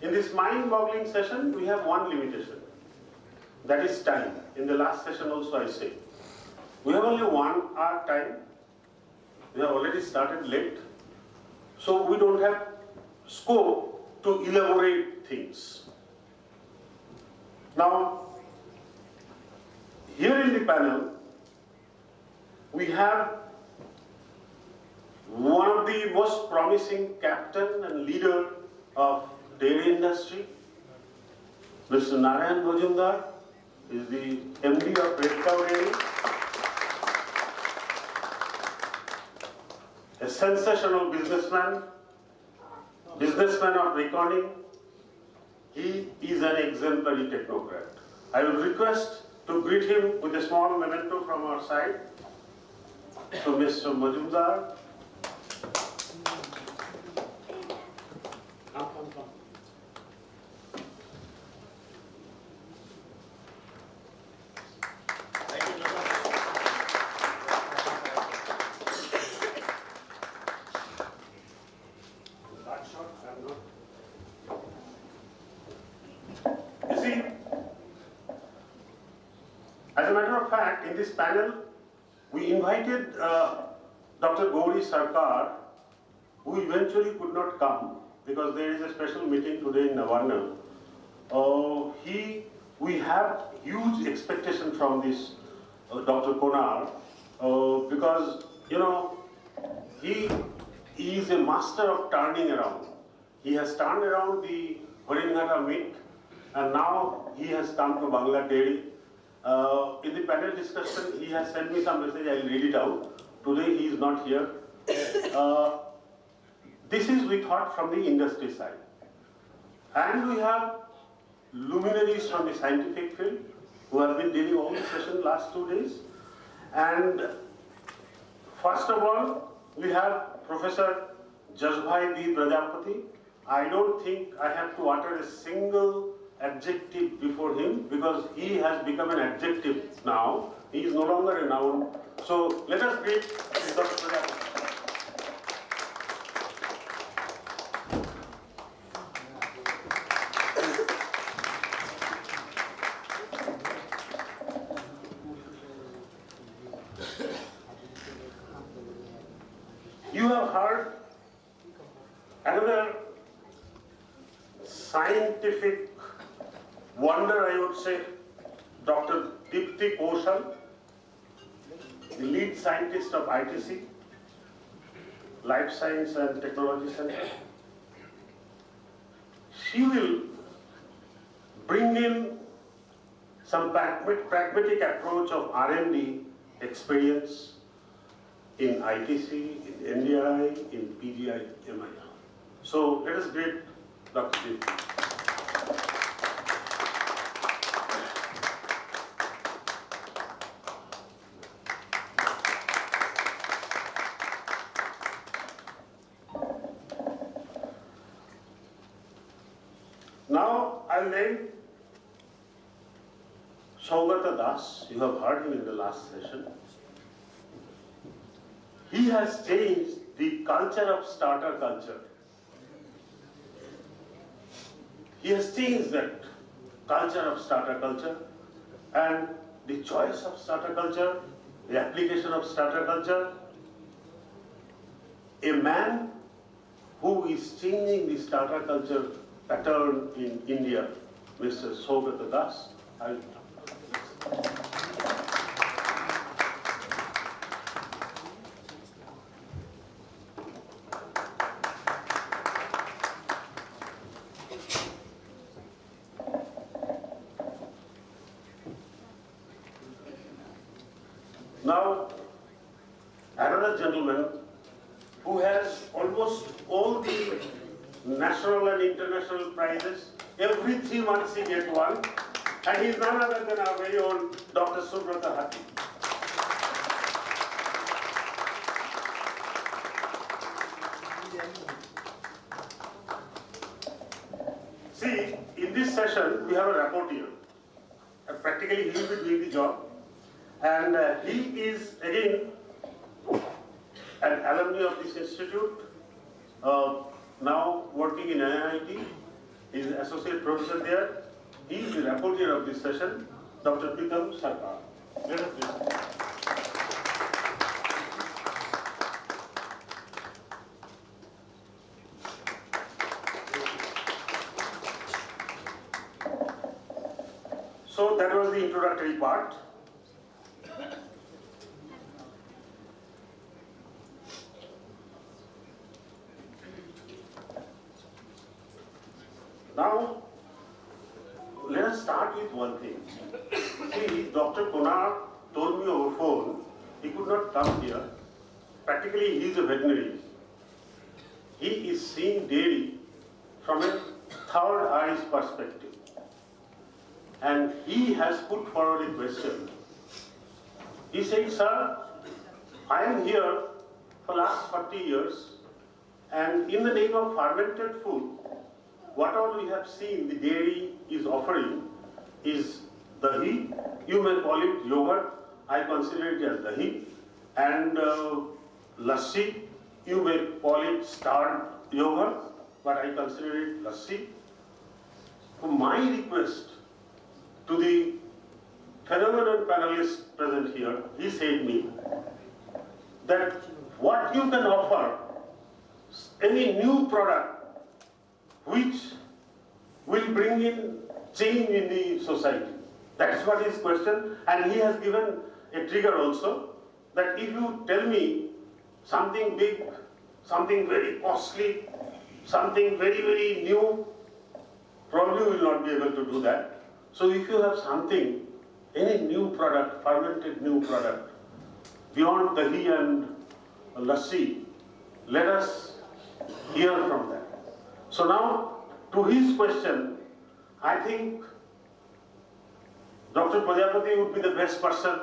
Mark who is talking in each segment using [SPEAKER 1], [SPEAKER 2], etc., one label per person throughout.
[SPEAKER 1] In this mind-boggling session, we have one limitation. That is time. In the last session also I said, we have only 1 hour time. We have already started late. So we don't have scope to elaborate things. Now, here in the panel, we have one of the most promising captain and leader of dairy industry, Mr. Narayan Majumdar, is the MD of Red Cow Dairy, a sensational businessman of reckoning. He is an exemplary technocrat. I will request to greet him with a small memento from our side. So, Mr. Majumdar. Come.
[SPEAKER 2] Thank you, Joseph.
[SPEAKER 1] You see, as a matter of fact, in this panel, we invited Dr. Gauri Sarkar, who eventually could not come because there is a special meeting today in Navarna. We have huge expectation from this Dr. Konar because, you know, he is a master of turning around. He has turned around the Haringhata meet, and now he has come to Bangla Dairy. In the panel discussion, he has sent me some message, I will read it out. Today he is not here. This is, we thought, from the industry side. And we have luminaries from the scientific field who have been dealing all the session last 2 days. And first of all, we have Professor Jasbhai D. Prajapati. I don't think I have to utter a single adjective before him because he has become an adjective now. He is no longer a noun. So let us greet Dr. Prajapati. You have heard another scientific wonder, I would say, Dr. Deepti Kaushal, the lead scientist of ITC, Life Science and Technology Center. She will bring in some pragmatic approach of R&D experience in ITC, in NDI, in PGI, MI. So let us greet Dr. Deepti. Now I'll name Saugata Das. You have heard him in the last session. He has changed the culture of starter culture. He has changed that culture of starter culture, and the choice of starter culture, the application of starter culture. A man who is changing the starter culture pattern in India, Mr. Saugata Das. Now, another gentleman who has almost all the national and international prizes. Every 3 months he gets one, and he is none other than our very own Dr. Subrata Hathi. See, in this session we have a rapporteur. Practically he will be doing the job, and he is again an alumni of this institute, now working in NIT. He is associate professor there. He is the rapporteur of this session, Dr. Pritam Sarkar. Let us listen. So that was the introductory part. Now, let us start with one thing. See, Dr. Konar told me over phone, he could not come here. Practically, he is a veterinarian. He is seeing dairy from a third eyes perspective. And he has put forward a question. He said, sir, I am here for last 40 years, and in the name of fermented food, what all we have seen the dairy is offering is dahi. You may call it yogurt. I consider it as dahi. And lassi. You may call it starred yogurt, but I consider it lassi. So my request to the phenomenon panelists present here, he said me that what you can offer, any new product which will bring in change in the society. That's what his question, and he has given a trigger also, that if you tell me something big, something very costly, something very, very new, probably will not be able to do that. So if you have something, any new product, fermented new product, beyond dahi and lassi, let us hear from that. So now, to his question, I think Dr. Prajapati would be the best person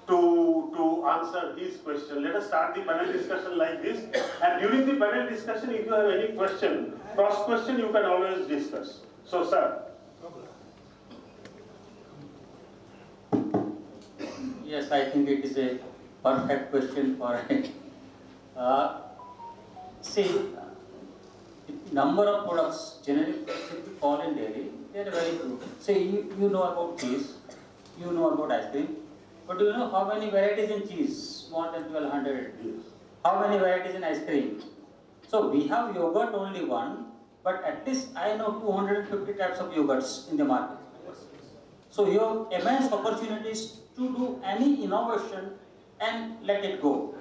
[SPEAKER 1] to answer his question. Let us start the panel discussion like this. And during the panel discussion, if you have any question, cross question, you can always discuss. So, sir.
[SPEAKER 2] Yes, I think it is a perfect question for see, number of products generally fall in dairy, they are very good. Say you know about cheese, you know about ice cream, but do you know how many varieties in cheese? More than 1200. How many varieties in ice cream? So we have yogurt only one, but at least I know 250 types of yogurts in the market. So you have immense opportunities to do any innovation and let it go.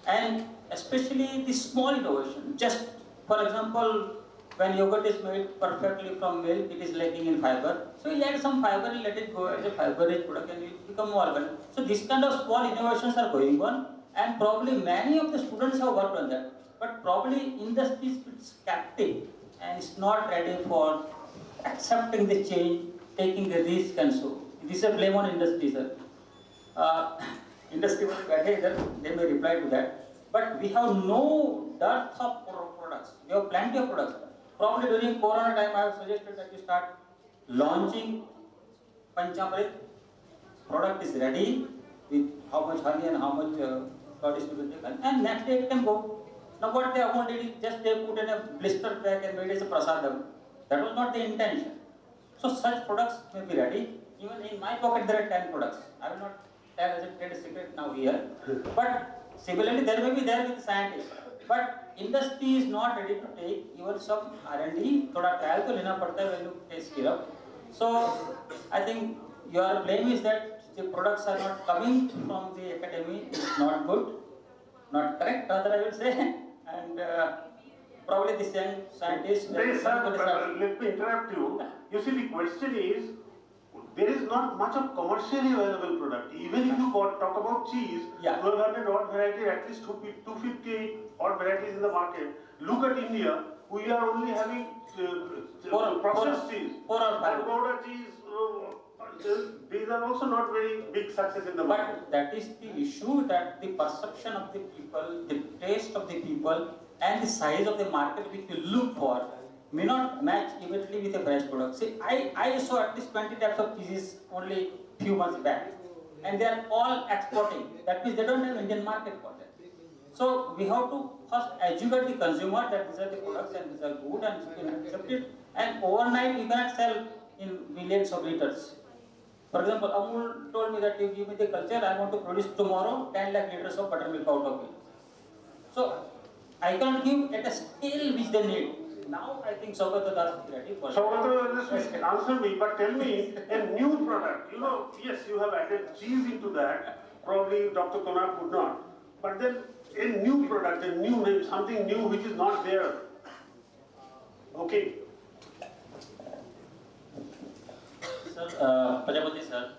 [SPEAKER 2] And especially the small innovation, just for example, when yogurt is made perfectly from milk, it is lacking in fiber. So you add some fiber and let it go as a fiber-rich product and it will become more organic. So this kind of small innovations are going on, and probably many of the students have worked on that. But probably industry is captive and is not ready for accepting the change, taking the risk and so. This is a blame on industry, sir. Industry will be either, they may reply to that. But we have no dearth of products. We have plenty of products. Probably during Corona time, I have suggested that you start launching Panchamrit. Product is ready with how much honey and how much curd is to be taken, and next day it can go. Now what they have did is just they put in a blister pack and made as a prasadam. That was not the intention. So such products may be ready. Even in my pocket there are 10 products. I will not tell as a trade secret now here. But similarly there may be there with scientists. But industry is not ready to take even some R&D. थोड़ा trial तो लेना पड़ता है when you test syrup. So I think your blame is that the products are not coming from the academy. It's not good, not correct. Rather I will say, and probably the same scientists.
[SPEAKER 1] Yes, sir, let me interrupt you. You see, the question is, there is not much of commercially available product. Even if you talk about cheese, 1200 odd varieties, at least 250 odd varieties in the market. Look at India, we are only having processed cheese. And powder cheese, these are also not very big success in the market.
[SPEAKER 2] But that is the issue, that the perception of the people, the taste of the people, and the size of the market which you look for may not match immediately with a fresh product. See, I saw at least 20 types of cheeses only few months back, and they are all exporting. That means they don't have Indian market for that. So we have to first educate the consumer that these are the products and these are good and you can accept it. And overnight you cannot sell in millions of liters. For example, Amul told me that you give me the culture, I want to produce tomorrow 10 lakh liters of buttermilk out of it. So I can't give at a scale which they need. Now I think Saugata Das is ready for it.
[SPEAKER 1] Saugata, just answer me, but tell me a new product. You know, yes, you have added cheese into that. Probably Dr. Konark would not. But then a new product, a new name, something new which is not there. Okay.
[SPEAKER 2] Sir, Prajapati sir,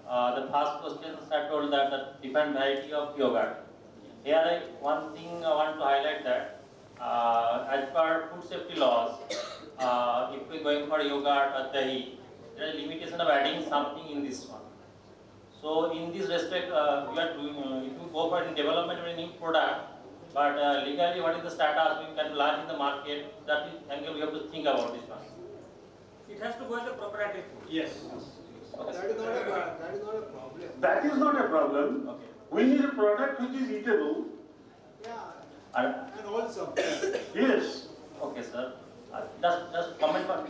[SPEAKER 2] the first question sir told that the different variety of yogurt. Here one thing I want to highlight that as per food safety laws, if we are going for yogurt or dahi, there is a limitation of adding something in this one. So in this respect, we are doing, if you go for in development of a new product, but legally what is the status, we can launch in the market, that is angle we have to think about this one.
[SPEAKER 3] It has to go as a proprietary food.
[SPEAKER 4] Yes.
[SPEAKER 2] Okay.
[SPEAKER 5] That is not a problem.
[SPEAKER 1] That is not a problem.
[SPEAKER 2] Okay.
[SPEAKER 1] We need a product which is eatable.
[SPEAKER 5] Yeah, and also.
[SPEAKER 1] Yes.
[SPEAKER 2] Okay, sir. Just comment on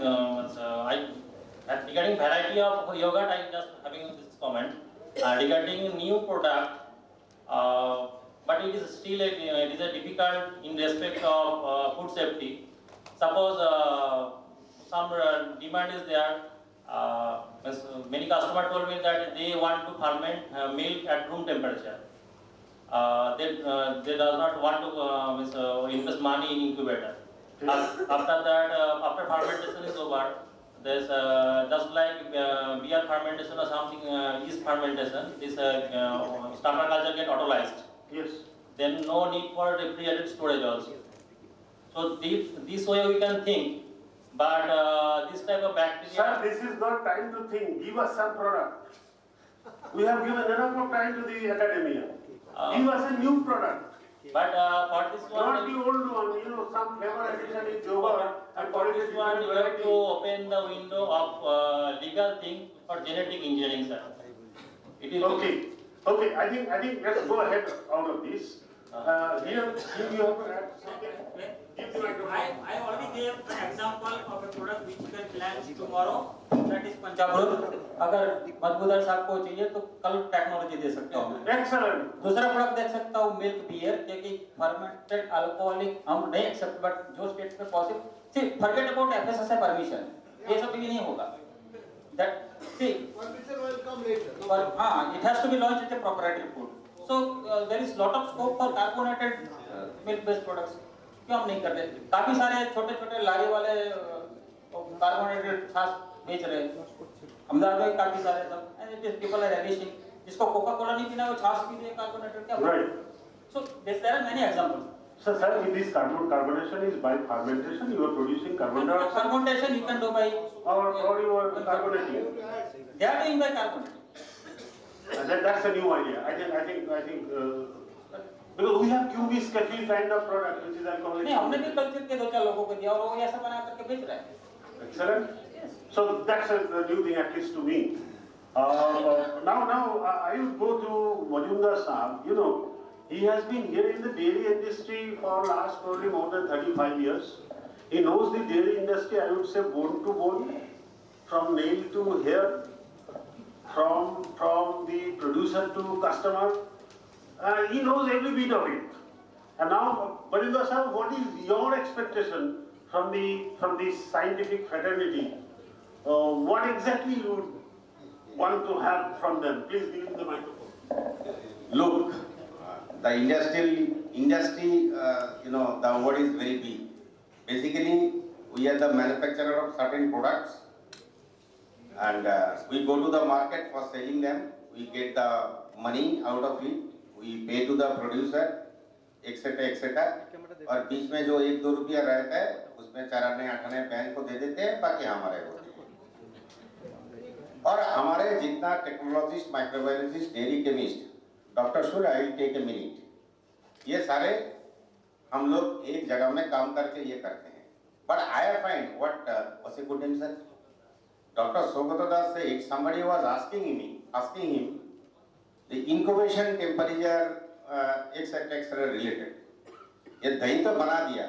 [SPEAKER 2] regarding variety of yogurt. I just having this comment regarding new product, but it is still it is a difficult in respect of food safety. Suppose some demand is there. Many customers told me that they want to ferment milk at room temperature. They does not want to invest money in incubator. After that, after fermentation is over, there's just like beer fermentation or something, yeast fermentation, this starter culture get autolyzed.
[SPEAKER 1] Yes.
[SPEAKER 2] Then no need for refrigerated storage also. So this way we can think, but this type of bacteria.
[SPEAKER 1] Sir, this is not time to think. Give us some product. We have given enough of time to the academia. Give us a new product.
[SPEAKER 2] But for this
[SPEAKER 1] Not
[SPEAKER 2] one,
[SPEAKER 1] the old one, you know, some flavor addition in yogurt and
[SPEAKER 2] for
[SPEAKER 1] for
[SPEAKER 2] this one, you have to open the window of legal thing for genetic engineering, sir. It is
[SPEAKER 1] Okay. Okay, I think let's go ahead out of this. Here you have to add something. Give the microphone.
[SPEAKER 3] I already gave an example of a product which you can plant tomorrow. That is पंचामृत.
[SPEAKER 2] अगर मधुसूदन साहब को चाहिए तो कल technology दे सकता हूँ मैं।
[SPEAKER 1] Excellent.
[SPEAKER 2] दूसरा प्रोडक्ट देख सकता हूँ मिल्क बियर, क्योंकि फर्मेंटेड अल्कोहलिक हम नहीं एक्सेप्ट, बट जो स्टेट्स में possible, see forget about FSSAI permission, ये सब भी नहीं होगा। That see
[SPEAKER 5] Permission will come later.
[SPEAKER 2] पर हाँ, it has to be launched as a proprietary food. So there is lot of scope for carbonated milk based products. क्यों हम नहीं कर रहे? काफी सारे छोटे-छोटे लारी वाले कार्बोनेटेड छाछ बेच रहे हैं। अहमदाबाद में काफी सारे सब, and it is people are relishing. जिसको कोका कोला नहीं पीना वो छाछ पी ले कार्बोनेटेड क्या?
[SPEAKER 1] Right.
[SPEAKER 2] So there are many examples.
[SPEAKER 1] So sir, if this carbonation is by fermentation, you are producing carbon dioxide
[SPEAKER 2] Fermentation you can do by
[SPEAKER 1] or you are carbonating.
[SPEAKER 2] they are doing by carbonating.
[SPEAKER 1] And that's a new idea. I think because we have QB Scaffy kind of product which is alcoholic.
[SPEAKER 2] नहीं, हमने भी culture के 2-4 लोगों को दिया और वो ऐसा बना करके बेच रहा है।
[SPEAKER 1] Excellent. So that's a new thing, at least to me. Now I would go to Majumdar Sahab. You know, he has been here in the dairy industry for last probably more than 35 years. He knows the dairy industry, I would say, bone to bone, from nail to hair, from the producer to customer. He knows every bit of it. And now, Majumdar Sahab, what is your expectation from the scientific fraternity? What exactly you would want to have from them? Please give him the microphone.
[SPEAKER 6] Look, the industry, the word is very big. Basically, we are the manufacturer of certain products, and we go to the market for selling them. We get the money out of it. We pay to the producer, etc., etc. और बीच में जो 1-2 रुपया रहता है, उसमें 4 आने 8 आने bank को दे देते हैं, बाकी हमारे होते हैं। और हमारे जितना technologist, microbiologist, dairy chemist, doctor should I will take a minute, ये सारे हम लोग एक जगह में काम करके ये करते हैं। But I find what was a good answer. Dr. Saugata Das said somebody was asking him the incubation temperature etc. related. ये दही तो बना दिया,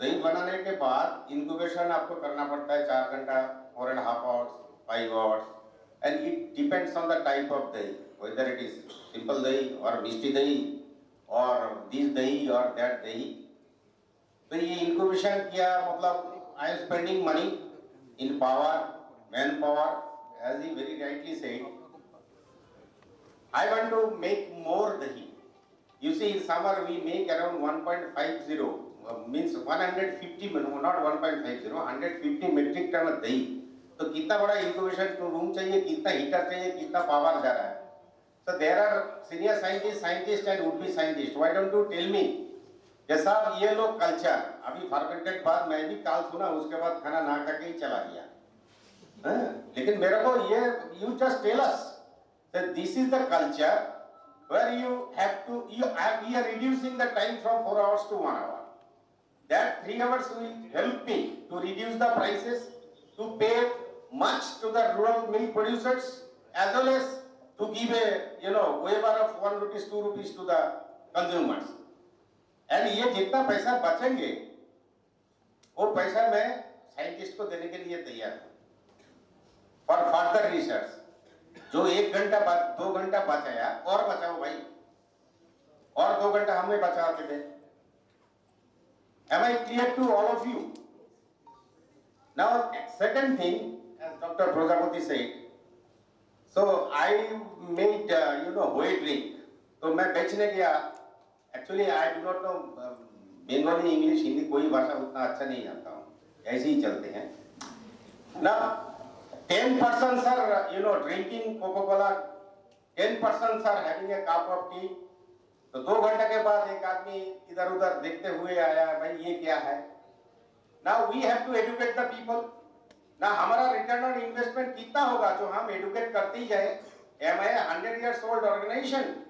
[SPEAKER 6] दही बनाने के बाद इंक्यूबेशन आपको करना पड़ता है 4 घंटा, 4.5 hours, 5 hours, and it depends on the type of dahi, whether it is simple dahi or mishti dahi or this dahi or that dahi. तो ये इंक्यूबेशन किया मतलब I am spending money in power, manpower, as he very rightly said. I want to make more dahi. You see, in summer we make around 1.50, means 150, not 1.50, 150 metric ton of dahi. तो कितना बड़ा incubation room चाहिए, कितना heater चाहिए, कितना power जा रहा है. So there are senior scientists and would be scientists. Why don't you tell me? कि साहब ये लोग कल्चर अभी फर्मेंटेड बाद मैं भी काल सुना, उसके बाद खाना ना खा के ही चला गया. लेकिन मेरे को ये you just tell us that this is the culture where you have to we are reducing the time from 4 hours to 1 hour. That 3 hours will help me to reduce the prices, to pay much to the rural milk producers, as well as to give a waiver of 1 rupees, 2 rupees to the consumers. And ये जितना पैसा बचेंगे वो पैसा मैं scientist को देने के लिए तैयार हूँ फॉर फर्दर रिसर्च. जो 1 घंटा 2 घंटा बचाया और बचाओ भाई, और 2 घंटा हमें बचा के दे. Am I clear to all of you? Now, second thing, as Dr. Prajapati said, so I made whey drink. तो मैं बेचने गया. Actually, I do not know Bengali, English, Hindi कोई भाषा उतना अच्छा नहीं जानता हूँ, ऐसे ही चलते हैं. Now, 10% are drinking Coca-Cola, 10% are having a cup of tea. तो 2 घंटे के बाद एक आदमी इधर उधर देखते हुए आया, भाई ये क्या है. Now we have to educate the people. ना हमारा रिटर्न ऑन इन्वेस्टमेंट कितना होगा जो हम एडुकेट करते ही जाए. Am I a 100 years old organization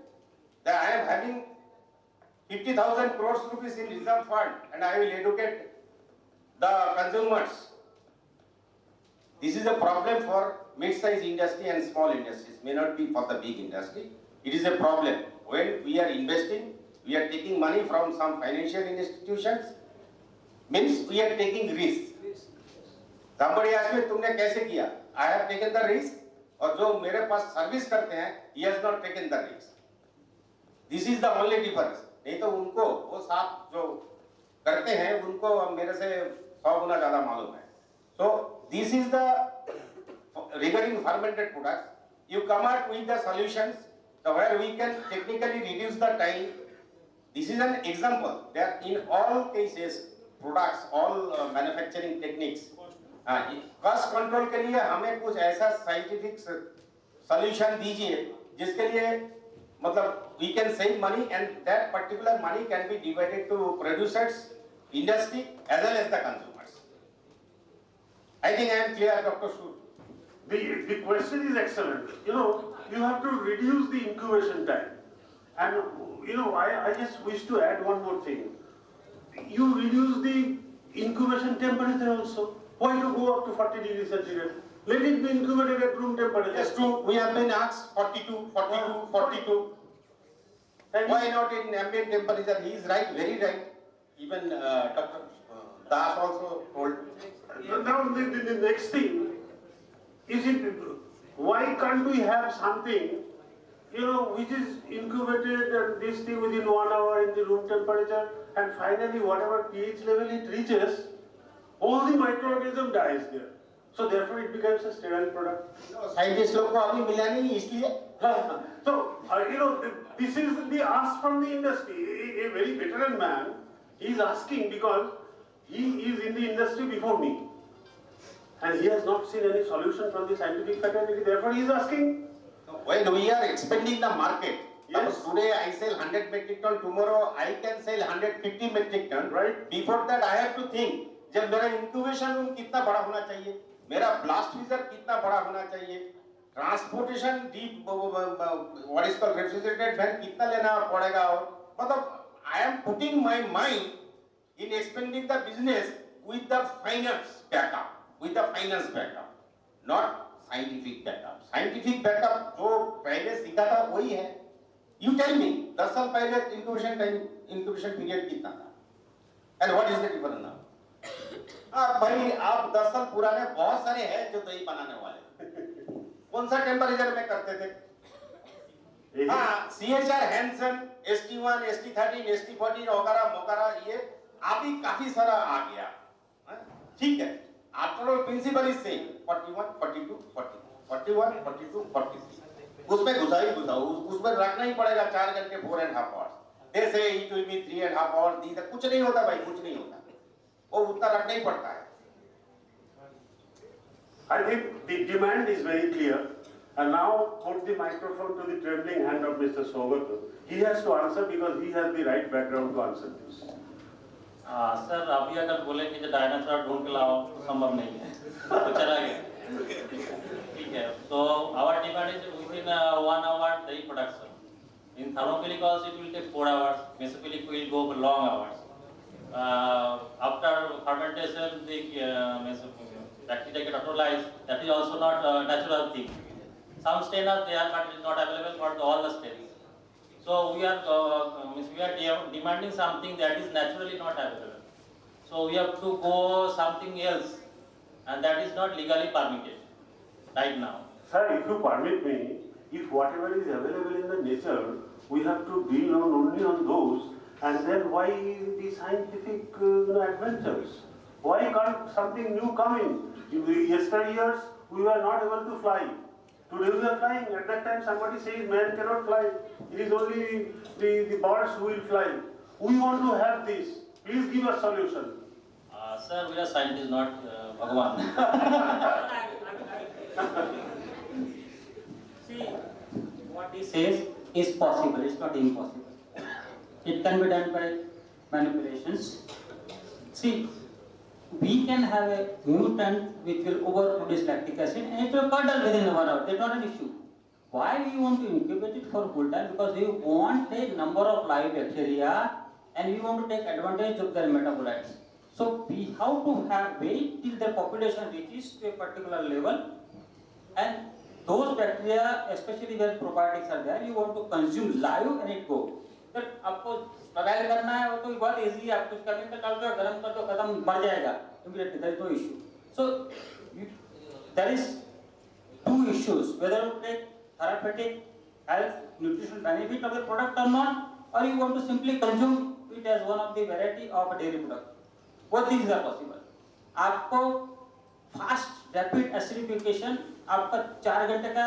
[SPEAKER 6] that I am having 50,000 crores rupees in reserve fund and I will educate the consumers? This is a problem for mid-sized industry and small industries, may not be for the big industry. It is a problem. When we are investing, we are taking money from some financial institutions, means we are taking risks. Somebody asked me, तुमने कैसे किया? I have taken the risk, और जो मेरे पास service करते हैं, he has not taken the risk. This is the only difference. नहीं तो उनको वो साथ जो करते हैं उनको मेरे से 100 गुना ज़्यादा मालूम है. So this is the regarding fermented products. You come out with the solutions. So where we can technically reduce the time. This is an example that in all cases products, all manufacturing techniques, cost control के लिए हमें कुछ ऐसा scientific solution दीजिए जिसके लिए मतलब we can save money and that particular money can be divided to producers, industry as well as the consumers. I think I am clear, Dr. Sur.
[SPEAKER 1] The question is excellent. You have to reduce the incubation time. And I just wish to add one more thing. You reduce the incubation temperature also. Why to go up to 40 degrees centigrade? Let it be incubated at room temperature.
[SPEAKER 6] That's true. We have been asked 42, 42, 42. And why not in ambient temperature? He is right, very right. Even Dr. Das also told.
[SPEAKER 1] Now the next thing is why can't we have something which is incubated and this thing within 1 hour in the room temperature, and finally whatever pH level it reaches, all the microorganism dies there. So therefore it becomes a sterile product.
[SPEAKER 6] Scientists लोग को अभी मिला नहीं इसलिए.
[SPEAKER 1] So this is the ask from the industry. A very veteran man, he is asking because he is in the industry before me, and he has not seen any solution from the scientific fraternity. Therefore he is asking.
[SPEAKER 6] When we are expanding the market,
[SPEAKER 1] yes.
[SPEAKER 6] Today I sell 100 metric ton, tomorrow I can sell 150 metric ton.
[SPEAKER 1] Right.
[SPEAKER 6] Before that I have to think, जब मेरा incubation room कितना बड़ा होना चाहिए, मेरा blast freezer कितना बड़ा होना चाहिए, transportation deep what is called refrigerated van कितना लेना पड़ेगा, और मतलब I am putting my mind in expanding the business with the finance backup, not scientific backup. Scientific backup जो पहले सीखा था वही है. You tell me, 10 साल पहले incubation period कितना था, and what is the difference now? भाई आप 10 साल पुराने बहुत सारे हैं जो दही बनाने वाले कौन सा टेम्परेचर में करते थे? हाँ, CHR, Hansen, ST1, ST13, ST14 वगैरह मोकारा ये अभी काफी सारा आ गया, ठीक है। After all principle is same 41, 42, 41, 42, 43 उसमें घुसाओ उसमें रखना ही पड़ेगा 4 घंटे 4.5 hours। They say it will be 3.5 hours, कुछ नहीं होता भाई, कुछ नहीं होता, वो उतना रखना ही पड़ता है।
[SPEAKER 1] I think the demand is very clear, and now put the microphone to the trembling hand of Mr. Sogat. He has to answer because he has the right background to answer this.
[SPEAKER 2] Sir अभी अगर बोले कि जो dinosaur ढूंढ के लाओ तो संभव नहीं है, तो चला गया, ठीक है। तो our demand is within 1 hour dairy production. In thermophilic also it will take 4 hours. Mesophilic will go for long hours. After fermentation, the bacteria get autolyzed. That is also not a natural thing. Some strain are there, but it is not available for all the strains. So we are demanding something that is naturally not available. So we have to go something else, and that is not legally permitted right now.
[SPEAKER 1] Sir, if you permit me, if whatever is available in the nature, we have to deal only on those, and then why the scientific adventures? Why can't something new come in? Yesteryears, we were not able to fly. Today we are flying. At that time somebody says man cannot fly. It is only the birds who will fly. We want to have this. Please give a solution.
[SPEAKER 2] Sir, we are scientists, not Bhagavan. See, what he says is possible, it's not impossible. It can be done by manipulations. See, we can have a mutant which will overproduce lactic acid and it will curdle within 1 hour. That's not an issue. Why we want to incubate it for full time? Because we want a number of live bacteria and we want to take advantage of their metabolites. So we have to wait till their population reaches to a particular level, and those bacteria, especially when probiotics are there, you want to consume live and it go. फिर आपको स्टराइल करना है वो तो बहुत easy है, आप कुछ केमिकल डाल दो, गर्म कर दो, खत्म, मर जाएगा, immediately, there is no issue. So there is 2 issues, whether you take therapeutic health, nutrition benefit of the product or not, or you want to simply consume it as one of the variety of a dairy product. Both things are possible. आपको fast rapid acidification आपका 4 घंटे का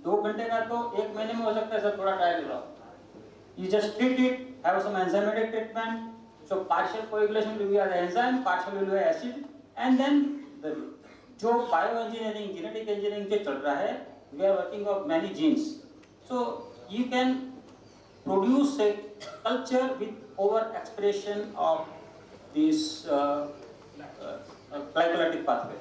[SPEAKER 2] 2 घंटे का तो 1 महीने में हो सकता है सर, थोड़ा trial low. You just treat it, have some enzymatic treatment. So partial coagulation will be the enzyme, partial will be acid, and then the जो bioengineering, genetic engineering जो चल रहा है, we are working on many genes. So you can produce a culture with overexpression of this glycolytic pathway.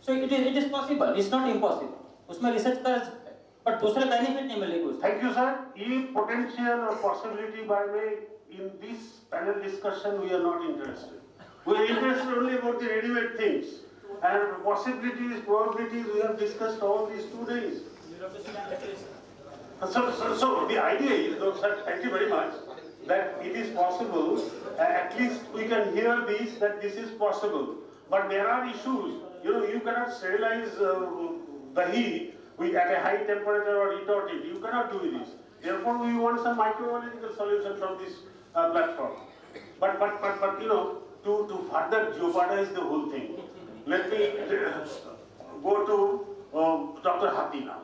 [SPEAKER 2] So it is possible. It's not impossible. उसमें research कर सकते हैं, but दूसरे benefit नहीं मिलेंगे उससे.
[SPEAKER 1] Thank you, sir. If potential or possibility by way in this panel discussion, we are not interested. We are interested only about the ready-made things. And possibilities, probabilities, we have discussed all these 2 days. So the idea is, though, sir, thank you very much, that it is possible, at least we can hear this, that this is possible. But there are issues, you cannot sterilize dahi at a high temperature or retort it. You cannot do this. Therefore, we want some microbiological solution from this platform. But to further jeopardize the whole thing, let me go to Dr. Hathi now.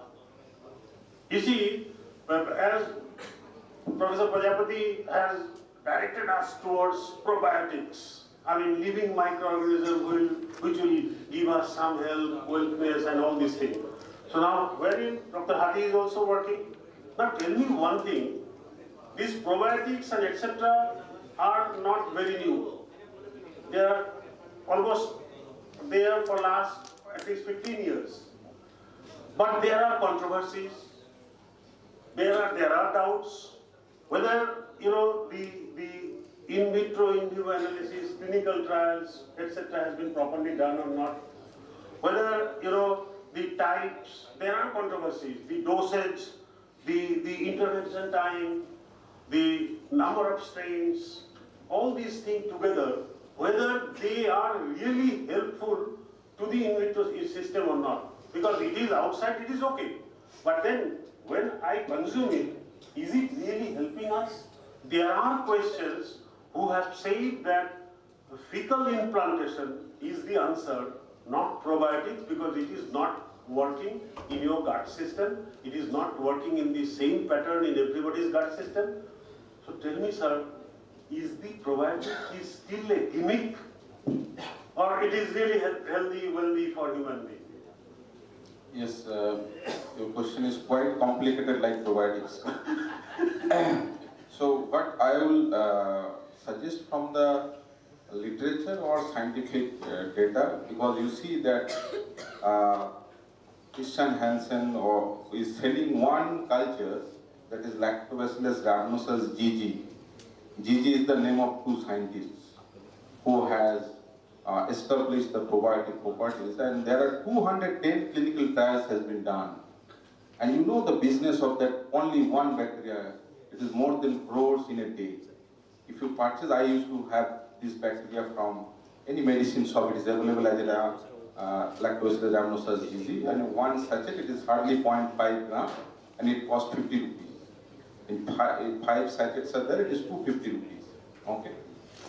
[SPEAKER 1] You see, as Professor Prajapati has directed us towards probiotics, I mean living microorganisms which will give us some health, wellness and all these things. So now, wherein Dr. Hathi is also working. Now tell me one thing, these probiotics and etc. are not very new. They are almost there for last at least 15 years. But there are controversies, there are doubts, whether the in vitro, in vivo analysis, clinical trials, etc. has been properly done or not. Whether the types, there are controversies, the dosage, the intervention time, the number of strains, all these things together whether they are really helpful to the in vitro system or not. Because it is outside, it is okay. But then when I consume it, is it really helping us? There are questions who have said that fecal implantation is the answer, not probiotics, because it is not working in your gut system. It is not working in the same pattern in everybody's gut system. So tell me, sir, is the probiotic is still a gimmick, or it is really healthy, wealthy for human being?
[SPEAKER 4] Yes, your question is quite complicated like probiotics. So what I will suggest from the literature or scientific data, because you see that Christian Hansen is selling one culture, that is Lactobacillus rhamnosus GG. GG is the name of two scientists who has established the probiotic properties, and there are 210 clinical trials has been done. And you know the business of that only one bacteria, it is more than crores in a day. If you purchase, I used to have this bacteria from any medicine shop, it is available as a Lactobacillus rhamnosus GG, and one sachet it is hardly 0.5 gram and it costs 50 rupees. In five sachets are there, it is 250 rupees. Okay?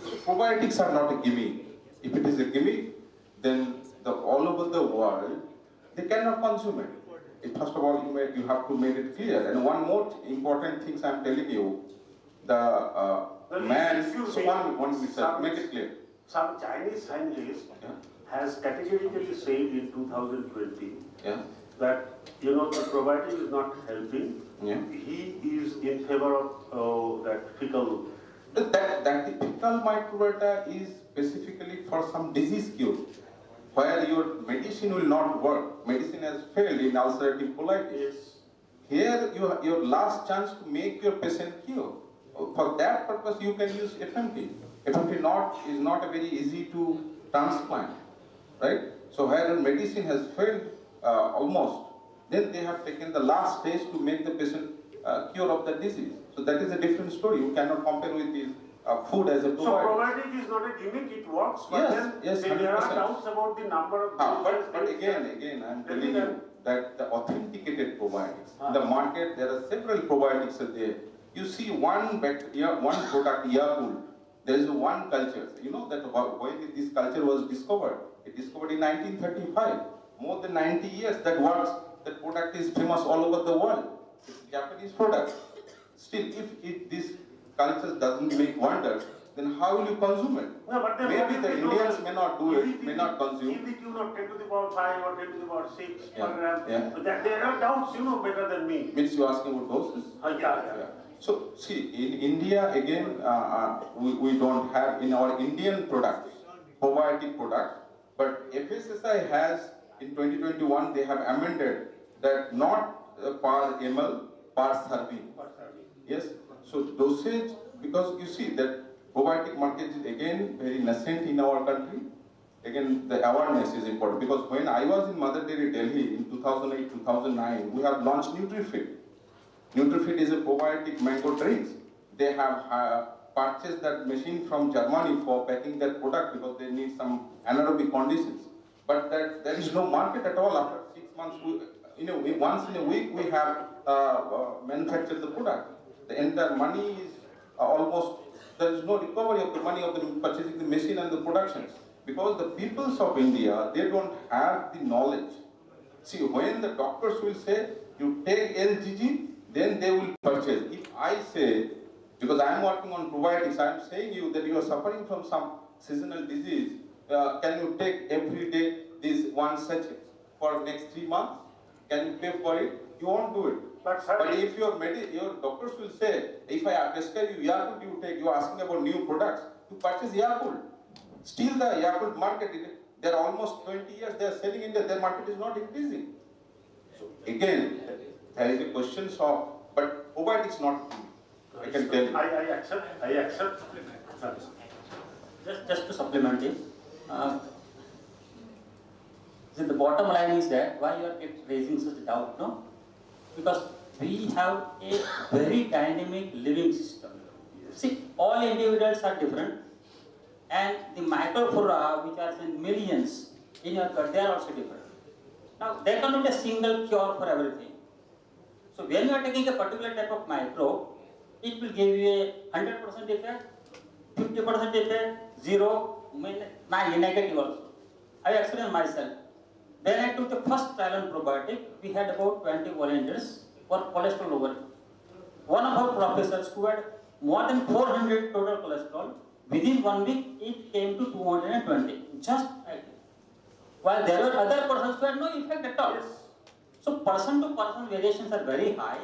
[SPEAKER 4] So probiotics are not a gimmick. If it is a gimmick, then all over the world, they cannot consume it. First of all, you have to make it clear. And one more important thing I am telling you, the man, so one minute, sir, make it clear.
[SPEAKER 1] Some Chinese scientist has categorically said in 2020 that, the probiotic is not helping. He is in favor of that fecal.
[SPEAKER 4] That the fecal microbiota is specifically for some disease cure, where your medicine will not work. Medicine has failed in ulcerative colitis.
[SPEAKER 1] Yes.
[SPEAKER 4] Here, your last chance to make your patient cure. For that purpose, you can use FMT. FMT is not a very easy to transplant, right? So where your medicine has failed almost, then they have taken the last stage to make the patient cure of the disease. So that is a different story. You cannot compare with this food as a probiotic.
[SPEAKER 1] So probiotic is not a gimmick, it works, but
[SPEAKER 4] yes,
[SPEAKER 1] then there are
[SPEAKER 4] 100%.
[SPEAKER 1] doubts about the number of
[SPEAKER 4] But again, I am telling you that the authenticated probiotics, in the market there are several probiotics are there. You see one product, Yakult, there is one culture. You know that when this culture was discovered, it discovered in 1935. More than 90 years that works. That product is famous all over the world. It's a Japanese product. Still, if this culture doesn't make wonders, then how will you consume it?
[SPEAKER 1] No, but then
[SPEAKER 4] maybe the Indians may not do it, may not consume.
[SPEAKER 1] In the tune of 10 to the power 5 or 10 to the power 6 per gram,
[SPEAKER 4] Yeah.
[SPEAKER 1] that there are doubts, better than me.
[SPEAKER 4] Means you asking about doses?
[SPEAKER 1] Yeah.
[SPEAKER 4] So, see, in India, again, we don't have in our Indian products, probiotic products, but FSSI has, in 2021, they have amended that not per ml, per serving. Yes, so dosage, because you see that probiotic market is again very nascent in our country. Again, the awareness is important, because when I was in Mother Dairy Delhi in 2008-2009, we have launched NutriFit. NutriFit is a probiotic mango drinks. They have purchased that machine from Germany for packing that product because they need some anaerobic conditions. But there is no market at all. After 6 months, once in a week we have manufactured the product. The entire money is almost, there is no recovery of the money of the purchasing the machine and the productions. Because the peoples of India, they don't have the knowledge. See, when the doctors will say, you take LGG, then they will purchase. If I say, because I am working on probiotics, I am saying you that you are suffering from some seasonal disease, can you take every day this one sachet for next 3 months? Can you pay for it? You won't do it. But if your doctors will say, if I prescribe you Yakult, you are asking about new products, to purchase Yakult. Still the Yakult market, they are almost 20 years, they are selling in there, their market is not increasing. So again, there is a question of, but probiotics not, I can tell you.
[SPEAKER 1] I accept.
[SPEAKER 2] Just to supplement it, the bottom line is that why you are raising such doubt, no? Because we have a very dynamic living system. See, all individuals are different. and the microflora, which are in millions in your gut, they are also different. Now, there cannot be a single cure for everything. So, when you are taking a particular type of microbe, it will give you a 100% effect, 50% effect, 0, negative also. I experienced myself. When I took the first trial on probiotic, we had about 20 volunteers for cholesterol lowering. One of our professors who had more than 400 total cholesterol, within 1 week it came to 220, just like that. While there were other persons who had no effect at all. So person to person variations are very high,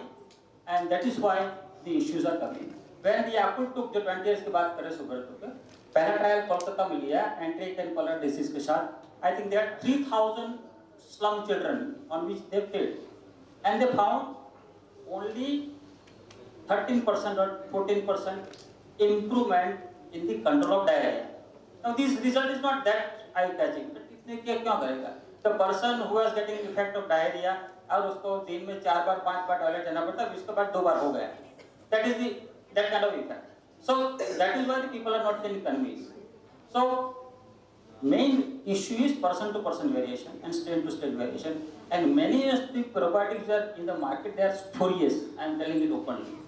[SPEAKER 2] and that is why the issues are coming. When the Yakult took the 20 years के बाद करे sugar took पहला trial Kolkata में लिया entry ten colour disease के साथ. I think there are 3,000 slum children on which they played, and they found only 13% or 14% improvement in the control of diarrhea. Now this result is not that eye-catching, but इसने क्या करेगा? The person who is getting effect of diarrhea और उसको दिन में 4 बार 5 बार toilet जाना पड़ता है, इसके बाद 2 बार हो गया. That is that kind of effect. So that is why the people are not getting convinced. So main issue is person to person variation and strain to strain variation, and many of the probiotics are in the market, they are spurious. I am telling it openly.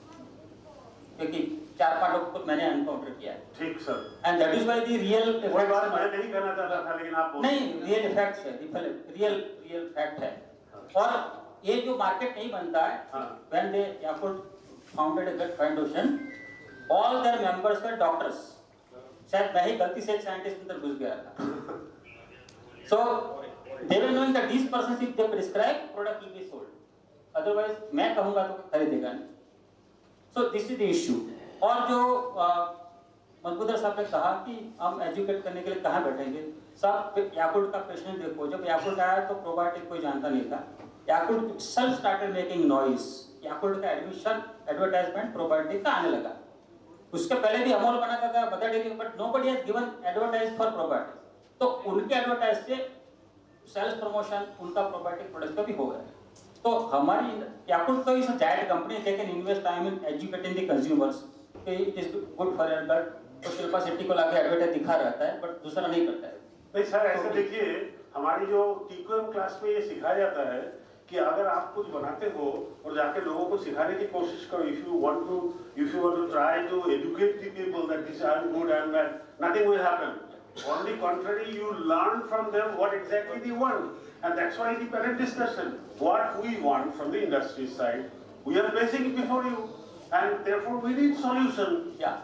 [SPEAKER 2] क्योंकि 4-5 लोग को मैंने encounter किया है.
[SPEAKER 1] ठीक sir.
[SPEAKER 2] And that is why the real
[SPEAKER 1] वही बात मैं नहीं कहना चाहता था, लेकिन आप
[SPEAKER 2] नहीं, real effects है, real fact है. और ये जो मार्केट नहीं बनता है, when they Yakult founded a gut foundation, all their members were doctors. शायद मैं ही गलती से एक साइंटिस्ट अंदर घुस गया था. So they were knowing that these persons, if they prescribe, product will be sold. Otherwise मैं कहूँगा तो खरीदेगा नहीं. So this is the issue. और जो मधुकर साहब ने कहा कि हम एजुकेट करने के लिए कहाँ बैठेंगे. सब याकुल्ट का पेशेंट देखो, जब याकुल्ट आया तो प्रोबायोटिक कोई जानता नहीं था. Yakult self started making noise. Yakult का एडमिशन एडवर्टाइजमेंट प्रोबायोटिक का आने लगा. उसके पहले भी अमोल बनाता था, Mother Dairy, but nobody has given advertise for probiotic. तो उनके एडवर्टाइज से सेल्स प्रमोशन उनका प्रोबायोटिक प्रोडक्ट का भी हो गया. तो हमारी याकुल्ट तो is a giant company, they can invest time in educating the consumers. It is good for your gut. तो शिल्पा शेट्टी को लाके एडवर्टाइज दिखा रहता है, बट दूसरा नहीं करता है.
[SPEAKER 1] नहीं सर, ऐसे देखिए, हमारी जो टीक्यूएम क्लास में ये सिखाया जाता है कि अगर आप कुछ बनाते हो और जाके लोगों को सिखाने की कोशिश करो, if you want to try to educate the people that this is good and that, nothing will happen. On the contrary, you learn from them what exactly they want, and that's why the panel discussion. What we want from the industry side, we are placing it before you, and therefore we need solution.
[SPEAKER 2] Yeah.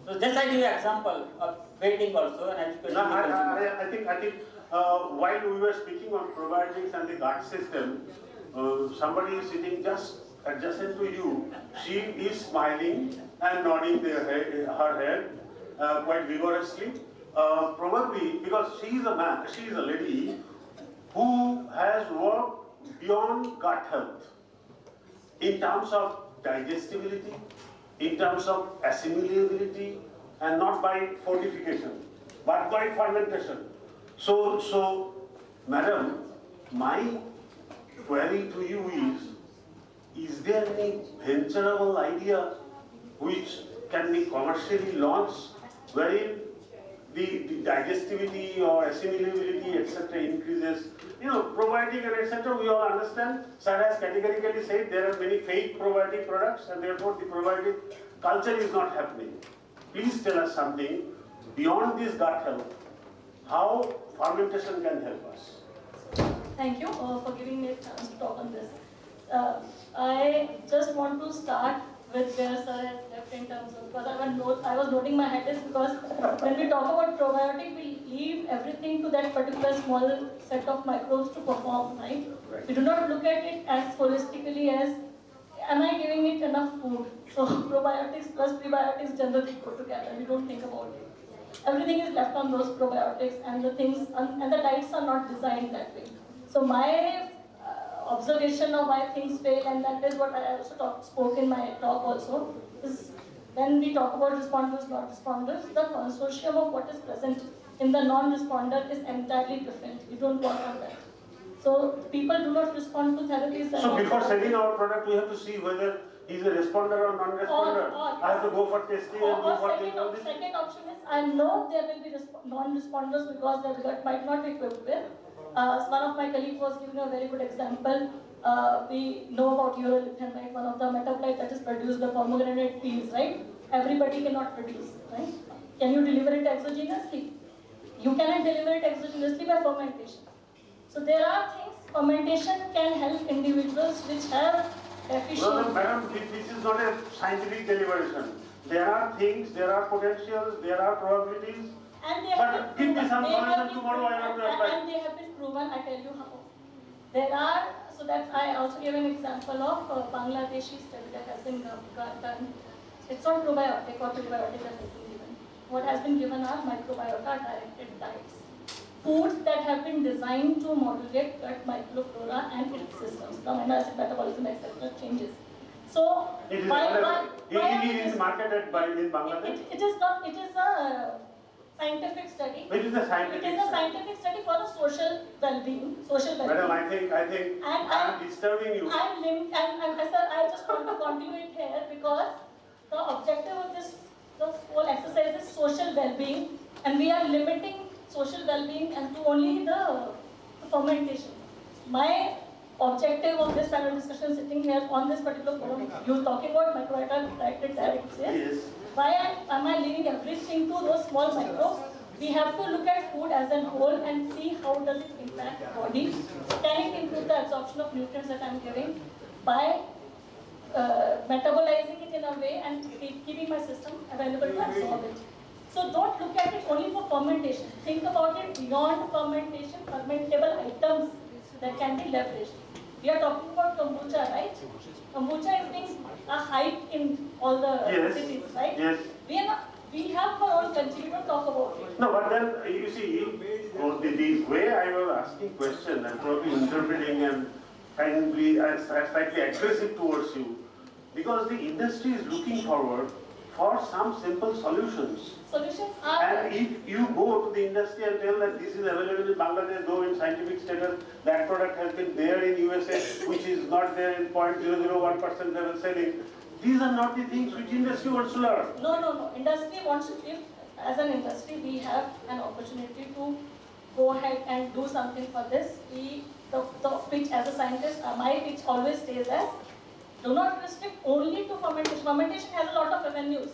[SPEAKER 2] So just I give you an example of waiting also and education.
[SPEAKER 1] No, I think while we were speaking on probiotics and the gut system, somebody is sitting just adjacent to you. She is smiling and nodding her head quite vigorously. Probably because she is a lady who has worked beyond gut health in terms of digestibility, in terms of assimilability, and not by fortification, but by fermentation. So, madam, my query to you is there any venturable idea which can be commercially launched wherein the digestibility or assimilability, etc. increases? You know, probiotic and etc. we all understand. Sir has categorically said there are many fake probiotic products and therefore the probiotic culture is not happening. Please tell us something beyond this gut health, how fermentation can help us.
[SPEAKER 7] Thank you for giving me a chance to talk on this. I just want to start with where Sir has left in terms of, because I was noting my head is because when we talk about probiotic, we leave everything to that particular small set of microbes to perform, right? We do not look at it as holistically as, am I giving it enough food? So probiotics plus prebiotics generally go together, we don't think about it. Everything is left on those probiotics and the things, and the diets are not designed that way. So my observation of why things fail, and that is what I also spoke in my talk also, is when we talk about responders, not responders, the consortium of what is present in the non-responder is entirely different. We don't work on that. So people do not respond to therapies.
[SPEAKER 1] So before selling our product, we have to see whether he's a responder or non-responder.
[SPEAKER 7] Or-
[SPEAKER 1] I have to go for testing and go for things all this.
[SPEAKER 7] Second option is, I know there will be non-responders because their gut might not be equipped with. One of my colleagues was giving a very good example. We know about urolithium, right? One of the metabolite that is produced, the pomegranate peels, right? Everybody cannot produce, right? Can you deliver it exogenously? You cannot deliver it exogenously by fermentation. So there are things, fermentation can help individuals which have deficiency.
[SPEAKER 1] No, madam, this is not a scientific deliberation. There are things, there are potentials, there are probabilities.
[SPEAKER 7] And they have
[SPEAKER 1] But
[SPEAKER 7] been
[SPEAKER 1] give me some
[SPEAKER 7] they have
[SPEAKER 1] solution
[SPEAKER 7] been
[SPEAKER 1] tomorrow, I have to
[SPEAKER 7] proven,
[SPEAKER 1] apply.
[SPEAKER 7] and they have been proven, I tell you how. There are, so that I also gave an example of Bangladeshi study that has been done. It's not probiotic or prebiotic that has been given. What has been given are microbiota directed diets. Foods that have been designed to modulate gut microflora and its systems, the amino acid metabolism, etc. changes. So,
[SPEAKER 1] It is
[SPEAKER 7] why
[SPEAKER 1] it is marketed in Bangladesh.
[SPEAKER 7] it is not, it is a scientific study.
[SPEAKER 1] It is a scientific
[SPEAKER 7] It is a scientific study for the social well-being,
[SPEAKER 1] Madam, I think
[SPEAKER 7] And
[SPEAKER 1] I am disturbing you.
[SPEAKER 7] Sir, I just want to continue it here because the objective of this whole exercise is social well-being, and we are limiting social well-being and to only the fermentation. My objective of this panel discussion sitting here on this particular forum, you're talking about microbiota directed diets,
[SPEAKER 1] Yes.
[SPEAKER 7] why am I leaving everything to those small microbes? We have to look at food as a whole and see how does it impact the body. Can it improve the absorption of nutrients that I'm giving by metabolizing it in a way and keeping my system available to absorb it. So don't look at it only for fermentation. Think about it beyond fermentation, fermentable items that can be leveraged. We are talking about kombucha, right? Kombucha is being a hype in all the cities, right?
[SPEAKER 1] Yes.
[SPEAKER 7] We have our own country, we don't talk about it.
[SPEAKER 1] No, but then you see, the way I was asking question and probably interpreting and kindly slightly aggressive towards you, because the industry is looking forward for some simple solutions.
[SPEAKER 7] Solutions are...
[SPEAKER 1] And if you go to the industry and tell that this is available in Bangladesh, though in scientific status, that product has been there in USA, which is not there in 0.001% level selling, these are not the things which industry wants to learn.
[SPEAKER 7] No. Industry wants to, if as an industry we have an opportunity to go ahead and do something for this, the pitch as a scientist, my pitch always stays as, do not restrict only to fermentation. Fermentation has a lot of avenues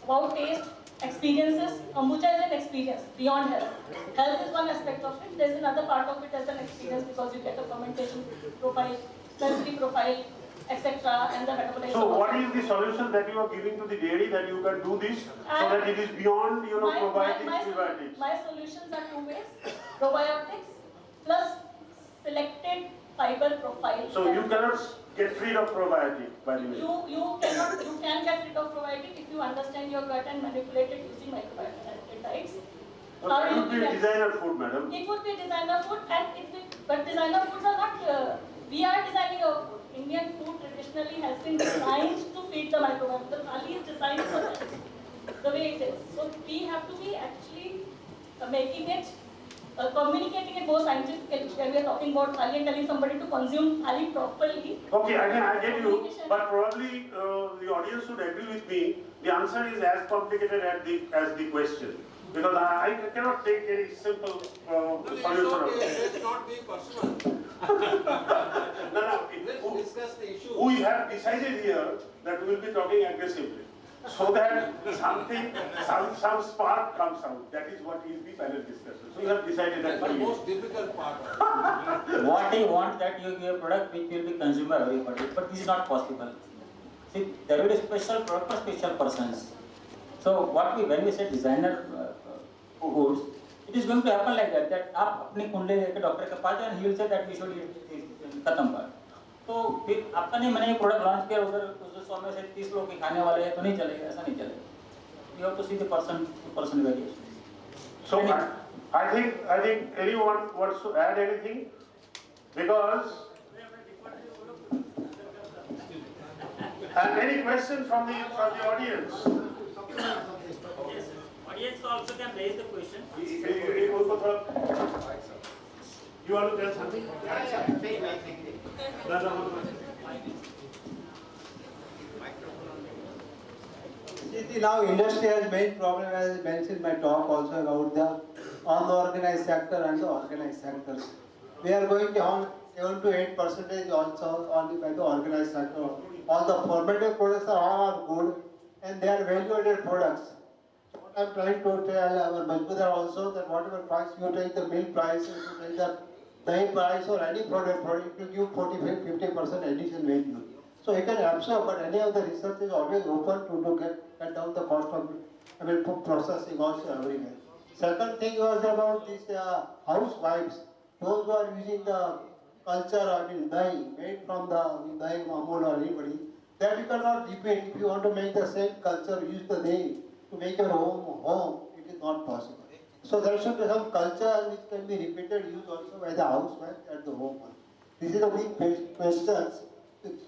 [SPEAKER 7] about taste, experiences. Kombucha is an experience beyond health. Health is one aspect of it. There's another part of it as an experience because you get a fermentation profile, sensory profile, etc. and the metabolism.
[SPEAKER 1] So what is the solution that you are giving to the dairy that you can do this so that it is beyond, probiotics, prebiotics?
[SPEAKER 7] My solutions are two ways: probiotics plus selected fiber profiles.
[SPEAKER 1] So you cannot get rid of probiotic, by the way.
[SPEAKER 7] You can get rid of probiotic if you understand your gut and manipulate it using microbiota diets.
[SPEAKER 1] So that would be designer food, madam.
[SPEAKER 7] It would be designer food, but designer foods are not. We are designing our food. Indian food traditionally has been designed to feed the microbiome. The thali is designed for that, the way it is. So we have to be actually making it, communicating it more scientifically. When we are talking about thali and telling somebody to consume thali properly.
[SPEAKER 1] Okay, I get you, but probably the audience should agree with me. The answer is as complicated as the question. Because I cannot take any simple solution of it.
[SPEAKER 5] Let's not be personal.
[SPEAKER 1] No.
[SPEAKER 5] Let's discuss the issue.
[SPEAKER 1] We have decided here that we will be talking aggressively, so that some spark comes out. That is what is the panel discussion. So we have decided that.
[SPEAKER 5] That's the most difficult part of it.
[SPEAKER 2] What I want that you give a product which will be consumed by everybody, but this is not possible. See, there will be special product for special persons. So when we say designer foods, it is going to happen like that. That आप अपनी कुंडली लेकर doctor के पास जाए, he will say that we should खत्म कर. तो फिर आपका नहीं मैंने ये प्रोडक्ट लॉन्च किया उधर 100 में से 30 लोग खाने वाले हैं तो नहीं चलेगा, ऐसा नहीं चलेगा. You have to see the person variation.
[SPEAKER 1] So I think anyone wants to add anything, because and any question from the audience.
[SPEAKER 3] Yes, audience also can raise the question.
[SPEAKER 1] You want to tell something?
[SPEAKER 8] See, now industry has main problem, as I mentioned in my talk also, about the unorganized sector and the organized sectors. We are going down 7 to 8% also only by the organized sector. All the fermented products are good and they are value-added products. So what I am trying to tell our Majbudar also, that whatever price you take, the milk price, if you take the dahi price or any product, it will give 40-50% additional value. So you can absorb, but any of the research is always open to get down the cost of processing also everywhere. Second thing was about these housewives, those who are using the culture, dahi, made from the dahi, Amul or anybody, that you cannot repeat. If you want to make the same culture, use the dahi to make your home, it is not possible. So there should be some culture which can be repeated, used also by the housewife at the home. This is a big question.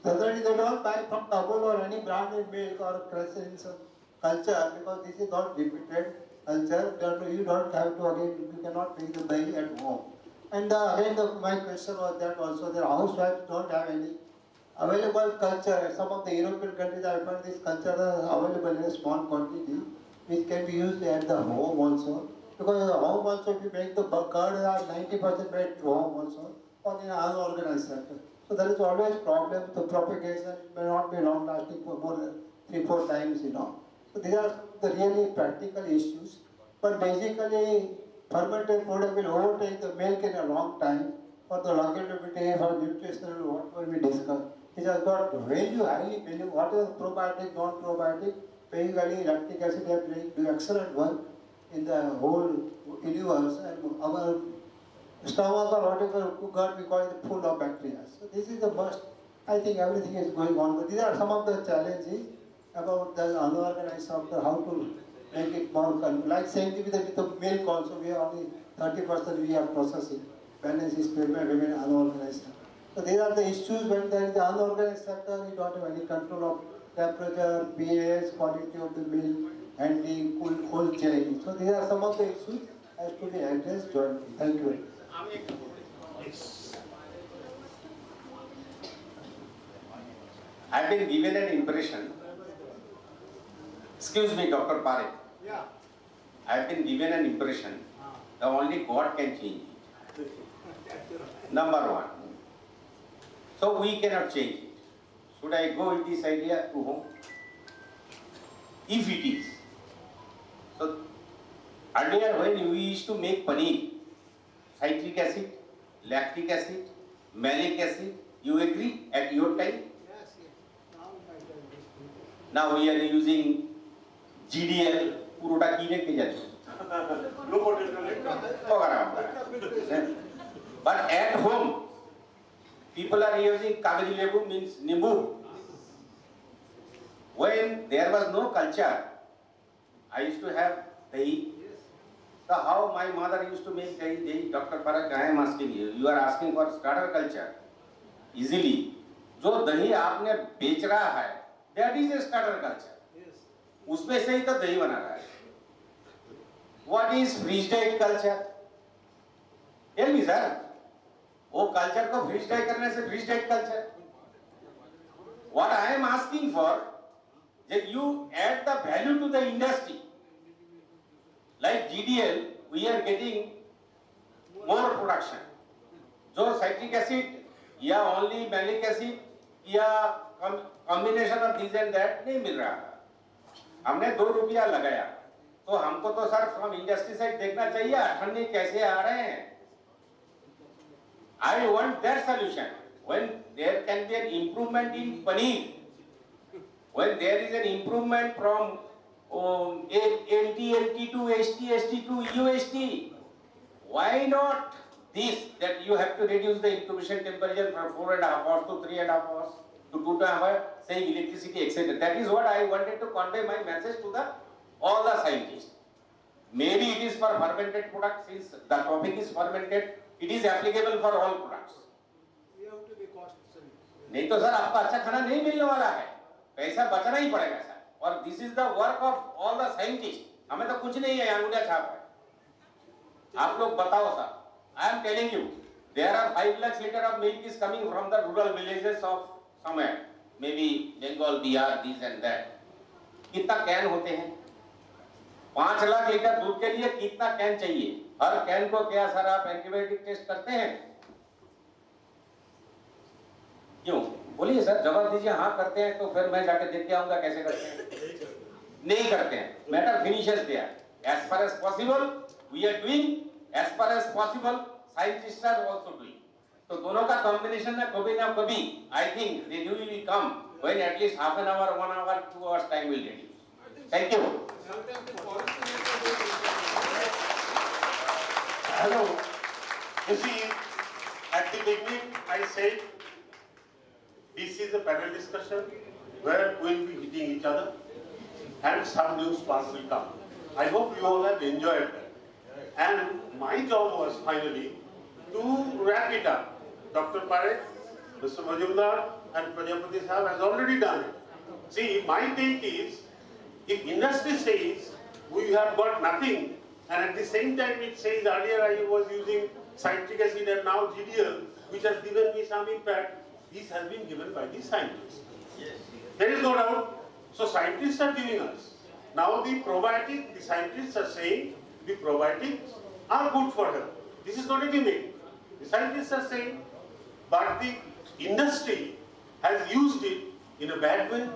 [SPEAKER 8] Generally, they don't buy from Kabul or any branded milk or Crescent's culture because this is not repeated culture. You don't have to again, you cannot make the dahi at home. And again, my question was that also the housewives don't have any available culture. Some of the European countries, I find this culture available in a small quantity, which can be used at the home also. Because at the home also, if you make the curd, 90% made at home also, or in an unorganized sector. So there is always problem. The propagation may not be long lasting for more than 3-4 times, So these are the really practical issues. But basically, fermented product will overtake the milk in a long time for the longevity, for nutritional, whatever we discussed. It has got value, highly value. What is probiotic, non-probiotic? Basically, lactic acid have do excellent work in the whole universe, and our stomach or whatever gut we call it full of bacteria. So this is the must. I think everything is going on. But these are some of the challenges about the unorganized sector, how to make it more like same thing with the milk also. We are only 30% we are processing. Balance is paid by women unorganized sector. So these are the issues when there is the unorganized sector, you don't have any control of temperature, pH, quality of the milk, handling, cold chain. So these are some of the issues has to be addressed jointly. Thank you.
[SPEAKER 6] I've been given an impression. Excuse me, Dr. Parekh.
[SPEAKER 8] Yeah.
[SPEAKER 6] I've been given an impression that only God can change it. Number one. So we cannot change it. Should I go with this idea to home? If it is. So earlier when we used to make paneer, citric acid, lactic acid, malic acid, you agree at your time?
[SPEAKER 8] Yes, yes.
[SPEAKER 6] Now we are using GDL, puruta kine ke jate. But at home, people are using kagadi lebu, means nimbu. When there was no culture, I used to have dahi. So how my mother used to make dahi, Dr. Parekh, I am asking you. You are asking for starter culture. Easily. जो दही आपने बेच रहा है, that is a starter culture. उसमें से ही तो दही बना रहा है. What is freeze dried culture? Tell me, sir. वो culture को freeze dry करने से freeze dried culture. What I am asking for, that you add the value to the industry. Like GDL, we are getting more production. जो citric acid या only malic acid या combination of this and that नहीं मिल रहा. हमने 2 रुपया लगाया, तो हमको तो सर from industry side देखना चाहिए अठन्नी कैसे आ रहे हैं. I want that solution. When there can be an improvement in paneer, when there is an improvement from LT to ST to UST, why not this, that you have to reduce the incubation temperature from 4.5 hours to 3.5 hours to 2.5 hours, saying electricity, etc. That is what I wanted to convey my message to all the scientists. Maybe it is for fermented products, since the topic is fermented, it is applicable for all products.
[SPEAKER 8] We have to be cost efficient.
[SPEAKER 6] नहीं तो sir आपको अच्छा खाना नहीं मिलने वाला है, पैसा बचना ही पड़ेगा सर. और this is the work of all the scientists. हमें तो कुछ नहीं है, अंगूठा छाप है. आप लोग बताओ sir. I am telling you, there are 5 lakhs liter of milk is coming from the rural villages of somewhere. maybe Bengal, Bihar, this and that. कितना कैन होते हैं? 5 लाख लीटर दूध के लिए कितना कैन चाहिए? हर कैन को क्या सर आप एंटीबायोटिक टेस्ट करते हैं? क्यों? बोलिए सर, जवाब दीजिए। हाँ करते हैं, तो फिर मैं जाके देख के आऊंगा कैसे करते हैं। नहीं करते हैं। Matter finishes there. As far as possible, we are doing. As far as possible, scientists are also doing. तो दोनों का कॉम्बिनेशन ना कभी, I think the day will come when at least half an hour, 1 hour, 2 hours time will reduce. Thank you.
[SPEAKER 1] Hello. You see, at the beginning I said this is a panel discussion where we will be hitting each other and some new spark will come. I hope you all have enjoyed that. And my job was finally to wrap it up. Dr. Parekh, Mr. Majumdar and Prajapati Sahab has already done it. See, my take is, if industry says we have got nothing, and at the same time it says earlier I was using citric acid and now GDL, which has given me some impact, this has been given by the scientists. Yes. There is no doubt. So scientists are giving us. Now the probiotic, the scientists are saying the probiotics are good for health. This is not a gimmick. The scientists are saying, but the industry has used it in a bad way.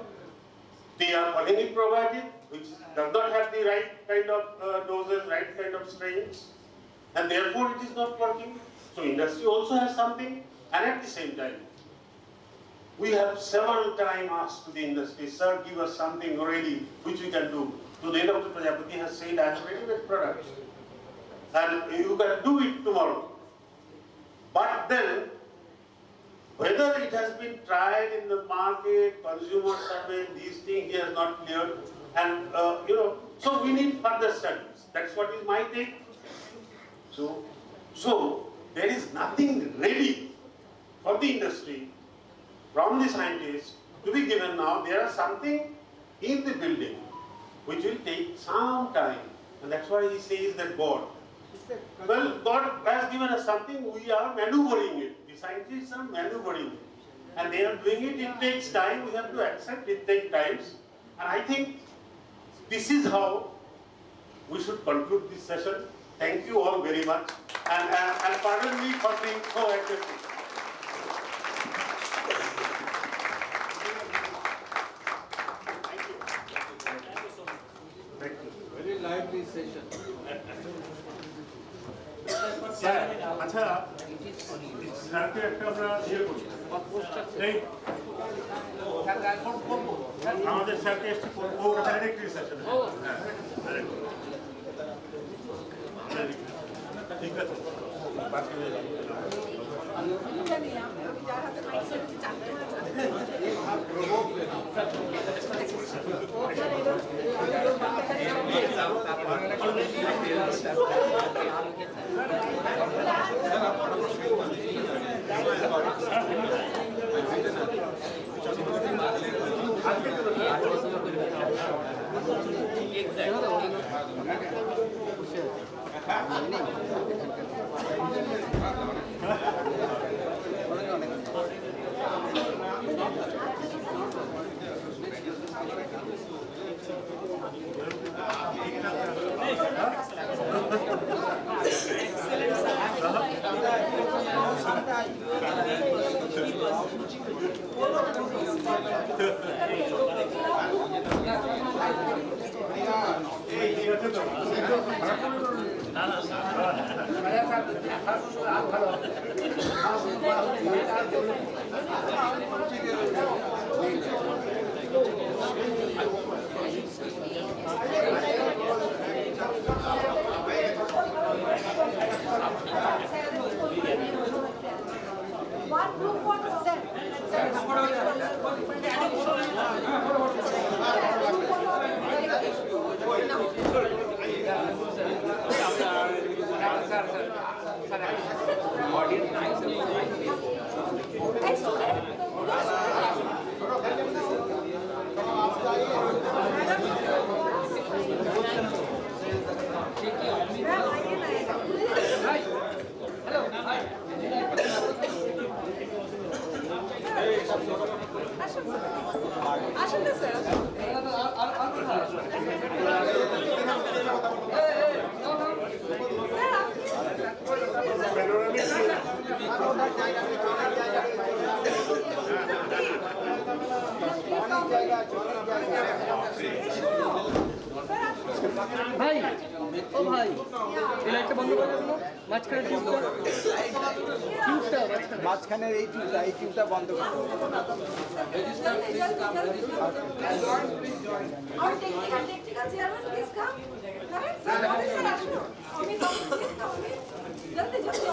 [SPEAKER 1] They are calling it probiotic, which does not have the right kind of doses, right kind of strains, and therefore it is not working. So industry also has something, and at the same time, we have several times asked to the industry, sir, give us something already which we can do. Today Dr. Prajapati has said, I have ready-made products, and you can do it tomorrow. But then, whether it has been tried in the market, consumer survey, these things he has not cleared, and so we need further studies. That's what is my take. So there is nothing ready for the industry from the scientists to be given now. There is something in the building which will take some time, and that's why he says that God. Well, God has given us something, we are maneuvering it. The scientists are maneuvering it. And they are doing it, it takes time, we have to accept it takes time. And I think this is how we should conclude this session. Thank you all very much. And pardon me for being so aggressive. Thank you.
[SPEAKER 5] Very lively session.
[SPEAKER 1] আচ্ছা স্যারকে একটা আমরা ইয়ে করি এই আমাদের স্যারকে এসে করবো ডাইরেক্টলি সেশন ঠিক আছে বাকি
[SPEAKER 9] Hello. আসলে স্যার
[SPEAKER 10] ভাই ও ভাই এই লাইটটা বন্ধ করে দেবো মাঝখানে
[SPEAKER 8] মাঝখানের এই টিউবটা বন্ধ করতে হবে।
[SPEAKER 9] और technical chairman please come correct sir sir আসুন আমি জলদি জলদি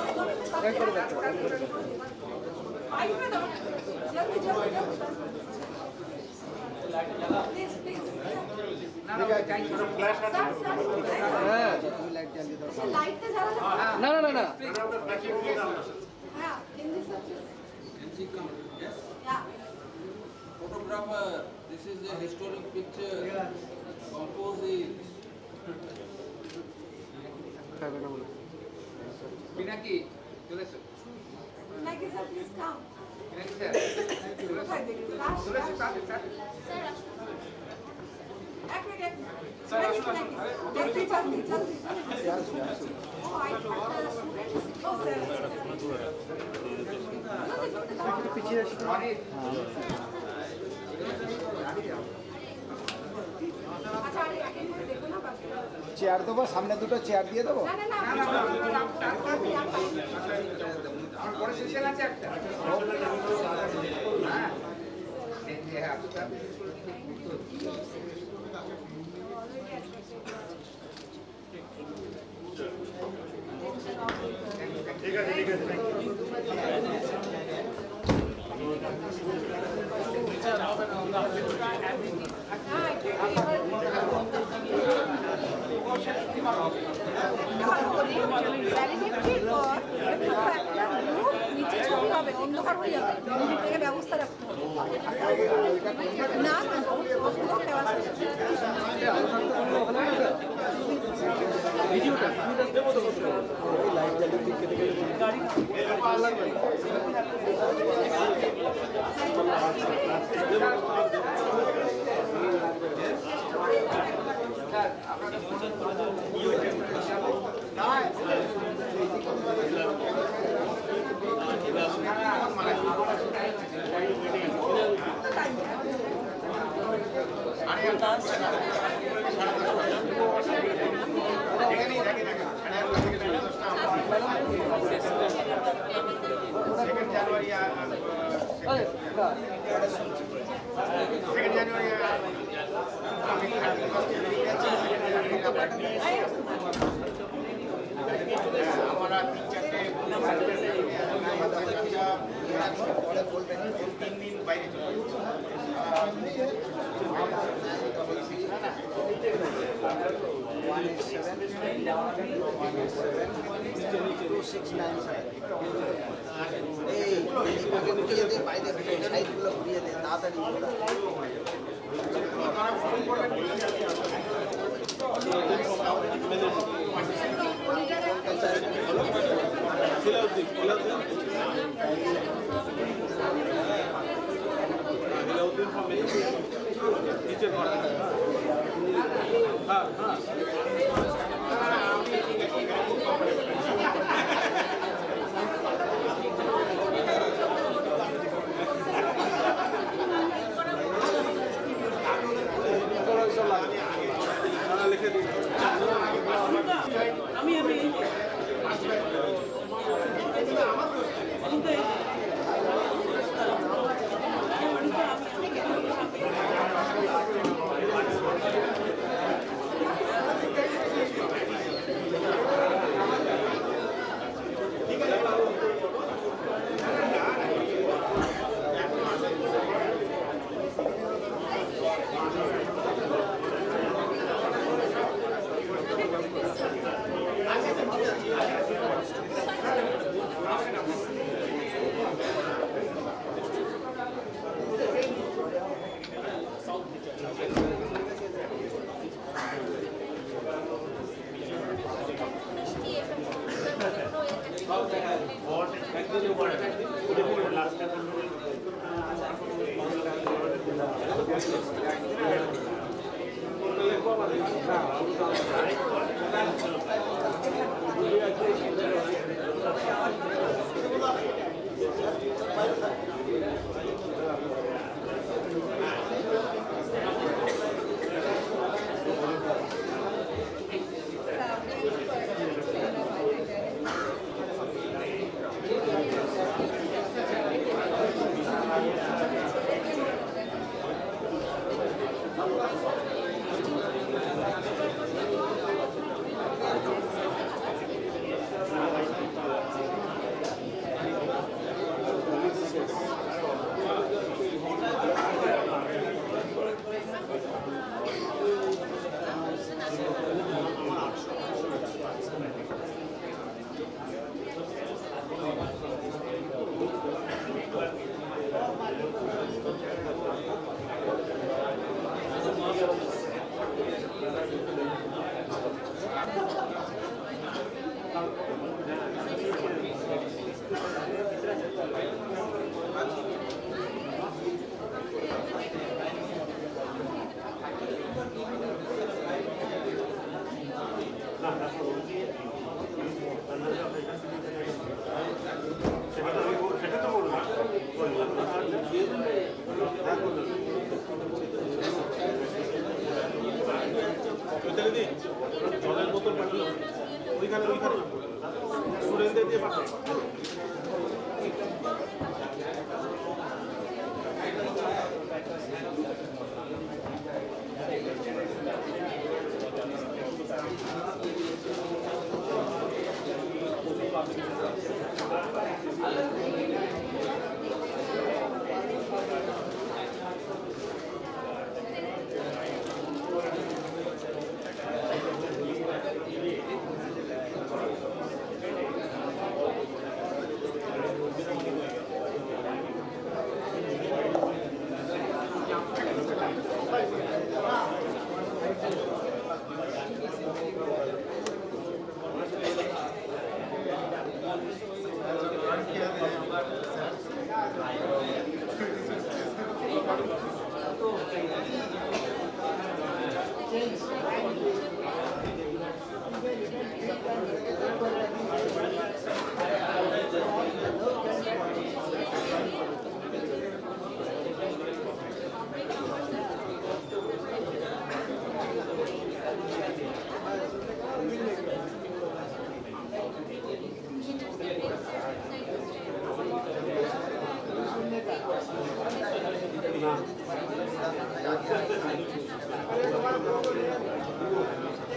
[SPEAKER 9] आई में दो जल्दी जल्दी प्लीज प्लीज
[SPEAKER 10] হ্যাঁ তুমি লাইট জ্বালিয়ে দাও
[SPEAKER 9] अच्छा लाइट तो जला
[SPEAKER 10] না না না না
[SPEAKER 9] हां इन दिस सब्जेक्ट
[SPEAKER 5] Yes.
[SPEAKER 9] या
[SPEAKER 5] Photographer, this is a historic picture. Composite. Pinaki, চলে এসো।
[SPEAKER 9] Pinaki sir please come
[SPEAKER 5] Pinaki sir,
[SPEAKER 9] কোথায় দেখতে
[SPEAKER 5] চলে এসো, স্যার।
[SPEAKER 9] স্যার আসুন এক মিনিট স্যার আসুন দেখতে জলদি জলদি ও আই স্টুডেন্ট ও স্যার
[SPEAKER 10] পিছিয়ে আসো
[SPEAKER 9] আচ্ছা আরে আগে দেখো না বাকি
[SPEAKER 8] চেয়ার দেবো, সামনে দুটো চেয়ার দিয়ে দেবো।
[SPEAKER 9] না না না
[SPEAKER 5] আমার পরে সেশন আছে একটা। হ্যাঁ।
[SPEAKER 1] ঠিক আছে ঠিক আছে
[SPEAKER 9] ভ্যালিডিটির পর একটা গ্রুপ নিচে ছবি হবে অন্ধকার হয়ে যাবে থেকে ব্যবস্থা রাখতে হবে না না ওগুলো দেওয়া
[SPEAKER 10] ভিডিওটা তুমি দেবো তো লাইট জ্বালিয়ে কেটে কেটে গাড়ি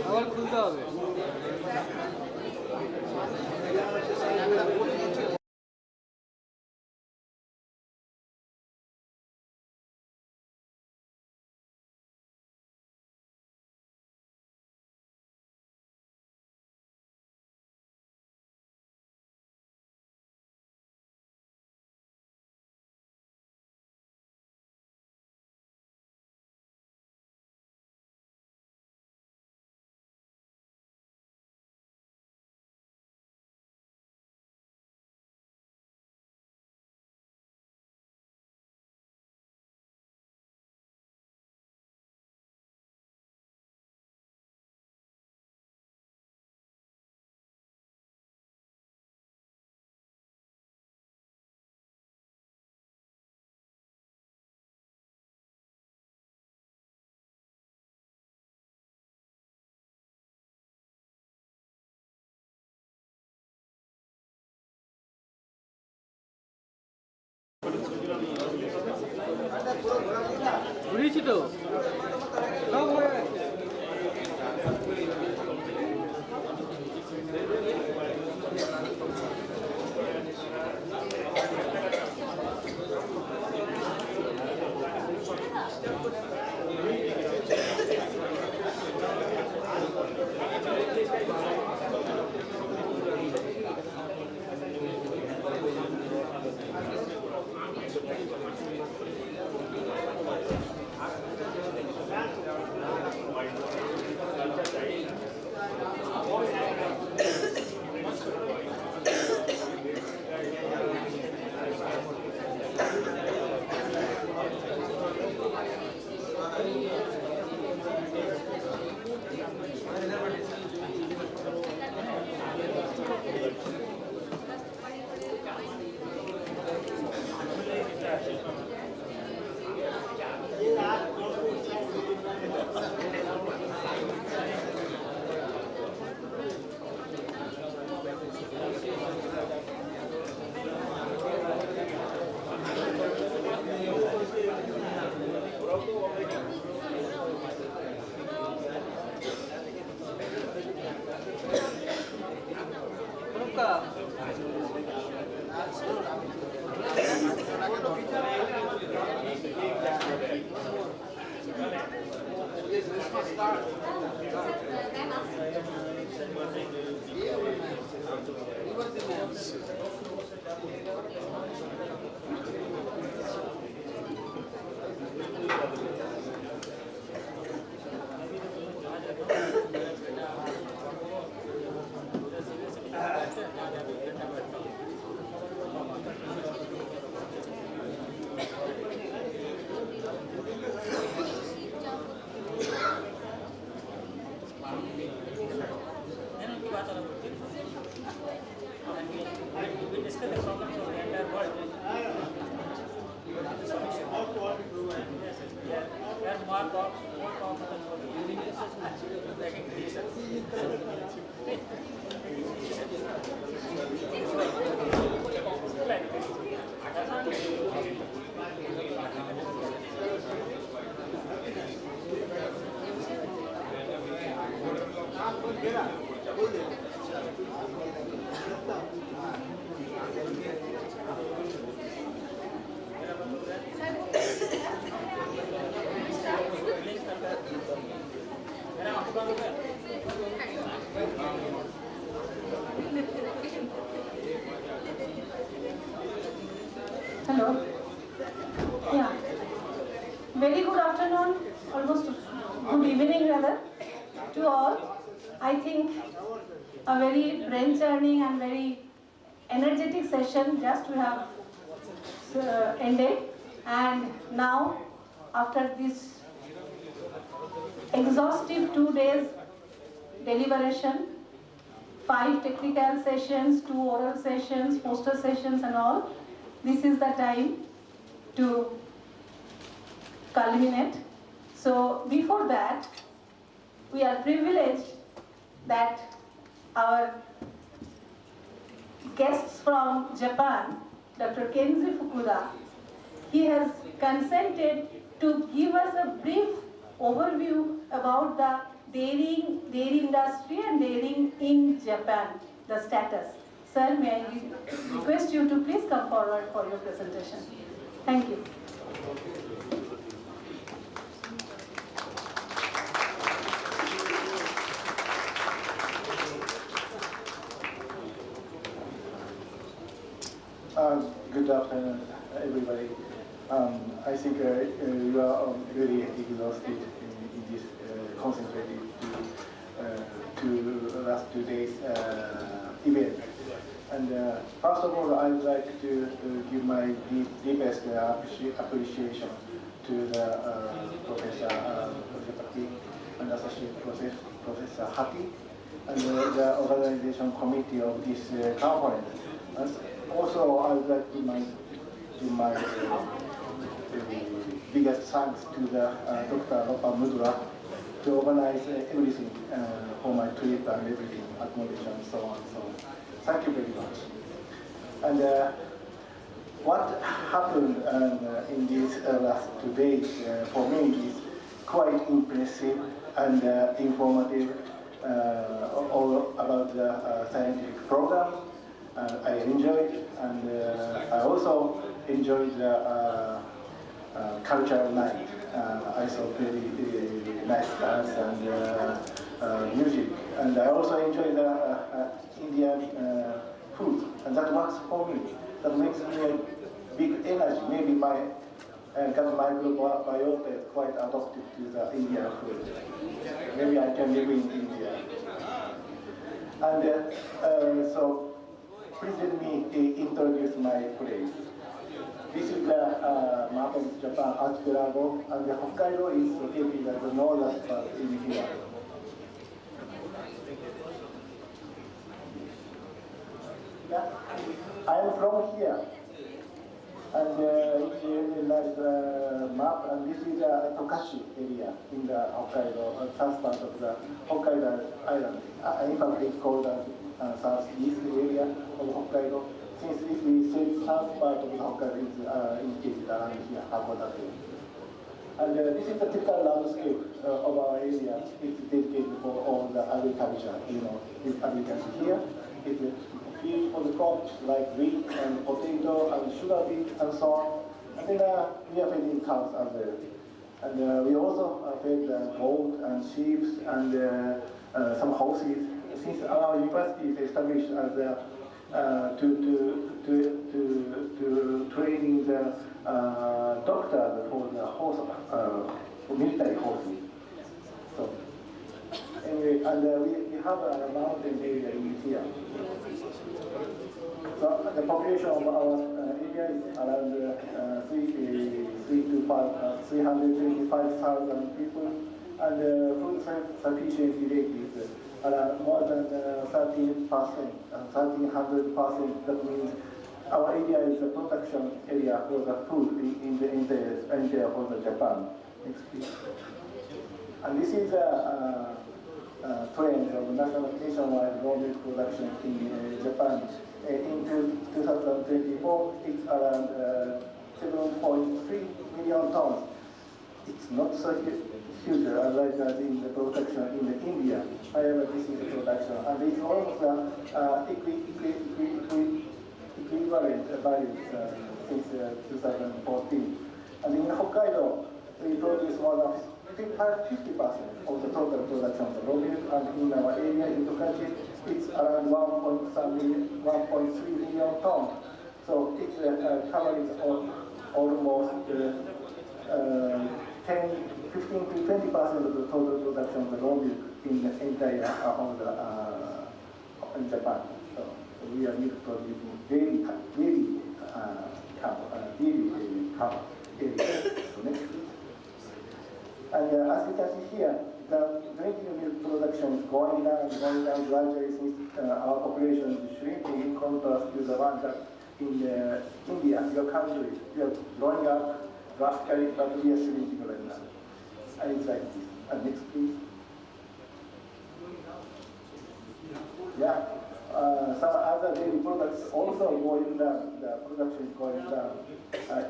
[SPEAKER 10] আবার খুলতে হবে। ঘুরিয়েছি তো সব হয়ে গেছে।
[SPEAKER 3] We discuss the problems of the entire world. We are more confident for the
[SPEAKER 11] Hello. Yeah. Very good afternoon, almost good evening rather, to all. I think a very brain-churning and very energetic session just we have ended. And now, after this exhaustive 2 days deliberation, 5 technical sessions, 2 oral sessions, poster sessions and all, this is the time to culminate. So before that, we are privileged that our guests from Japan, Dr. Kenji Fukuda, he has consented to give us a brief overview about the dairy industry and dairying in Japan, the status. Sir, may I request you to please come forward for your presentation. Thank you.
[SPEAKER 12] Good afternoon, everybody. I think you are really exhausted in this concentrated to last 2 days event. And first of all, I would like to give my deepest appreciation to the Professor Pati and Associate Professor Hati and the organization committee of this conference. And also, I would like to give my biggest thanks to the Dr. Lopa Mudra to organize everything for my trip and everything, accommodation and so on. So thank you very much. And what happened in these last 2 days for me is quite impressive and informative, all about the scientific program. I enjoyed, and I also enjoyed the cultural night. I saw very nice dance and music, and I also enjoyed the Indian food, and that works for me. That makes me a big energy. Maybe my microbiota is quite adapted to the Indian food. Maybe I can live in India. And so please let me introduce my place. This is the map of Japan archipelago, and the Hokkaido is located at the northern part in here. Yeah. I am from here, and it's a really nice map, and this is Tokashi area in the Hokkaido, south part of the Hokkaido island. In fact, it's called southeast area of Hokkaido. Since if we say south part of the Hokkaido is indicated around here, Hakodate. And this is the typical landscape of our area. It's dedicated for all the agriculture. You know, this agriculture here is a field for the crops like wheat and potato and sugar beet and so on. then we are feeding cows as well. And we also fed goat and sheep and some horses. Since our university is established as to training the doctors for the horse, military horses. So anyway, and we have a mountain area in here. So the population of our area is around 325,000 people, and food sufficiency rate is around more than 13%, 1,300%. That means our area is a production area for the food in the for the Japan. Next, please. And this is a trend of nationwide raw milk production in Japan. In 2024, it's around 7.3 million tons. It's not so huge as in the production in India. However, this is the production, and it's almost equivalent values since 2014. And in Hokkaido, we produce more than 50% of the total production of raw milk, and in our area in Tokachi, it's around 1.3 million tons. So it's covering almost 15 to 20% of the total production of the raw milk in the entire in Japan. So we are milk producing daily cover area. So next, please. And as you can see here, the drinking milk production is going down gradually since our population is shrinking in contrast to the one that in India, your country, we are growing up drastically, but we are shrinking right now. And it's like this. And next, please. Yeah. Some other dairy products also going down. The production is going down,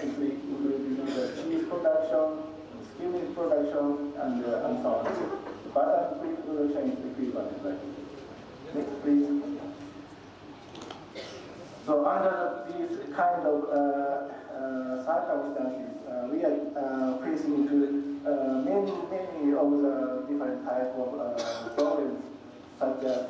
[SPEAKER 12] including the cheese production, skim milk production, and so on. Butter and milk production is equivalent. Right? Next, please. So under these kind of circumstances, we are facing into many of the different type of problems, such as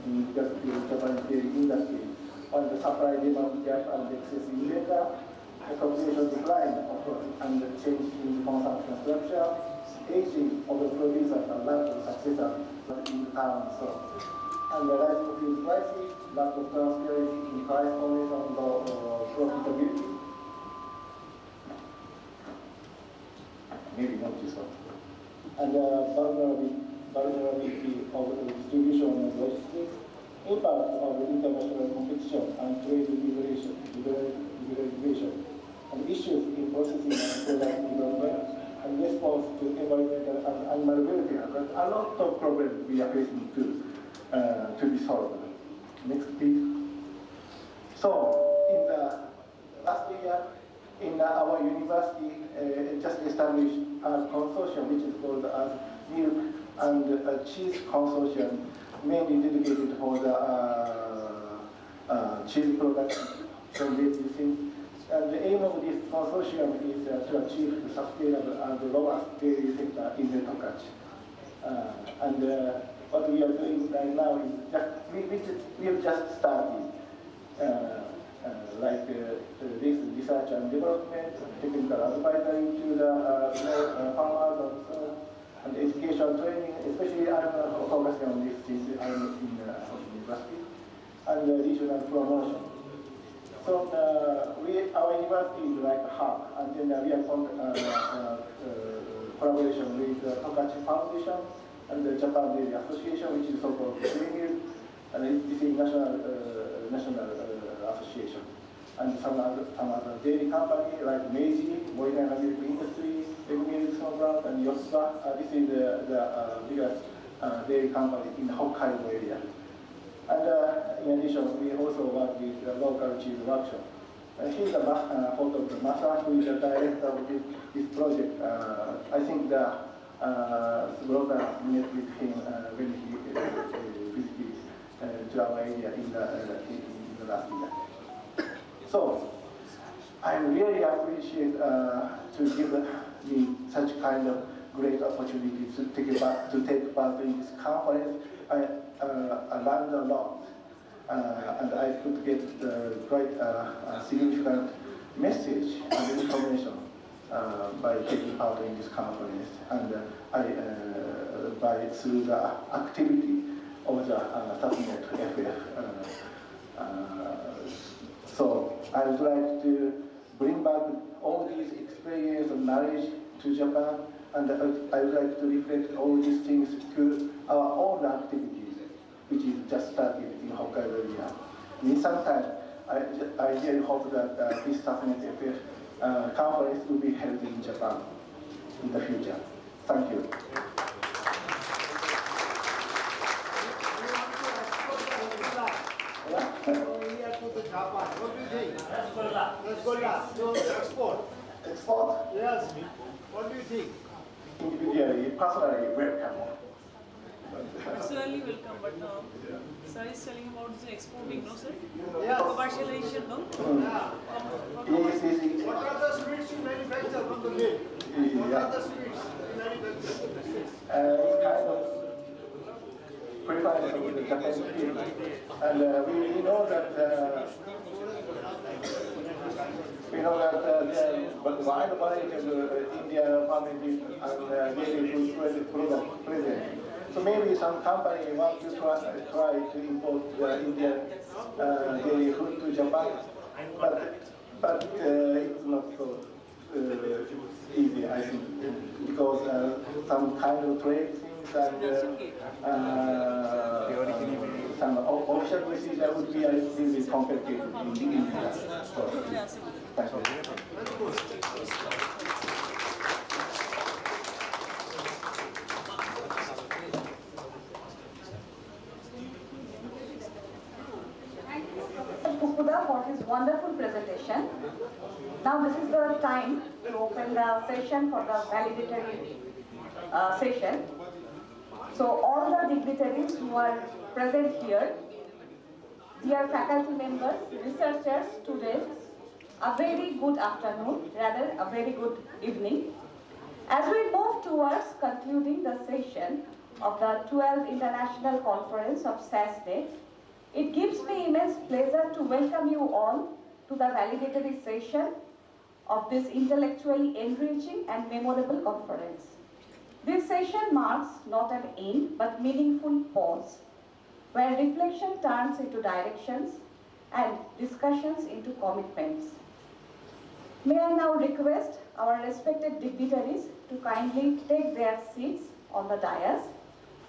[SPEAKER 12] in Japanese dairy industry, on the supply demand gap and excess in data, the population decline, of course, and the change in consumption structure, aging of the producers and lack of successor in the town. So, and the rise of fuel prices, lack of transparency in price formation or profitability. Maybe not this one. And vulnerability of the distribution and logistics, impact of international competition and trade liberalization, and issues in processing and product development, and response to environmental and animal welfare. But a lot of problems we are facing to be solved. Next, please. So, in the last year, in our university, just established a consortium which is called as Milk and Cheese Consortium, mainly dedicated for the cheese production from things. And the aim of this consortium is to achieve the sustainable and lowest dairy sector in the Tokachi. What we are doing right now is we have just started, this research and development, technical advisory to the farmers and education training, especially I'm focusing on this since I'm in the university, and regional promotion. So our university is like a hub, and then we are collaboration with the Tokachi Foundation and the Japan Dairy Association, which is so-called JMIL, and this is national association. And some other dairy company like Meiji, Moinaga Milk Industry, Egg Small Brand, and Yosuba. This is the biggest dairy company in the Hokkaido area. And in addition, we also work with the local cheese workshop. Here's a photo of the Masa, who is the director of this project. I think the Broker met with him when he visited to our area in the last year. So, I really appreciate to give me such kind of great opportunity to take part in this conference. I learned a lot, and I could get quite a significant message and information by taking part in this conference, and through the activity of the Subnet FF. So I would like to bring back all these experience and knowledge to Japan, and I would like to reflect all these things to our own activities, which is just started in Hokkaido area. In some time, I really hope that this Subnet FF conference will be held in Japan in the future. Thank you.
[SPEAKER 13] What do you think? Export.
[SPEAKER 12] Export?
[SPEAKER 13] Yes. What do you think?
[SPEAKER 12] Individually, personally, welcome.
[SPEAKER 14] Personally welcome, but sir is telling about the exporting, no sir?
[SPEAKER 13] Yes.
[SPEAKER 14] Commercialization, no?
[SPEAKER 12] Yes.
[SPEAKER 13] What are the sweets you manufacture from the mill? What are the sweets you manufacture?
[SPEAKER 12] It's kind of prepared from the Japanese field. And we know that but the wide variety of Indian farming and dairy food products present. So maybe some company want to try to import the Indian dairy food to Japan, but it's not so easy, I think, because some kind of trade things and some official procedure would be a little bit complicated in India. So, thank you.
[SPEAKER 9] Fukuda for his wonderful presentation. Now this is the time to open the session for the valedictory session. So all the dignitaries who are present here, dear faculty members, researchers, students, a very good afternoon, rather a very good evening. As we move towards concluding the session of the 12th International Conference of SASNet, it gives me immense pleasure to welcome you all to the valedictory session of this intellectually enriching and memorable conference. This session marks not an end but meaningful pause, where reflection turns into directions and discussions into commitments. May I now request our respected dignitaries to kindly take their seats on the dais.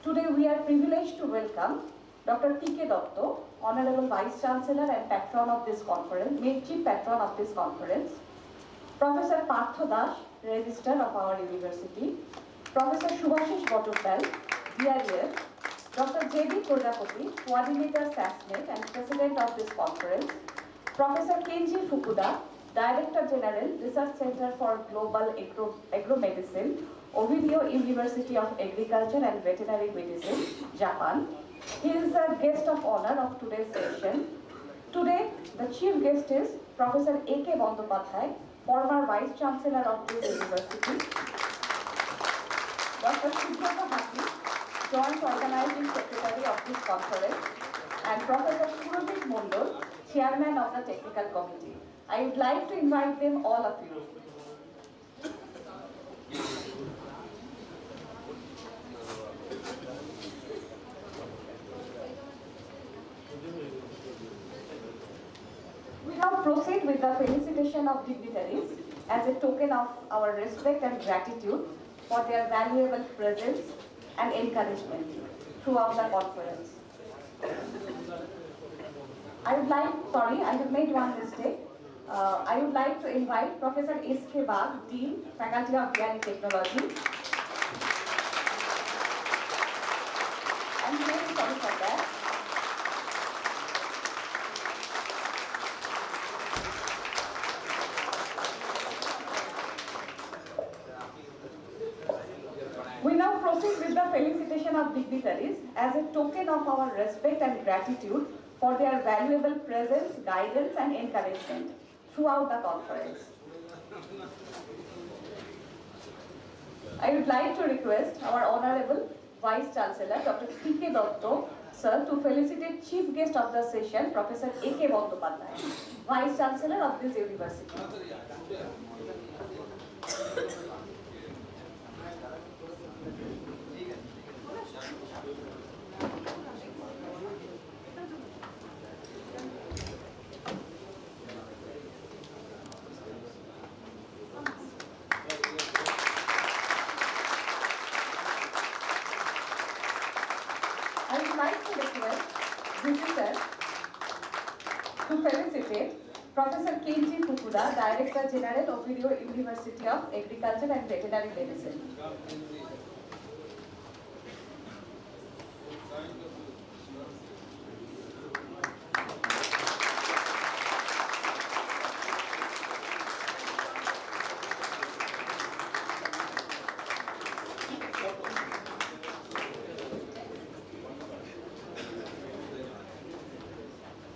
[SPEAKER 9] Today we are privileged to welcome Dr. P.K. Dotto, Honorable Vice Chancellor and Patron of this conference, Chief Patron of this conference, Professor Partho Das, Registrar of our university, Professor Subhashish Bhattacharya, DRF, Dr. J.D. Prajapati, Coordinator SASNet and President of this conference, Professor Kenji Fukuda, Director General, Research Center for Global Agromedicine, Ovidio University of Agriculture and Veterinary Medicine, Japan. He is the guest of honor of today's session. Today, the chief guest is Professor A.K. Bandyopadhyay, former Vice Chancellor of this university, Dr. Subrata Hati, Joint Organizing Secretary of this conference, and Professor Surojit Mondol, Chairman of the Technical Committee. I would like to invite them, all of you. We now proceed with the felicitation of dignitaries as a token of our respect and gratitude for their valuable presence and encouragement throughout the conference. I have made one mistake. I would like to invite Professor S.K. Bagh, Dean, Faculty of Dairy Technology. I'm very sorry for that. We now proceed with the felicitation of dignitaries as a token of our respect and gratitude for their valuable presence, guidance and encouragement throughout the conference. I would like to request our Honorable Vice Chancellor, Dr. P.K. Dotto, sir, to felicitate Chief Guest of the session, Professor A.K. Bandopadhyay, Vice Chancellor of this university. I would like to request visitors to felicitate Professor Kenji Fukuda, Director General of Ovidio University of Agriculture and Veterinary Medicine.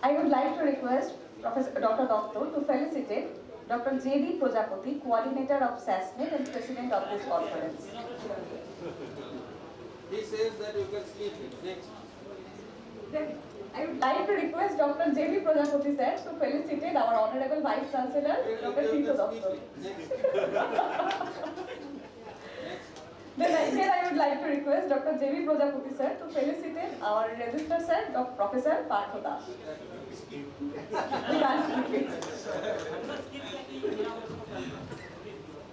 [SPEAKER 9] I would like to request Professor Dr. Dotto to felicitate Dr. J.D. Prajapati, Coordinator of SASNET and President of this conference.
[SPEAKER 10] He says that you can sleep next.
[SPEAKER 9] Then I would like to request Dr. J.D. Prajapati sir to felicitate our Honorable Vice Chancellor, Dr. Sito Dotto. Then I would like to request Dr. J.B. Prajapati sir to felicitate our Registrar sir, Dr. Professor Partho Das. We can't skip it.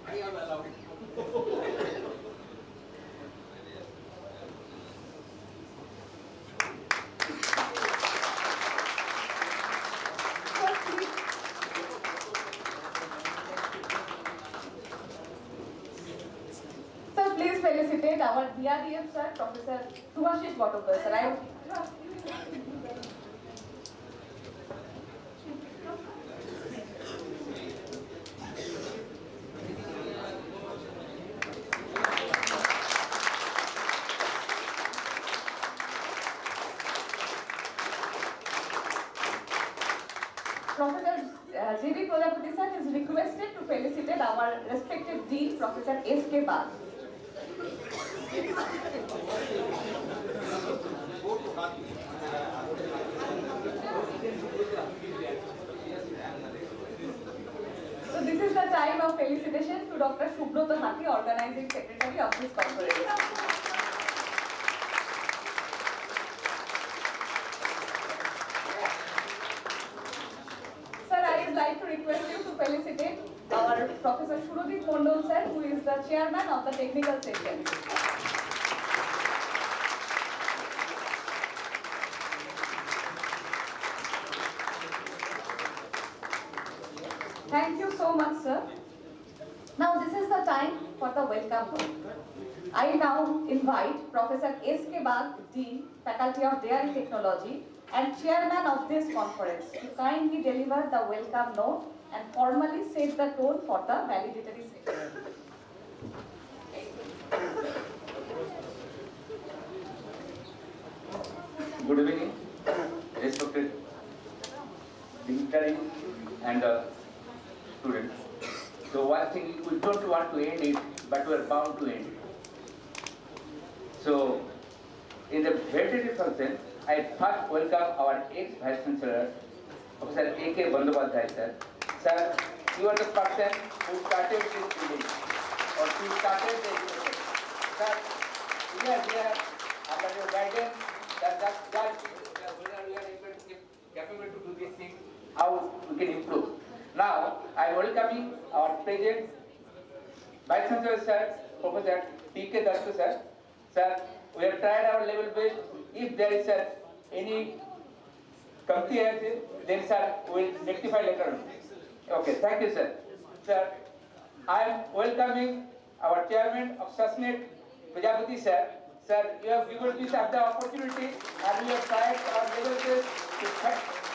[SPEAKER 10] I am allowed.
[SPEAKER 9] Sir, please felicitate our DRDF sir, Professor Subhashish Bhattacharya sir. Professor J.B. Prajapati sir is requested to felicitate our respected Dean, Professor S.K. Bag. So this is the time of felicitation to Dr. Subroto Hathi, Organizing Secretary of this conference. I would like to request you to felicitate our Professor Shurudip Mondol sir, who is the chairman of the technical section. Thank you so much, sir. Now this is the time for the welcome note. I now invite Professor S.K. Bag, Dean, Faculty of Dairy Technology, and Chairman of this conference to kindly deliver the welcome note and formally set the tone for the valedictory section.
[SPEAKER 15] Good evening, respected dignitary and students. So one thing, we don't want to end it, but we are bound to end it. So in the veterinary function, I first welcome our ex-Vice Chancellor, Professor A.K. Bandopadhyay sir. Sir, you are the person who started this building, or who started the education. Sir, we are here under your guidance, that whether we are capable to do this thing, how we can improve. Now, I am welcoming our President, Vice Chancellor sir, Professor P.K. Dotto sir. Sir, we have tried our level best. If there is any complaint, then sir, we will rectify later on. Okay, thank you sir. Sir, I am welcoming our Chairman of SASNET, Prajapati sir. Sir, you have given this as the opportunity and we have tried our level best to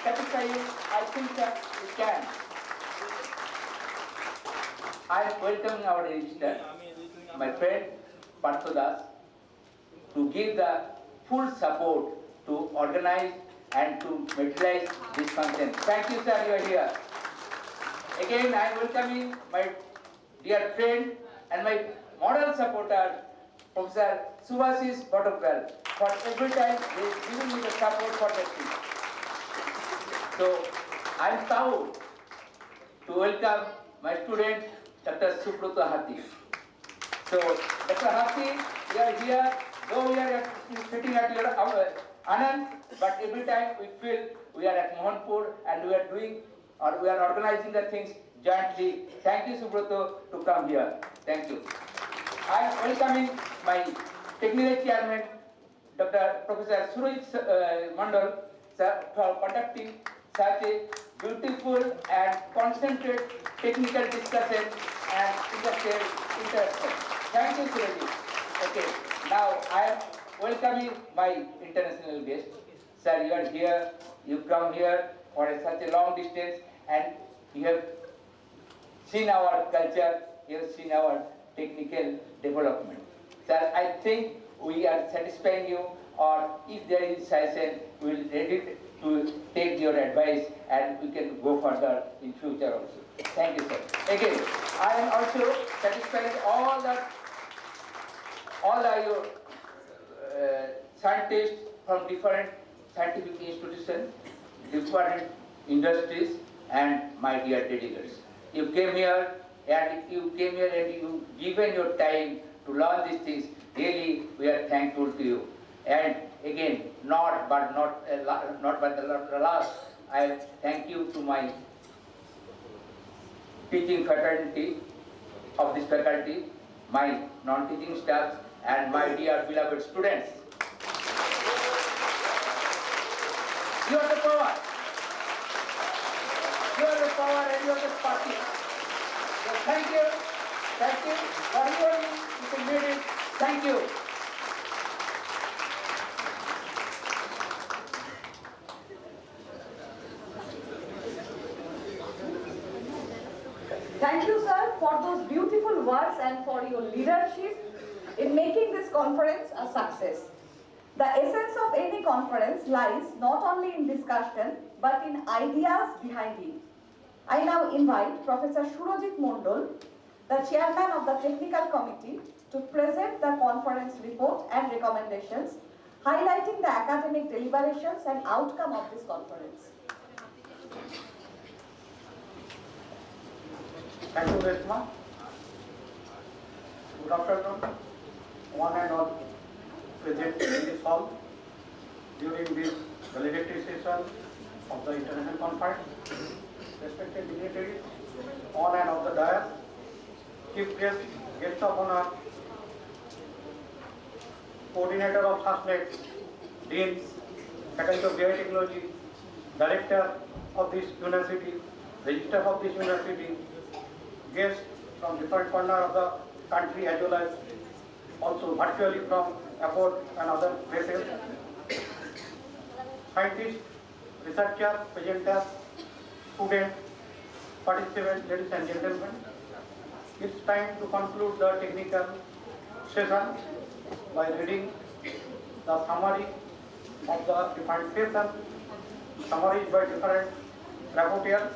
[SPEAKER 15] satisfy you. I think sir, we can. I am welcoming our Registrar, my friend Partho Das, to give the full support to organize and to materialize this function. Thank you, sir, you are here. Again, I am welcoming my dear friend and my moral supporter, Professor Subhasis Bhattacharya, for every time he is giving me the support for the team. So, I am proud to welcome my student, Dr. Subrata Hathi. So, Dr. Hathi, we are here, though we are sitting at your Anand, but every time we feel we are at Mohanpur and we are doing or we are organizing the things jointly. Thank you, Subrata, to come here. Thank you. I am welcoming my technical chairman, Dr. Professor Suraj Mandal, sir, for conducting such a beautiful and concentrated technical discussion and industrial interaction. Thank you, Suraj. Okay, now I am welcoming my international guest. Sir, you are here, you come here for such a long distance and you have seen our culture, you have seen our technical development. Sir, I think we are satisfying you, or if there is session, we will ready to take your advice and we can go further in future also. Thank you, sir. Again, I am also satisfied all your scientists from different scientific institutions, different industries, and my dear delegates. You came here and you given your time to learn these things. Really, we are thankful to you. And again, not but the last, I thank you to my teaching fraternity of this faculty, my non-teaching staff, and my dear beloved students. You are the power. You are the power and you are the party. So thank you for everyone who made it. Thank you.
[SPEAKER 9] Thank you, sir, for those beautiful words and for your leadership in making this conference a success. The essence of any conference lies not only in discussion, but in ideas behind it. I now invite Professor Surajit Mondal, the chairman of the technical committee, to present the conference report and recommendations, highlighting the academic deliberations and outcome of this conference.
[SPEAKER 16] Thank you, Reshma. Good afternoon, one and all present in this hall during this valedictory session of the International Conference. Respected dignitaries, on and off the dais, chief guest, guest of honor, coordinator of SASNET, dean, faculty of biotechnology, director of this university, registrar of this university, guests from different corners of the country as well as also virtually from abroad and other places, scientists, researchers, presenters, students, participants, ladies and gentlemen. It's time to conclude the technical session by reading the summary of the different session, summaries by different rapporteurs,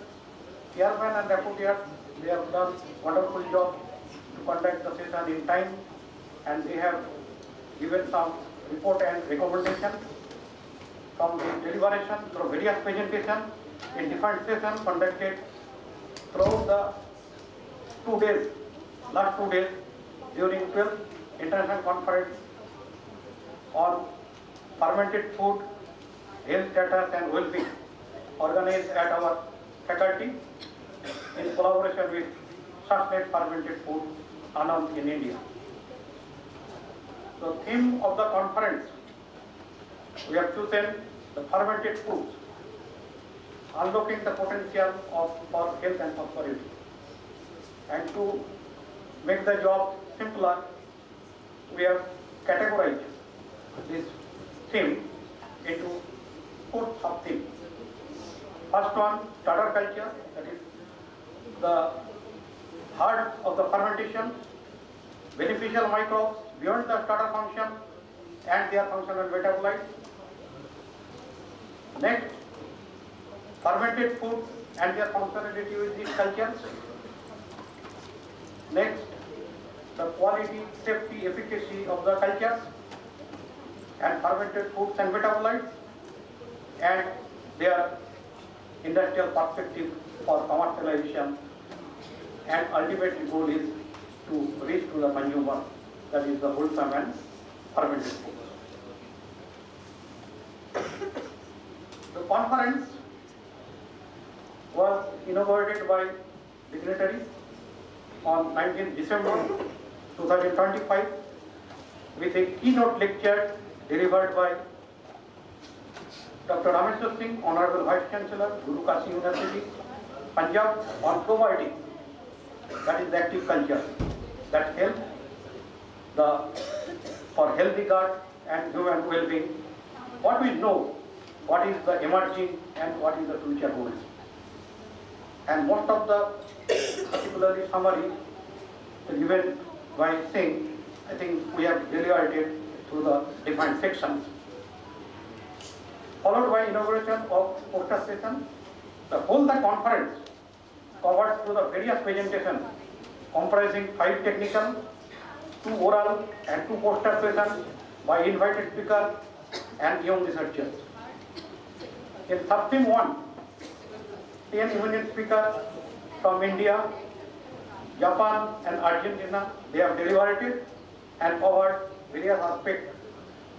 [SPEAKER 16] chairman and rapporteurs. They have done wonderful job to conduct the session in time, and they have given some report and recommendations from the deliberation through various presentations in different sessions conducted throughout the 2 days, last 2 days during 12th International Conference on Fermented Food, Health Status and Well-being, organized at our faculty in collaboration with SASNET Fermented Food, Anand in India. The theme of the conference, we have chosen the fermented foods, unlocking the potential for health and prosperity. And to make the job simpler, we have categorized this theme into 4 sub-themes. First one, starter culture, that is the heart of the fermentation, beneficial microbes beyond the starter function and their functional metabolites. Next, fermented food and their functionality with these cultures. Next, the quality, safety, efficacy of the cultures and fermented foods and metabolites, and their industrial perspective for commercialization, and ultimate goal is to reach to the consumer, that is the wholesome and fermented foods. The conference was inaugurated by dignitaries on 19th December 2025 with a keynote lecture delivered by Dr. Rameshwar Singh, Honorable Vice Chancellor, Guru Kasi University, Punjab, on probiotics, that is the active culture that help for healthy gut and human well-being. What we know, what is the emerging and what is the future holds. And most of the particularly summary given by Singh, I think we have delivered through the different sections. Followed by inauguration of poster session. The whole conference covered through the various presentations comprising 5 technical, 2 oral and 2 poster sessions by invited speakers and young researchers. In subtheme 1, 10 eminent speakers from India, Japan and Argentina, they have deliberated and covered various aspects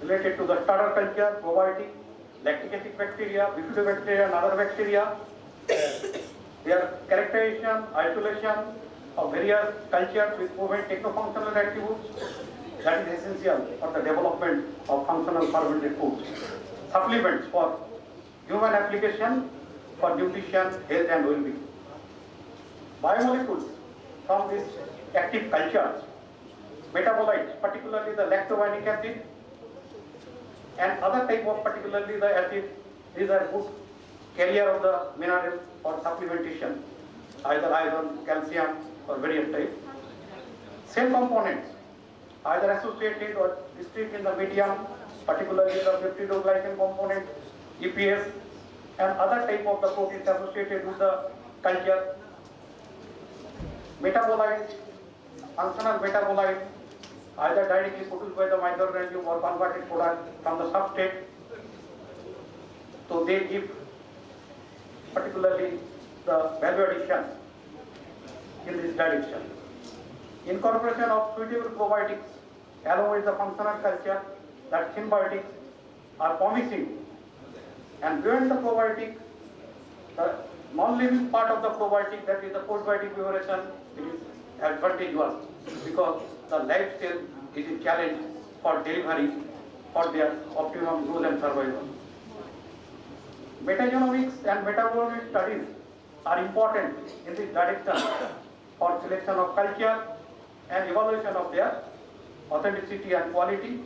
[SPEAKER 16] related to the starter culture, probiotic, lactic acid bacteria, bifidobacteria and other bacteria, their characterization, isolation of various cultures with proven techno-functional attributes, that is essential for the development of functional fermented foods. Supplements for human application for nutrition, health and well-being. Biomolecules from these active cultures, metabolites, particularly the lactobanic acid and other type of particularly the acid, these are good carrier of the mineral for supplementation, either iron, calcium or various types. Cell components, either associated or distinct in the medium, particularly the peptidoglycan component, EPS, and other type of the proteins associated with the culture. Metabolites, functional metabolites, either directly produced by the microorganism or converted product from the substrate. So they give particularly the value addition in this direction. Incorporation of suitable probiotics along with the functional culture, that symbiotics are promising. And beyond the probiotic, the non-living part of the probiotic, that is the postbiotic preparation, it is advantageous because the lifestyle is a challenge for delivery for their optimum growth and survival. Metagenomics and metabolomics studies are important in this direction for selection of culture and evaluation of their authenticity and quality.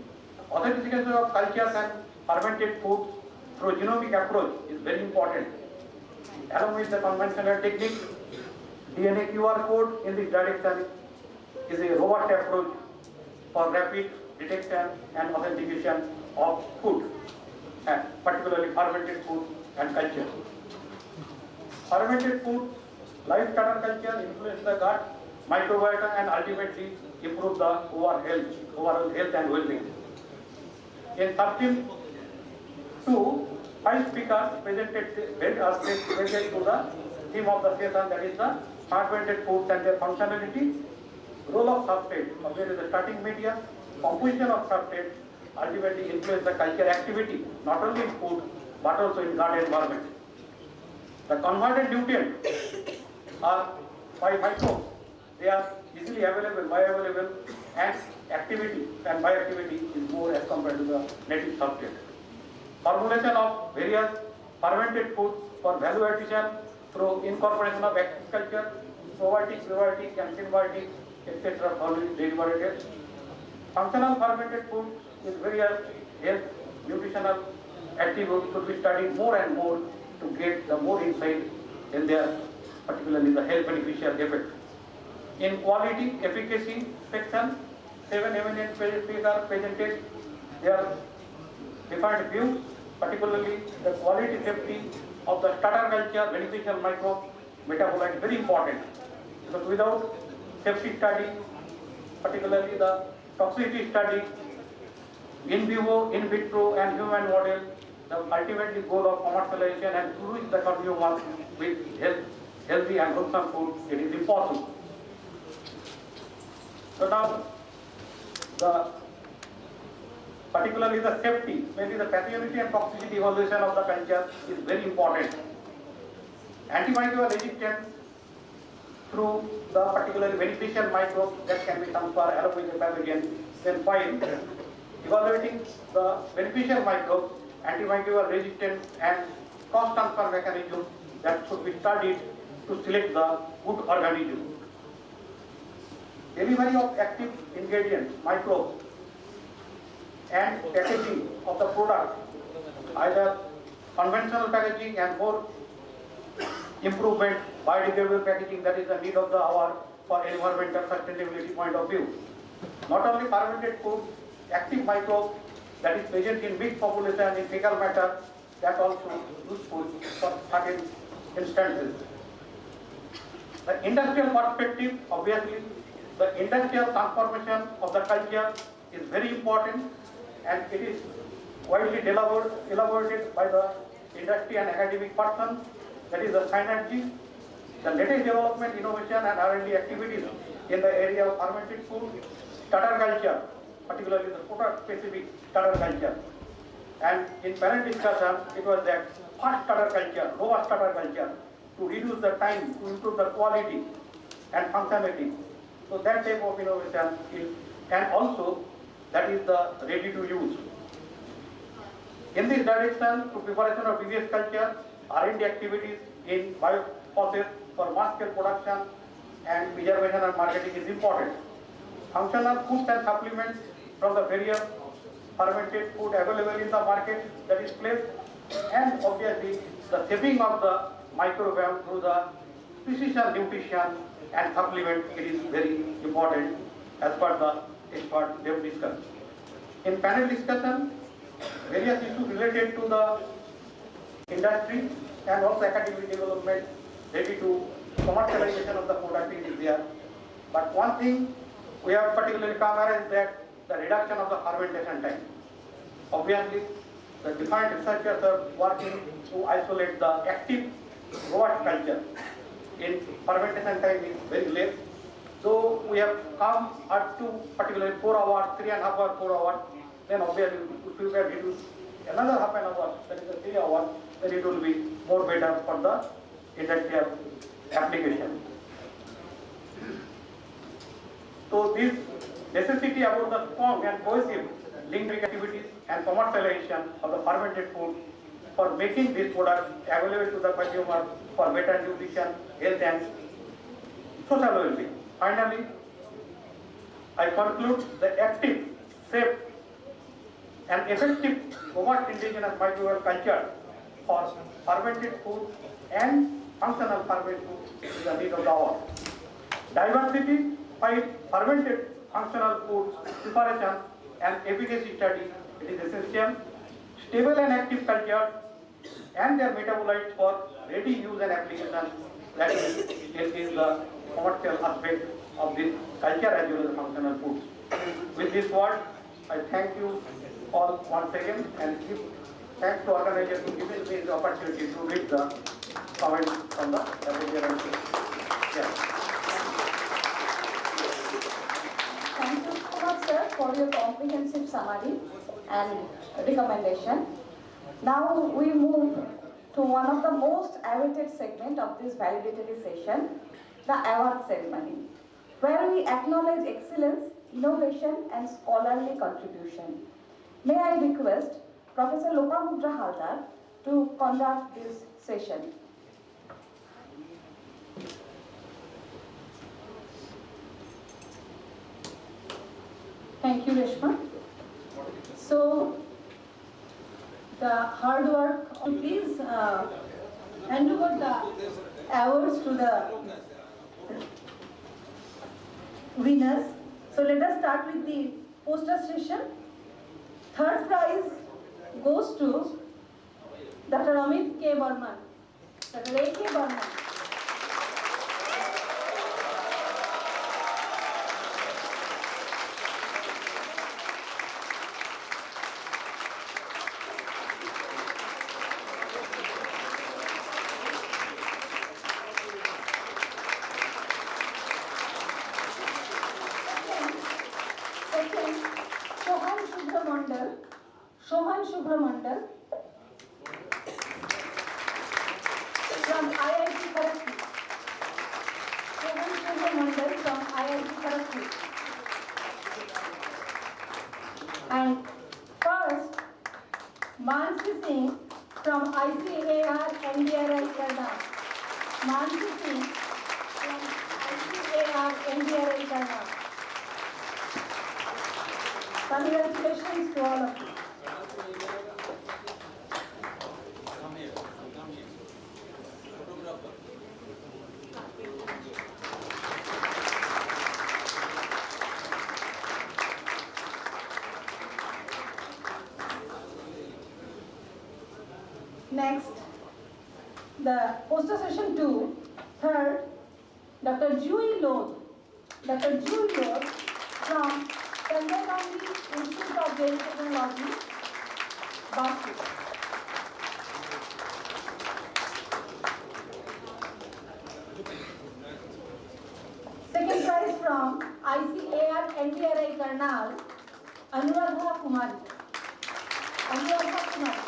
[SPEAKER 16] Authentication of cultures and fermented foods through genomic approach is very important. Along with the conventional technique, DNA QR code in this direction is a robust approach for rapid detection and authentication of food, and particularly fermented food and culture. Fermented food, live starter culture influence the gut, microbiota and ultimately improve the overall health and well-being. In subtheme 2, 5 speakers presented various aspects related to the theme of the session, that is the fermented foods and their functionality, role of substrate, where is the starting media, composition of substrate, ultimately influence the culture activity, not only in food, but also in gut environment. The converted nutrients are by microbes. They are easily available, bioavailable, and activity and bioactivity is more as compared to the native substrate. Formulation of various fermented foods for value addition through incorporation of active culture, probiotic, prebiotic, and symbiotic, etc. deliberated. Functional fermented food with various health, nutritional attributes should be studied more and more to get the more insight in their, particularly the health beneficial effect. In quality, efficacy section, 7 eminent speakers presented their different views, particularly the quality safety of the starter culture, beneficial microbe, metabolite, very important. Because without safety study, particularly the toxicity study, in vivo, in vitro and human model, the ultimately goal of commercialization and to reach the consumer with healthy and wholesome food, it is impossible. So now, particularly the safety, maybe the pathogenicity and toxicity evaluation of the culture is very important. Antimicrobial resistance through the particularly beneficial microbes that can be transferred along with the pathogen, then 5, evaluating the beneficial microbes, antimicrobial resistance and cross transfer mechanism that should be studied to select the good organism. Delivery of active ingredients, microbes, and packaging of the product, either conventional packaging and more improvement, biodegradable packaging, that is the need of the hour for environmental sustainability point of view. Not only fermented food, active microbes that is present in big population in fecal matter, that also useful for certain instances. The industrial perspective, obviously, the industrial transformation of the culture is very important, and it is widely elaborated by the industry and academic person. That is the synergy, the latest development, innovation and R&D activities in the area of fermented food, starter culture, particularly the product-specific starter culture. And in panel discussion, it was that fast starter culture, robust starter culture, to reduce the time, to improve the quality and functionality. So that type of innovation is, and also that is the ready to use. In this direction, to preparation of previous culture, R&D activities in bioprocess for mass scale production and preservation and marketing is important. Functional foods and supplements from the various fermented food available in the market, that is placed, and obviously the saving of the microbiome through the precision nutrition and supplement, it is very important as per the expert they have discussed. In panel discussion, various issues related to the industry and also academic development ready to commercialization of the product is there. But one thing we have particularly covered is that the reduction of the fermentation time. Obviously, the different researchers are working to isolate the active robust culture. In fermentation time is very less. So we have come up to particularly 4 hours, 3.5 hours, 4 hours. Then obviously if we can reduce another half an hour, that is 3 hours, then it will be more better for the industrial application. So this necessity about the strong and cohesive link activities and commercialization of the fermented food for making this product available to the consumer for better nutrition, health and social well-being. Finally, I conclude the active, safe and effective robust indigenous microbial culture for fermented food and functional fermented food is the need of the hour. Diversity by fermented functional foods preparation and efficacy study, it is essential. Stable and active culture and their metabolites for ready use and application, that is the commercial aspect of this culture as well as functional foods. With this word, I thank you all once again and give thanks to organizers for giving me the opportunity to read the comments from the WGR. Yes.
[SPEAKER 9] Thank you so much, sir, for your comprehensive summary and recommendation. Now we move to one of the most awaited segment of this validatory session, the award ceremony, where we acknowledge excellence, innovation and scholarly contribution. May I request Professor Lopamudra Haldar to conduct this session.
[SPEAKER 11] Thank you, Reshma. So, the hard work, please hand over the awards to the winners. So let us start with the poster session. Third prize goes to Dr. Amit K. Burman. Dr. A.K. Burman. Second, Sohan Subramandal from IIT Kharagpur. Sohan Subramandal from IIT Kharagpur. And first, Mansi Singh from ICAR NDRI Karnal. Mansi Singh from ICAR NDRI Karnal. Congratulations to all of you. Next, the poster session 2, third, Dr. Jui Lod. Dr. Jui Lod from Sanjay Gandhi Institute of Dairy Technology, Basu. Second prize from ICAR NDRI Karnal, Anuradha Kumari. Anuradha Kumari.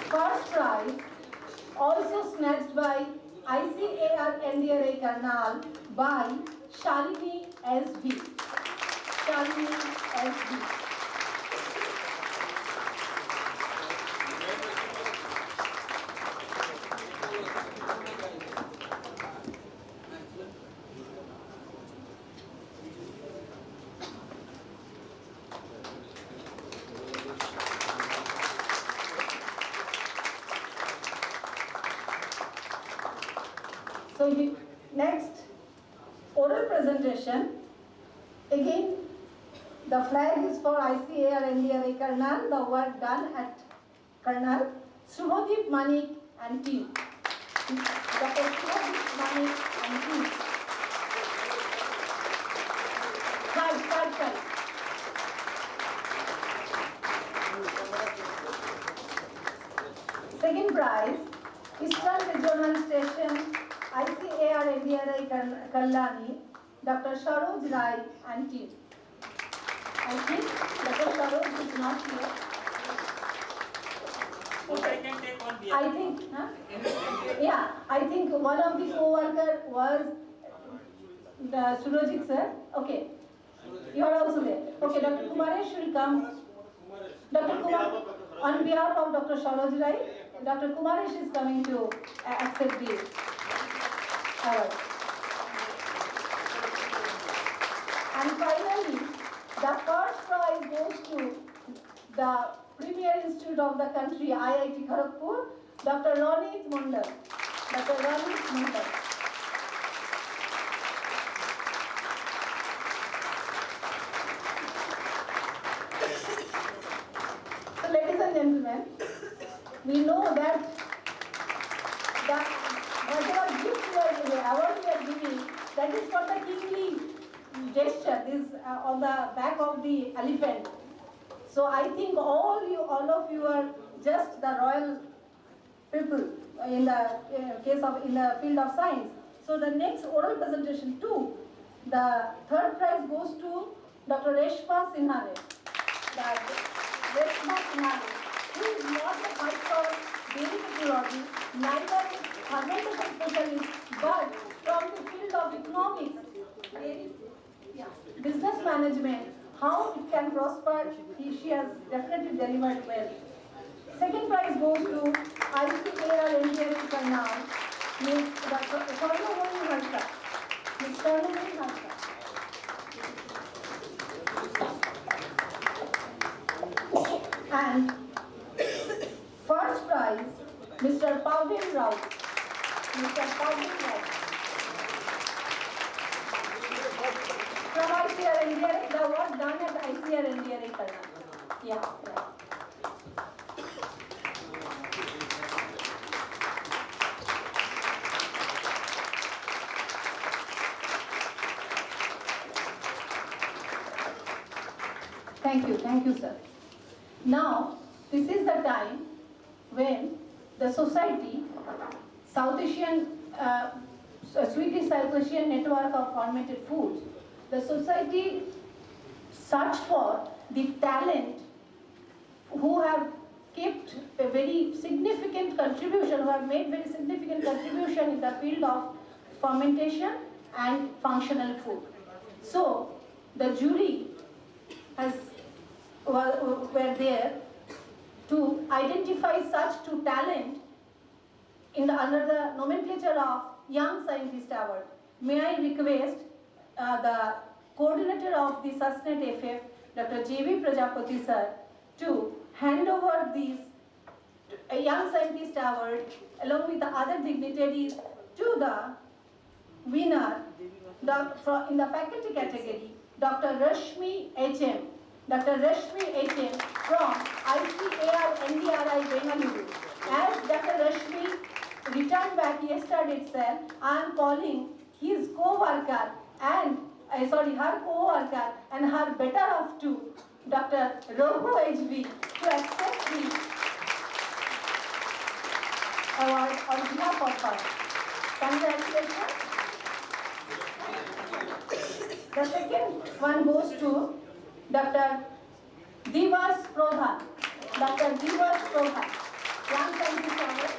[SPEAKER 11] First prize, also snatched by ICAR NDRI Karnal by Shalini S.B. Shalini S.B. So next, oral presentation. Again, the flag is for ICAR NDRI Karnal, the work done at Karnal. Subhadeep Manik and team. Dr. Subhadeep Manik and team. Third. Second prize, Eastern Regional Station, ICAR NDRI Kallani, Dr. Saroj Rai and team. I think Dr. Saroj is not here.
[SPEAKER 3] I can take one beer.
[SPEAKER 11] I think, huh? Yeah, I think one of the co-worker was the Surojit sir. Okay, you are also there. Okay, Dr. Kumaresh will come. Dr. Kumar, on behalf of Dr. Saroj Rai, Dr. Kumaresh is coming to accept the award. And finally, the first prize goes to the Premier Institute of the country, IIT Kharagpur, Dr. Ronit Mundal. Dr. Ronit Mundal. So, ladies and gentlemen, we know that whatever gift award we are giving, that is for the kingly gesture. This on the back of the elephant. So I think all of you are just the royal people in the field of science. So the next oral presentation too, the third prize goes to Dr. Reshma Sinhare. Reshma Sinhare, who is not a five-star dairy technology, neither fermentation specialist, but from the field of economics, business management, how it can prosper, she has definitely delivered well. Second prize goes to ICAR NDRI Karnal, Ms. Swarnamani Harka. Ms. Swarnamani Harka. And first prize, Mr. Pavin Rao. Mr. Pavin Rao. From ICAR NDRI, the work done at ICAR NDRI Karnal. Yeah. Thank you, sir. Now, this is the time when the society, South Asian, Swedish South Asian Network of Fermented Foods, the society search for the talent who have kept a very significant contribution, who have made very significant contribution in the field of fermentation and functional food. So, the jury were there to identify such two talent under the nomenclature of Young Scientist Award. May I request the coordinator of the SUSNET FF, Dr. J.V. Prajapati sir, to hand over these Young Scientist Award along with the other dignitaries to the winner in the faculty category, Dr. Rashmi H.M. Dr. Rashmi H.M. from ICAR NDRI Bengaluru. As Dr. Rashmi returned back yesterday itself, I am calling his co-worker and her co-worker and her better of two, Dr. Rohu H.V. to accept the award on behalf of her. Congratulations. The second one goes to Dr. Divas Prodhan. Dr. Divas Prodhan. Young Scientist Award.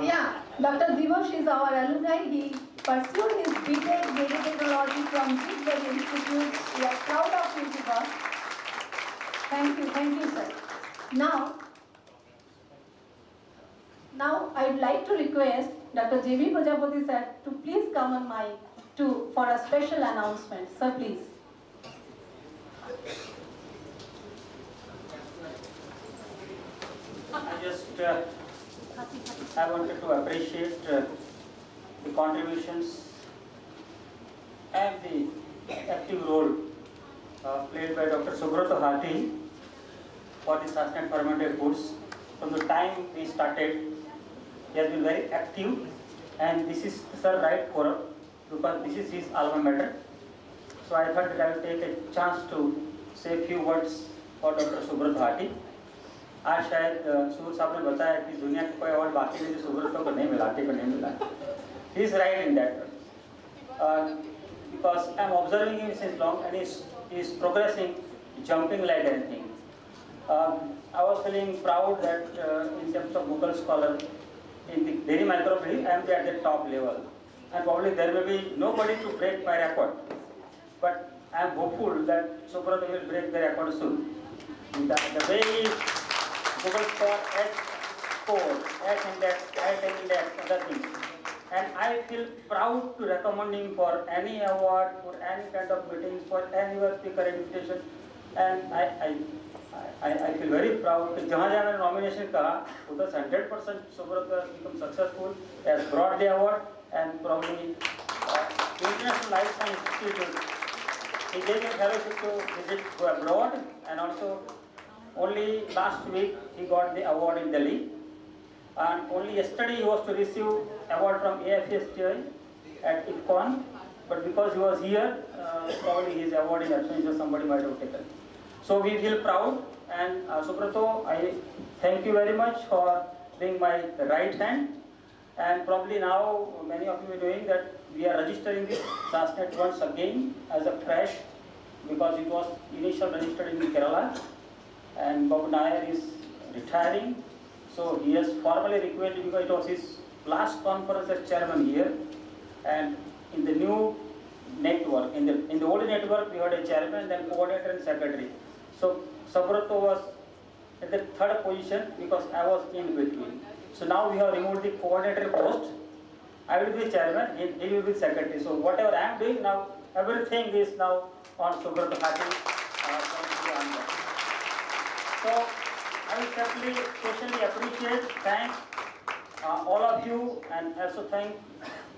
[SPEAKER 11] Yeah, Dr. Divosh is our alumni. He pursued his BTech Biotechnology from Jitbari Institute. We are proud of you, Divosh. Thank you, sir. Now I'd like to request Dr. J.V. Prajapati sir to please come on mic for a special announcement. Sir, please.
[SPEAKER 2] I wanted to appreciate the contributions and the active role played by Dr. Subrata Hati for the SUSNET Fermented Foods. From the time we started, he has been very active, and this is the right forum because this is his alma mater. So I thought that I will take a chance to say a few words for Dr. Subrata Hati. आज शायद सूर साहब ने बताया कि दुनिया का कोई अवार्ड बाकी नहीं जो सुब्रतो को नहीं मिला, को नहीं मिला. He is right in that because I am observing him since long and he is progressing, jumping like anything. I was feeling proud that in terms of Google Scholar, in the dairy microbiology, I am at the top level, and probably there may be nobody to break my record. But I am hopeful that Subrata will break the record soon. The way Google Scholar score, index, index, other things. And I feel proud to recommend him for any award, for any kind of meetings, for any speaker invitation. And I feel very proud that जहाँ जहाँ nomination कहा, उधर 100% Subrata has become successful, has brought the award, and probably International Life Science Institute. He gave a fellowship to visit to abroad, and also only last week he got the award in Delhi, and only yesterday he was to receive award from AFSTI at IFCON, but because he was here, probably his award in absence or somebody might have taken. So we feel proud, and Subrato, I thank you very much for being my right hand, and probably now many of you are doing that we are registering this SUSNET once again as a fresh, because it was initially registered in Kerala. And Babu Nair is retiring, so he has formally requested, because it was his last conference as chairman here, and in the new network, in the old network we had a chairman, then coordinator and secretary. So Subrata was at the third position because I was in between. So now we have removed the coordinator post. I will be chairman, he will be secretary. So whatever I am doing now, everything is now on Subrata Hati. So I will especially appreciate, thank all of you, and also thank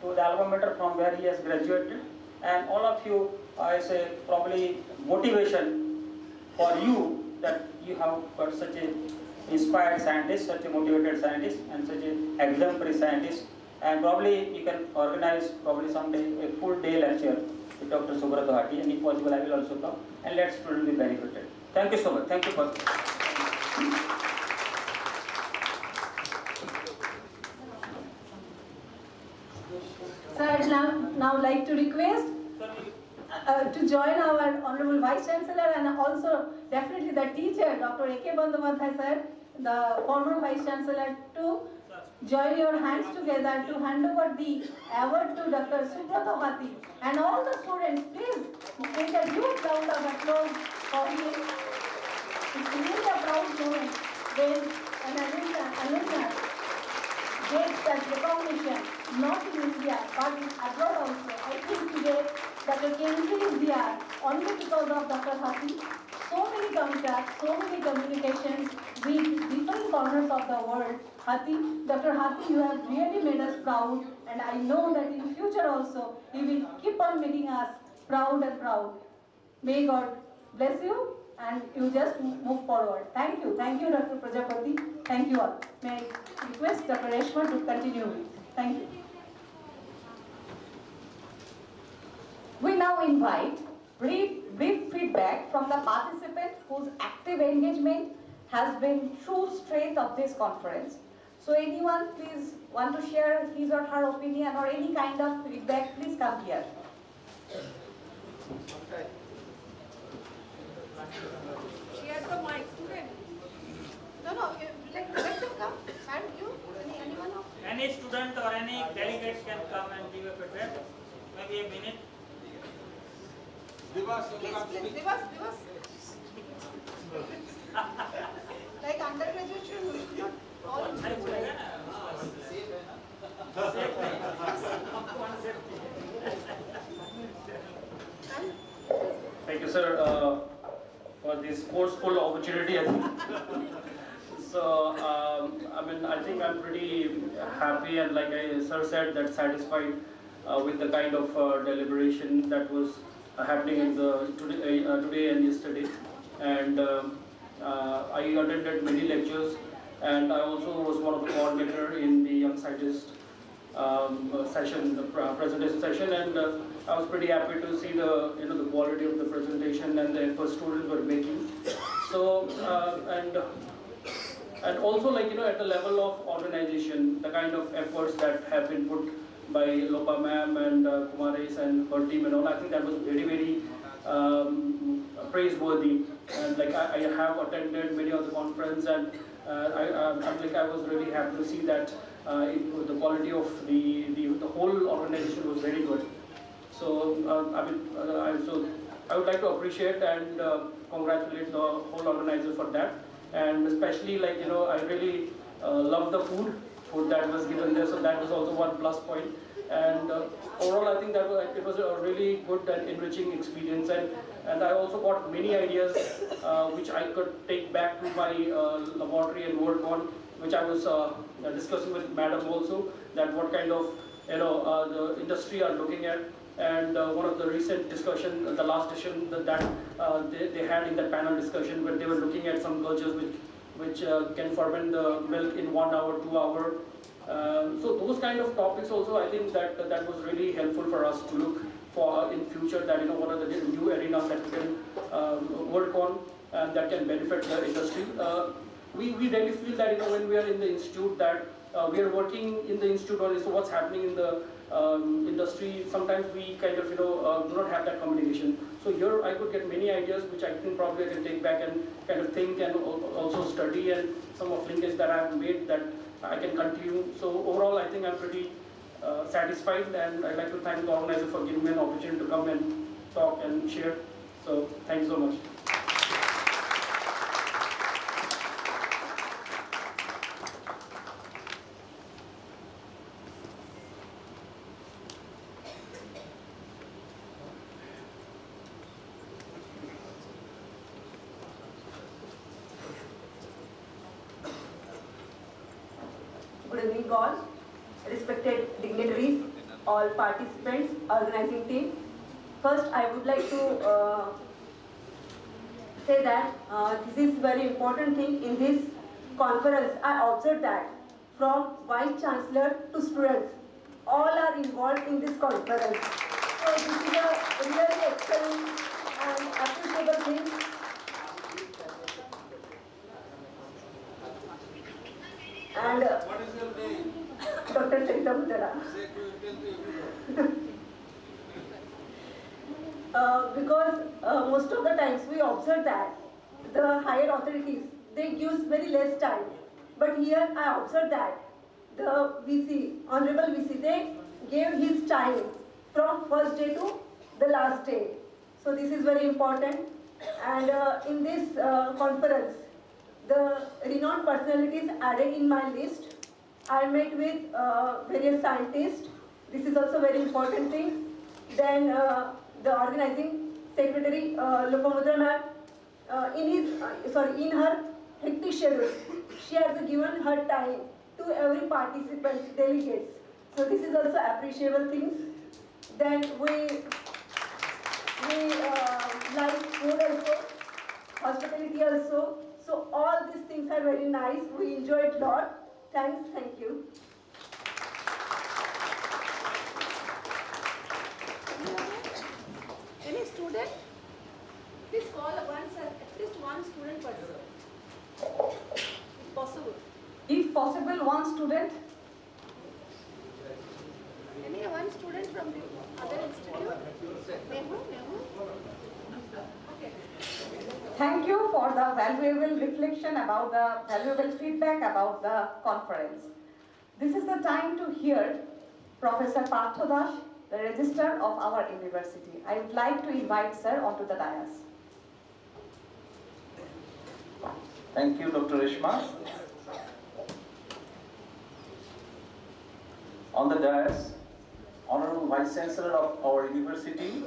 [SPEAKER 2] to the alma mater from where he has graduated. and all of you, I say probably motivation for you that you have got such a inspired scientist, such a motivated scientist, and such an exemplary scientist, and probably you can organize probably someday a full day lecture with Dr. Subrata Hati, and if possible I will also come, and let students be benefited. Thank you so much. Thank you for.
[SPEAKER 11] So I'd now like to request to join our Honorable Vice Chancellor and also definitely the teacher, Dr. A.K. Bandyopadhyay sir, the former Vice Chancellor, to join your hands together to hand over the award to Dr. Subrata Hati. And all the students, please take a huge round of applause for him. It's really a proud moment when an alumnus gets that recognition, not in India, but abroad also. I think today Dr. Kenzri is there only because of Dr. Hati. So many contacts, so many communications with different corners of the world. Hati, Dr. Hati, you have really made us proud, and I know that in future also you will keep on making us proud and proud. May God bless you, and you just move forward. Thank you, Dr. Prajapati. Thank you all. May I request Dr. Reshma to continue with. Thank you.
[SPEAKER 9] We now invite brief feedback from the participant whose active engagement has been true strength of this conference. So anyone please want to share his or her opinion or any kind of feedback, please come here.
[SPEAKER 11] Share the mic, student. No, let them come. And you, anyone of
[SPEAKER 3] Any student or any delegates can come and give a feedback. Maybe a minute.
[SPEAKER 11] Please, give us. Like undergraduate, we should not all.
[SPEAKER 17] Thank you, sir, for this forceful opportunity. So, I think I'm pretty happy and, like sir said, that satisfied with the kind of deliberation that was happening in the today and yesterday. And I attended many lectures, and I also was one of the coordinator in the Young Scientist session, the presentation session, and I was pretty happy to see the quality of the presentation and the efforts students were making. So and also at the level of organization, the kind of efforts that have been put by Lopa ma'am and Kumaris and her team and all, I think that was very, very praiseworthy. And I have attended many of the conference, and I was really happy to see that the quality of the whole organization was very good. So so I would like to appreciate and congratulate the whole organizer for that, and especially I really love the food that was given there, so that was also one plus point. And overall, I think that it was a really good and enriching experience, and I also got many ideas which I could take back to my laboratory and work on, which I was discussing with madam also, that what kind of the industry are looking at. And one of the recent discussion, the last session that they had in that panel discussion, where they were looking at some cultures which can ferment the milk in 1 hour, 2 hour. So those kind of topics also, I think that was really helpful for us to look for in future, that what are the new arenas that we can work on and that can benefit the industry. We really feel that when we are in the institute, that we are working in the institute only, so what's happening in the industry, sometimes we kind of do not have that communication. So here I could get many ideas which I think probably I can take back and kind of think and also study, and some of linkage that I have made that I can continue. So overall, I think I'm pretty satisfied, and I'd like to thank the organizer for giving me an opportunity to come and talk and share. So thank you so much.
[SPEAKER 9] Good evening all, respected dignitaries, all participants, organizing team. First, I would like to say that this is very important thing in this conference. I observed that from Vice Chancellor to students, all are involved in this conference. So this is a really excellent and appreciable thing. And what is your name? Dr. Sarita Mutala. Because most of the times we observe that the higher authorities, they use very less time. But here I observed that the VC, Honorable VC, they gave his time from first day to the last day. So this is very important. And in this conference, the renowned personalities added in my list. I met with various scientists. This is also very important thing. Then the organizing secretary, Lopamudra ma'am, in her hectic schedule, she has given her time to every participant, delegates. So this is also appreciable thing. Then we like food also, hospitality also. So all these things are very nice. We enjoyed a lot. Thanks. Thank you.
[SPEAKER 11] Any student? Please call at least one student per se. If possible.
[SPEAKER 9] If possible, one student.
[SPEAKER 11] Any one student from the other institute? Nehu? Okay.
[SPEAKER 9] Thank you for the valuable reflection about the valuable feedback about the conference. This is the time to hear Professor Partho Das, the Registrar of our university. I would like to invite Sir onto the dais.
[SPEAKER 18] Thank you, Dr. Reshma. On the dais, Honorable Vice Chancellor of our university,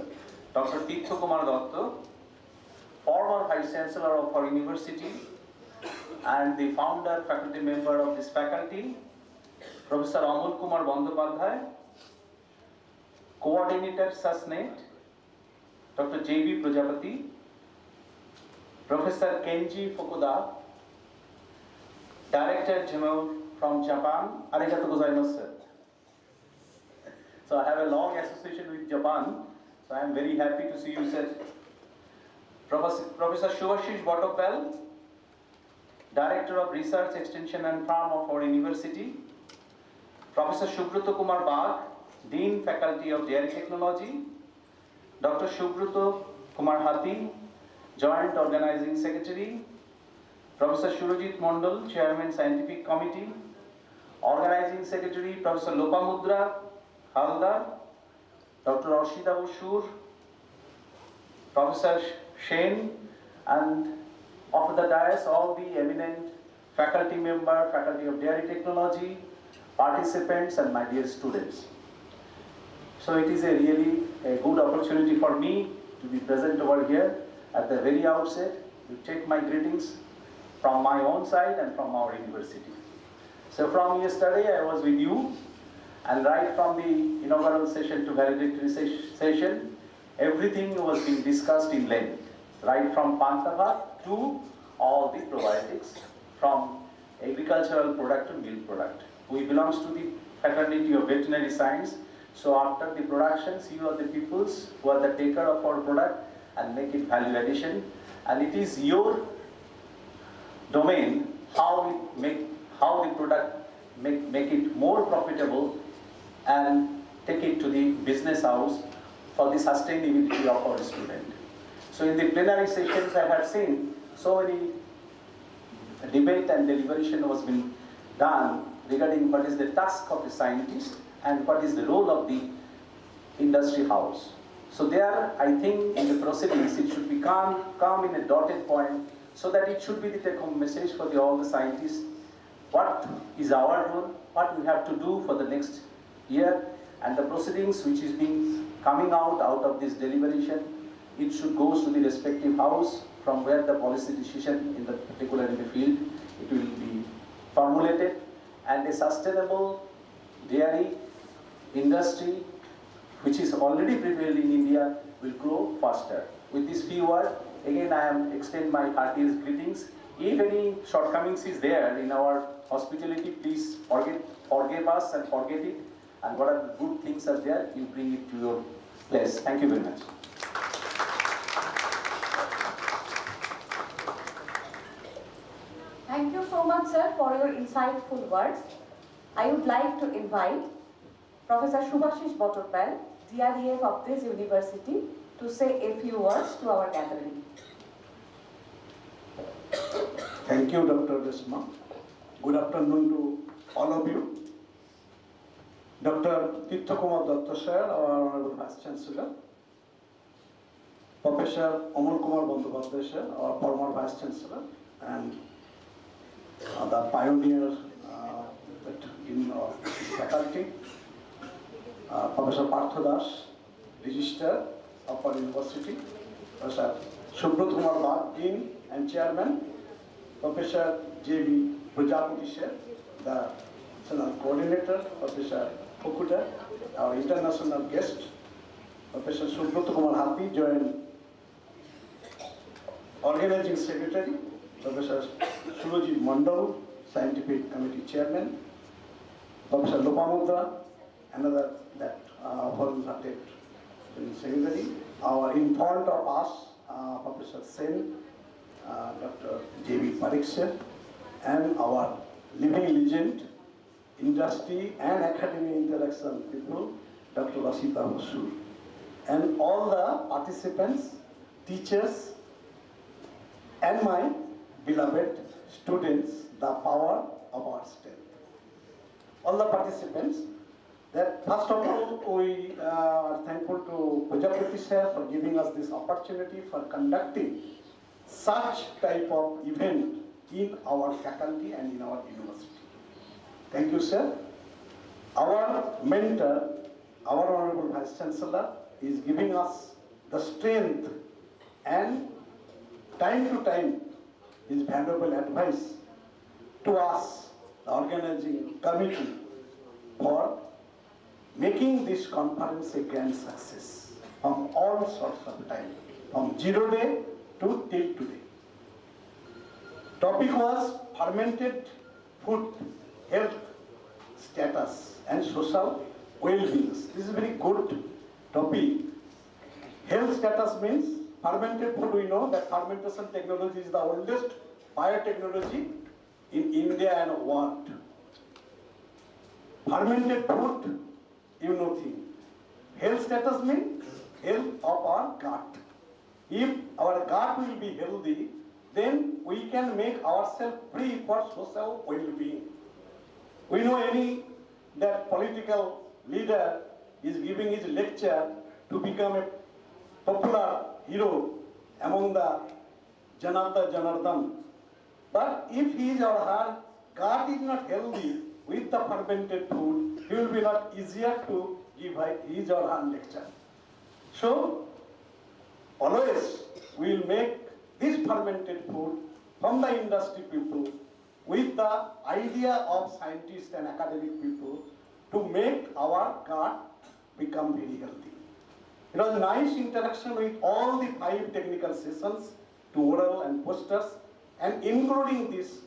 [SPEAKER 18] Dr. Tirtho Kumar Datta, former Vice Chancellor of our university, and the founder faculty member of this faculty, Professor Amol Kumar Bandopadhyay, Coordinator SASNet, Dr. J.B. Prajapati, Professor Kenji Fukuda, Director General from Japan, arigato gozaimasu. So I have a long association with Japan, so I am very happy to see you, sir. Professor Shubhashish Bhattapal, Director of Research, Extension and Farm of our university. Professor Subroto Kumar Bagh, Dean Faculty of Dairy Technology. Dr. Subroto Kumar Hathi, Joint Organizing Secretary. Professor Surojit Mondal, Chairman Scientific Committee. Organizing Secretary, Professor Lopamudra Haldar. Dr. Arshida Bushur, Professor Shane, and of the dais, all the eminent faculty member, Faculty of Dairy Technology, participants, and my dear students. So it is a really good opportunity for me to be present over here at the very outset to take my greetings from my own side and from our university. So from yesterday I was with you, and right from the inaugural session to valedictory session, everything was being discussed in length, right from Panthavat to all the probiotics, from agricultural product to milk product. We belongs to the fraternity of veterinary science, so after the productions, you are the peoples who are the taker of our product and make it value addition, and it is your domain how the product make it more profitable and take it to the business house for the sustainability of our student. So in the plenary sessions I have seen so many debate and deliberation was being done regarding what is the task of a scientist and what is the role of the industry house. So there, I think in the proceedings it should be come in a dotted point, so that it should be the take-home message for all the scientists. What is our role? What we have to do for the next year, and the proceedings which is being coming out of this deliberation, it should go to the respective house from where the policy decision in the particular in the field it will be formulated, and a sustainable dairy industry which is already prevailed in India will grow faster. With these few words, again I am extend my heartiest greetings. If any shortcomings is there in our hospitality, please forgive us and forget it. And what are the good things are there, you bring it to your place. Thank you very much.
[SPEAKER 9] Thank you so much, sir, for your insightful words. I would like to invite Professor Subhashish Bottorpal, DREF of this university, to say a few words to our gathering.
[SPEAKER 12] Thank you, Dr. Desma. Good afternoon to all of you. Dr. Tirtha Kumar Datta sir, our Honorable Vice Chancellor. Professor Amol Kumar Bandyopadhyay sir, our former Vice Chancellor, and the pioneer in faculty. Professor Partha Das, Registrar of our university. Professor Subrat Kumar Bag, Dean and Chairman. Professor J.B. Prajapati sir, the National Coordinator. Professor Fukuda, our international guest. Professor Subrat Kumar Hathi, Joint Organizing Secretary. Professor Surojit Mandal, Scientific Committee Chairman. Professor Lopamudra, another that wholehearted secretary. In front of us, Professor Sen, Dr. J.B. Parikh sir, and our living legend, industry and academic interaction people, Dr. Rasita Basu, and all the participants, teachers, and my beloved students, the power of our strength. All the participants, that first of all, we are thankful to Prajapati sir for giving us this opportunity for conducting such type of event in our faculty and in our university. Thank you, sir. Our mentor, our Honorable Vice Chancellor, is giving us the strength and time to time his valuable advice to us, the organizing committee, for making this conference a grand success from all sorts of time, from 0 day to till today. Topic was fermented food, health status and social well-being. This is a very good topic. Health status means fermented food. We know that fermentation technology is the oldest biotechnology in India and world. Fermented food, you know thing. Health status means health of our gut. If our gut will be healthy, then we can make ourselves free for social well-being. We know that political leader is giving his lecture to become a popular hero among the Janata Janardhan. But if his or her gut is not healthy with the fermented food, he will be not easier to give his or her lecture. So, always we will make this fermented food from the industry people with the idea of scientists and academic people to make our gut become very healthy. It was a nice interaction with all the 5 technical sessions, to oral and posters, and including this,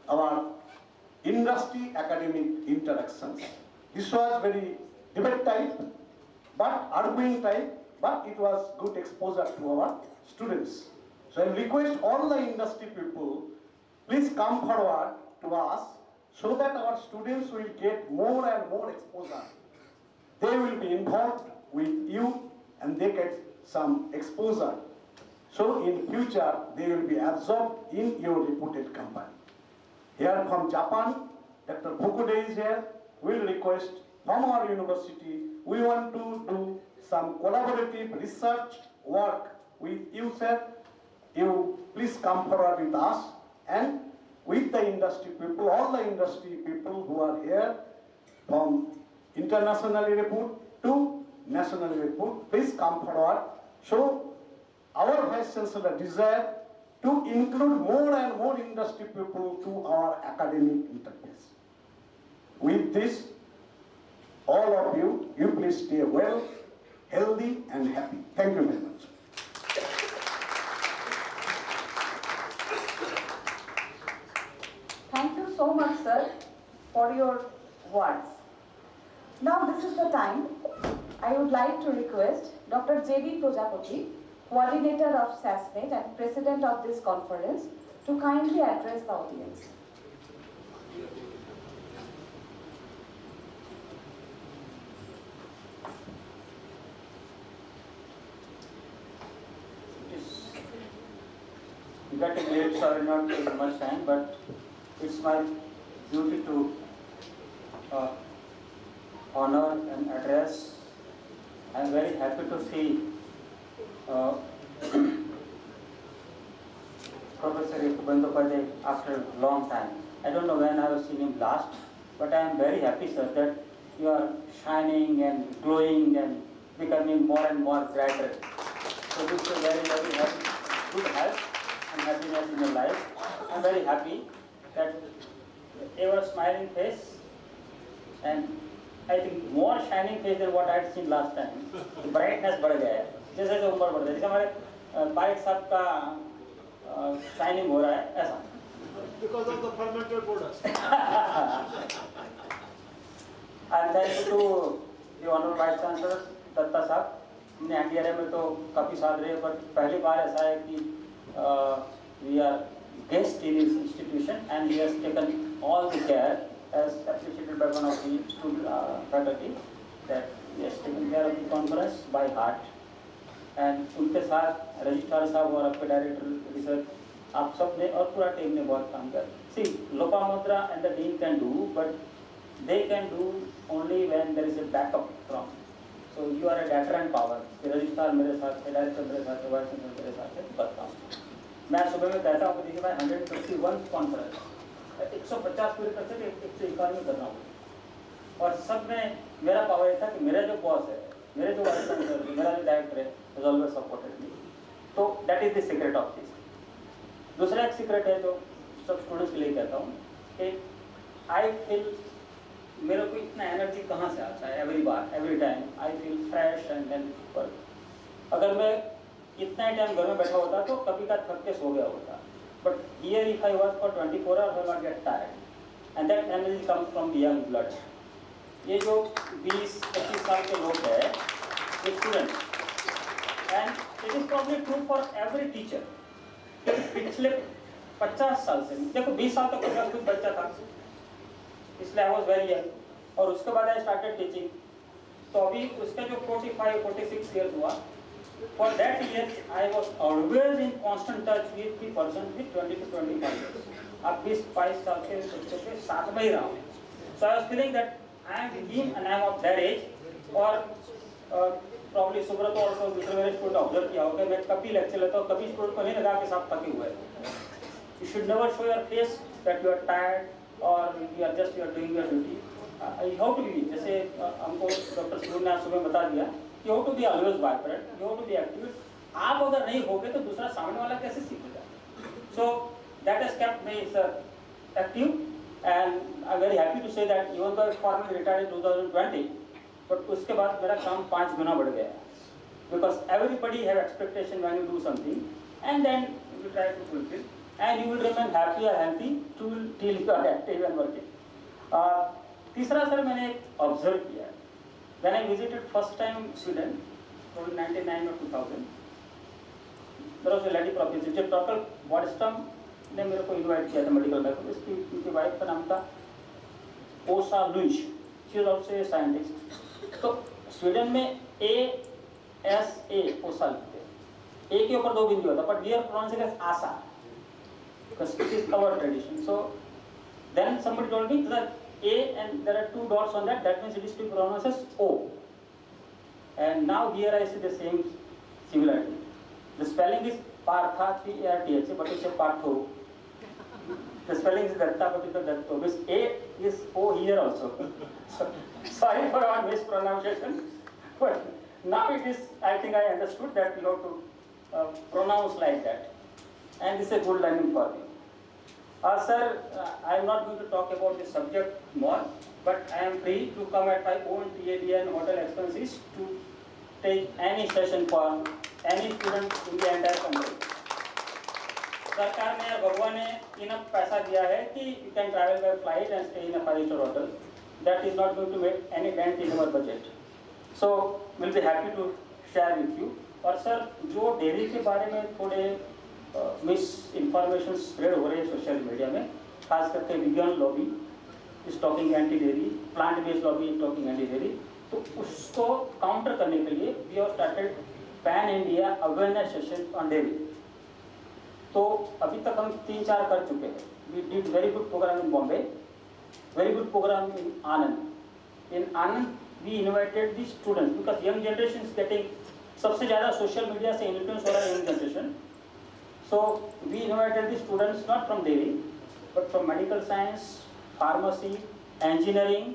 [SPEAKER 12] our industry academic interactions. This was very debate type, but arguing type, but it was good exposure to our students. So I request all the industry people, please come forward to us so that our students will get more and more exposure. They will be involved with you and they get some exposure. So in future, they will be absorbed in your reputed company. Here from Japan, Dr. Fukuda is here. We'll request from our university, we want to do some collaborative research work with you, sir. You please come forward with us and with the industry people, all the industry people who are here from internationally repute to nationally repute, please come forward. So our Vice Chancellor desire to include more and more industry people to our academic interface. With this, all of you, you please stay well
[SPEAKER 19] healthy and happy. Thank you very much.
[SPEAKER 9] Thank you so much, sir, for your words. Now this is the time I would like to request Dr. J.B. Projapati, coordinator of SASNet and president of this conference, to kindly address the audience.
[SPEAKER 2] Getting late, sorry not taking much time, but it's my duty to honor and address. I'm very happy to see Professor Bandyopadhyay after a long time. I don't know when I have seen him last, but I am very happy, sir, that you are shining and glowing and becoming more and more brighter. So this is a very, very happy, good health and happiness in your life. I'm very happy that ever smiling face and I think more shining face than what I had seen last time. The brightness बढ़ गया है, जैसे जैसे उम्र बढ़ता है, जैसे हमारे बाइक साहब का शाइनिंग हो रहा है ऐसा.
[SPEAKER 13] Because of the fermented products.
[SPEAKER 2] And thank you to the Honorable Vice Chancellor Dutta साहब. हमने एनडीआरए में तो काफ़ी साल रहे, but पहली बार ऐसा है कि we are guest in his institution and he has taken all the care as appreciated by one of the student faculty that he has taken care of the conference by heart. And उनके साथ registrar साहब और आपके director research आप सब ने और पूरा टीम ने बहुत काम किया. See, Lopamuद्रा and the dean can do, but they can do only when there is a backup from. So you are a deterrent power. Registrar मेरे साथ थे, डायरेक्टर मेरे साथ थे, वाइस चांसलर मेरे साथ थे, करता हूँ. मैं सुबह में कहता हूँ कि देखिए मैं 151 कॉन्फ्रेंस 150 पूरे कर सके 151 कर रहा हूँ. और सब में मेरा पावर ये था कि मेरा जो बॉस है, मेरे जो वाइस चांसलर है, मेरा जो डायरेक्टर है, has always supported me. तो that is the secret of this. दूसरा एक सीक्रेट है जो सब स्टूडेंट्स के लिए कहता हूँ कि आई फील मेरे को इतना एनर्जी कहाँ से आता है एवरी बार every time I feel fresh and then work. अगर मैं इतना ही टाइम घर में बैठा होता तो कभी का थक के सो गया होता. But here if I work for 24 hours I will not get tired and that energy comes from the young blood. ये जो 20-25 साल के लोग हैं ये students and it is probably true for every teacher. पिछले 50 साल से देखो 20 साल तक मैं खुद बच्चा था इसलिए आई वॉज वेरी यंग और उसके बाद आई स्टार्टेड टीचिंग. तो अभी उसका जो 45-46 ईयर्स हुआ for that year I was always in constant touch with the person with 20 to 25 years. अब 20-22 साल के बच्चों के साथ में ही रहा हूँ. So I was feeling that I am with him and I am off their edge. और प्रॉब्ली सुब्रत और दूसरे मेरे स्टूडेंट ऑब्जर्व किया होगा मैं कभी लेक्चर लेता हूँ कभी स्टूडेंट को नहीं लगा कि साथ थके हुए. You should never show your face that you are tired और you are just you are doing your duty. You have to be जैसे हमको डॉक्टर सुनील ने आज सुबह बता दिया you have to be always vibrant, you have to be active. आप अगर नहीं होगे तो दूसरा सामने वाला कैसे सीखेगा. So that has kept me active and I am very happy to say that even though formally retired in 2020 but उसके बाद मेरा काम 5 गुना बढ़ गया. Because everybody have expectation when you do something and then you try to fulfil and you will remain happy or healthy till you are active and working. तीसरा sir मैंने एक ऑब्जर्व किया when I visited first time Sweden from 1999 or 2000 there was a lady professor जो doctor बॉडस्टम ने मेरे को invite किया था मेडिकल में. इसकी उनकी वाइफ का नाम था Asa Luis. She is also a scientist. तो स्वीडन में ASA ओसा लिखते हैं. ए के ऊपर 2 बिंदु होता but we are pronouncing as आसा because it is our tradition. So then somebody told me that A and there are 2 dots on that, that means it is to be pronounced as O. And now here I see the same similarity. The spelling is Partha, P-A-R-T-H, but it's a Partho. The spelling is Datta, but it's a Datto. Because A is O here also. So, sorry for our mispronunciation, but now it is, I think I understood that you have to pronounce like that. And this is a good learning for me. Sir, I am not going to talk about this subject more, but I am free to come at my own TAB and hotel expenses to take any session for any student in the entire country. सरकार ने और भगवान ने enough पैसा दिया है कि you can travel by flight and stay in a 5-star hotel. That is not going to make any dent in our budget. So we'll be happy to share with you. और sir जो dairy के बारे में थोड़े miss information spread हो रहे हैं social media में, खास करके vegan lobby is talking anti dairy, plant based lobby is talking anti dairy, तो उसको काउंटर करने के लिए we have started pan India awareness session on dairy. तो अभी तक हम 3-4 कर चुके हैं. We did very good programme in Bombay, very good programme in Anand. In Anand we invited the students because young generation is getting, सबसे ज़्यादा सोशल मीडिया से इन्फ्लुएंस हो रहा है young generation. So we invited the students not from dairy but from medical science, pharmacy, engineering,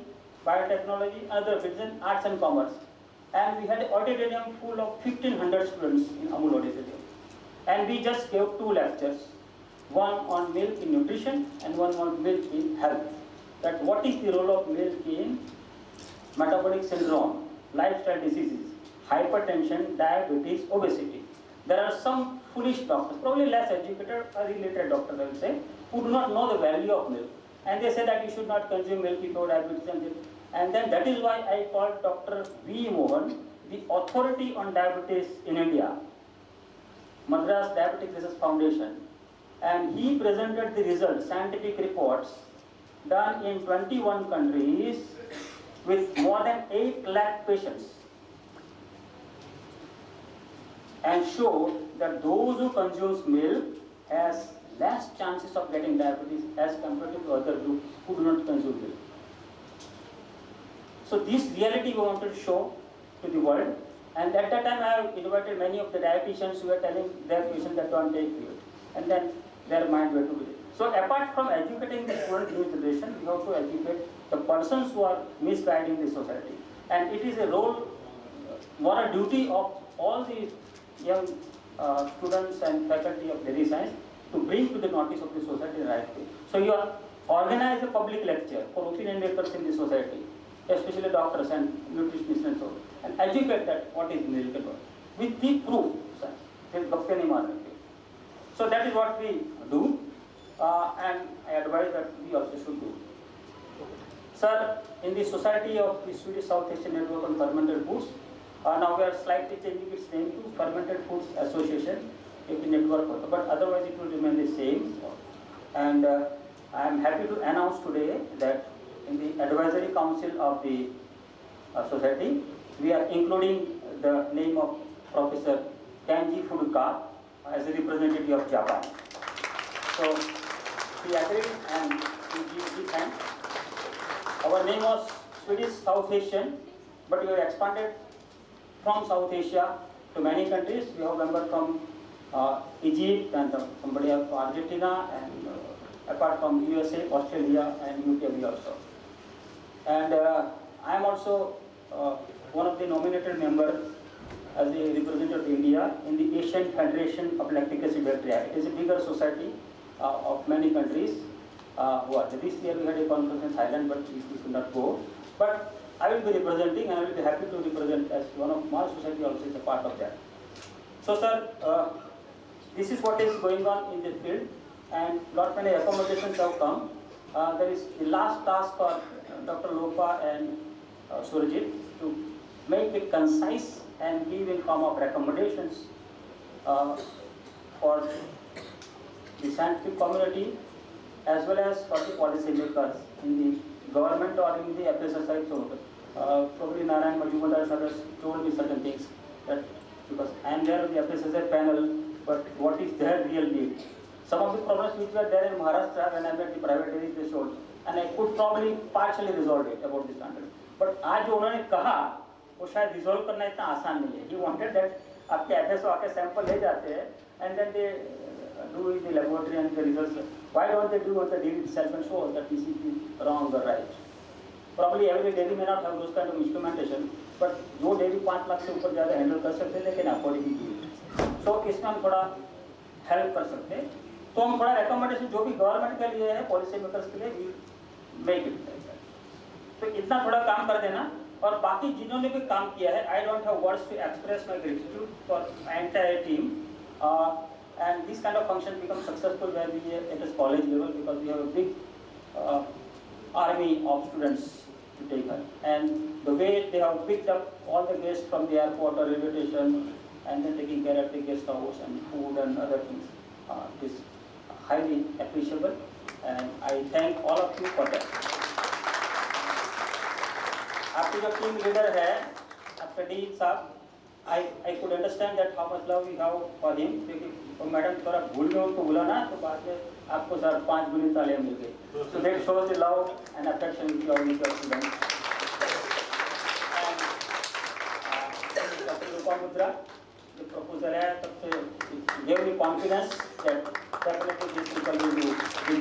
[SPEAKER 2] biotechnology, other fields in arts and commerce. And we had an auditorium full of 1,500 students in Amul auditorium. And we just gave 2 lectures, one on milk in nutrition and one on milk in health. That what is the role of milk in metabolic syndrome, lifestyle diseases, hypertension, diabetes, obesity. There are some foolish doctors, probably less educated or illiterate doctors I will say, who do not know the value of milk. And they say that you should not consume milk without diabetes. And then that is why I called Dr. V. Mohan, the authority on diabetes in India, Madras Diabetic Research Foundation. And he presented the results, scientific reports done in 21 countries with more than 8 lakh patients. And showed that those who consume milk has less chances of getting diabetes as compared to other groups who do not consume milk. So this reality we wanted to show to the world, and at that time I have invited many of the dietitians who were telling their patients that don't take milk, and then their mind went to be. So apart from educating the student new generation, we have to educate the persons who are misguiding the society, and it is a role, moral duty of all the young students and faculty of dairy science to bring to the notice of the society the right way. So you organize a public lecture for opinion makers in the society, especially doctors and nutritionists and so on, and educate that what is milk and what, with the proof. So that is what we do, and I advise that we also should do. Sir, in the Society of the Swedish South Asian Network on Fermented Foods, now we are slightly changing its name to Fermented Foods Association. If the network, but otherwise it will remain the same. And I am happy to announce today that in the advisory council of the society, we are including the name of Professor Kenji Furuka as a representative of Japan. So he agreed and he thanked. Our name was Swedish South Asian, but we have expanded from South Asia to many countries. We have members from Egypt and somebody else from Argentina, and apart from USA, Australia and UK also. And I am also one of the nominated members as a representative of India in the Asian Federation of Lactic Acid Bacteria. It is a bigger society of many countries. This year we had a conference in Thailand, but we could not go. But I will be representing, and I will be happy to represent as one of my society also is a part of that. So sir, this is what is going on in the field, and lot many recommendations have come. There is the last task for Dr. Lopa and Surajit to make it concise and give in form of recommendations for the scientific community as well as for the policy makers in the government or in the FSSI. So probably Narayan Majumdar has told me certain things, that because I am there on the FSSI panel, but what is their real need? Some of the problems which were there in Maharashtra when I met the private dairies, they showed, and I could probably partially resolve it about the standard. But आज जो उन्होंने कहा वो शायद resolve करना इतना आसान नहीं है. He wanted that आपके FSO आके sample ले जाते हैं and then they do in the laboratory and the results. Why don't they do on the dairy itself and show that this is wrong or right? Probably every dairy may not have those kind of instrumentation, but जो dairy 5 lakh से ऊपर ज़्यादा handle कर सकते हैं, लेकिन according to it. So इसमें हम थोड़ा help कर सकते हैं. तो हम थोड़ा recommendation जो भी government के लिए है, policy makers के लिए, we make it like that. तो इतना थोड़ा काम कर देना, और बाकी जिन्होंने भी काम किया है, I don't have words to express my gratitude for entire team. And this kind of function becomes successful where we are at a college level because we have a big army of students to take her. And the way they have picked up all the guests from the airport or railway station and then taking care of the guest house and food and other things is highly appreciable. And I thank all of you for that. आपके जो team leader है, आपके dean साहब, I could understand that how much love we have for him. क्योंकि madam थोड़ा भूल में उनको बुलाना तो बाद में आपको सर 5 गुनी तालियां मिल गई. So that shows the love and affection which you have with your students. And Dr. Lopamudra, the proposal है, सबसे gave me confidence that definitely these people will do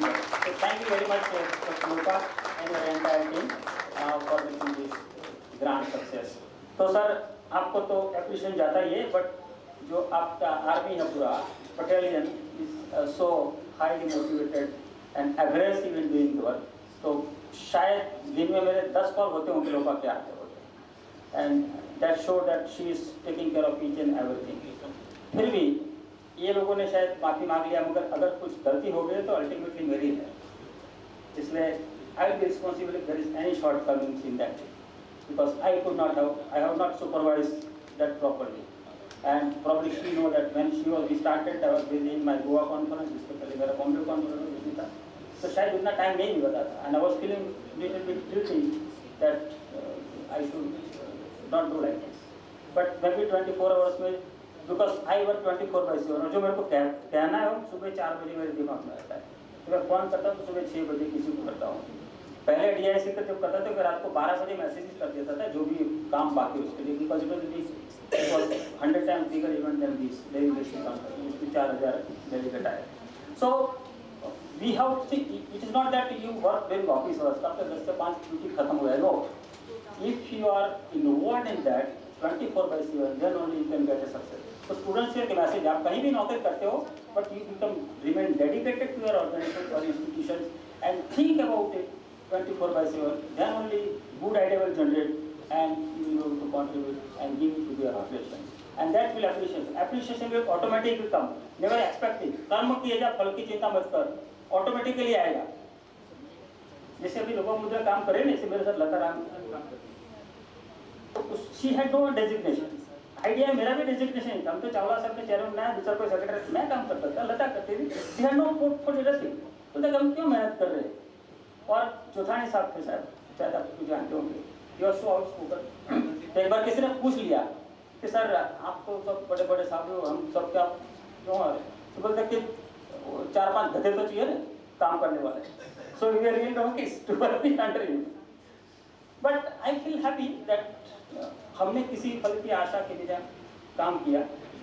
[SPEAKER 2] well. So thank you very much, Dr. Lopa and your entire team for making this grand success. तो sir आपको तो appreciation जाता ही है, but जो आपका army है पूरा battalion is so highly motivated and aggressive in doing the work. तो शायद दिन में मेरे 10 कॉल होते होंगे लोगों के आते होते, and that show that she is taking care of each and everything. फिर भी ये लोगों ने शायद माफ़ी मांग लिया, मगर अगर कुछ गलती हो गई तो अल्टीमेटली मेरी है. इसलिए I will be responsible if there is any shortcomings in that, because I have not supervised that properly, and probably she know that when we started, I was busy in my Goa conference, इसके पहले मेरा Bombay conference busy था, तो शायद उतना time नहीं मिला था, and I was feeling little bit guilty that I should not do like this. But maybe 24 hours में, because I work 24/7, और जो मेरे को कहना है वो सुबह 4 बजे मेरे दिमाग में आता है, तो मैं फोन करता हूँ तो सुबह 6 बजे किसी को करता हूँ. पहले DIC का जब करता था तो रात को 12 बजे मैसेज कर देता था जो भी काम बाकी उसके लिए, because it was 100 times bigger event than this delegation काम उसमें 4000 डेलीगेट आए. So we have it is not that you work during office hours, आपका 10 से 5 ड्यूटी खत्म हो जाए. No, if you are involve in that 24/7 then only you can get a success. तो students के मैसेज, आप कहीं भी नौकरी करते हो but you become remain dedicated to your organisation और institutions and think about it 24/7, then only good idea will generate and you will be able to contribute and give to your organization, and that will appreciation will automatically come. Never expect it. कर्म किए जा, फल की चिंता मत कर, automatically आएगा. जैसे अभी लोपामुद्रा काम करे ना, जैसे मेरे साथ लता राम काम करे, she had no designation. Idea मेरा भी डेजिग्नेशन था, हम तो चावला साहब के चेयरमैन ना, दूसरा कोई सेक्रेटरी मैं काम करता था, लता करती थी. she had no portfolio thing. तो तक हम क्यों मेहनत कर रहे हैं. और चौथानी साहब थे साहब, शायद आप कुछ जानते होंगे, यू आर सो आउटस्पोकन. तो एक बार किसी ने पूछ लिया कि सर आप तो सब बड़े बड़े साहब हो, हम सब क्या क्यों आ रहे, तो बोलते कि 4-5 गधे तो चाहिए ना काम करने वाले. So we are really donkeys to work under you. But I feel happy that हमने किसी फल की आशा के बिना काम किया,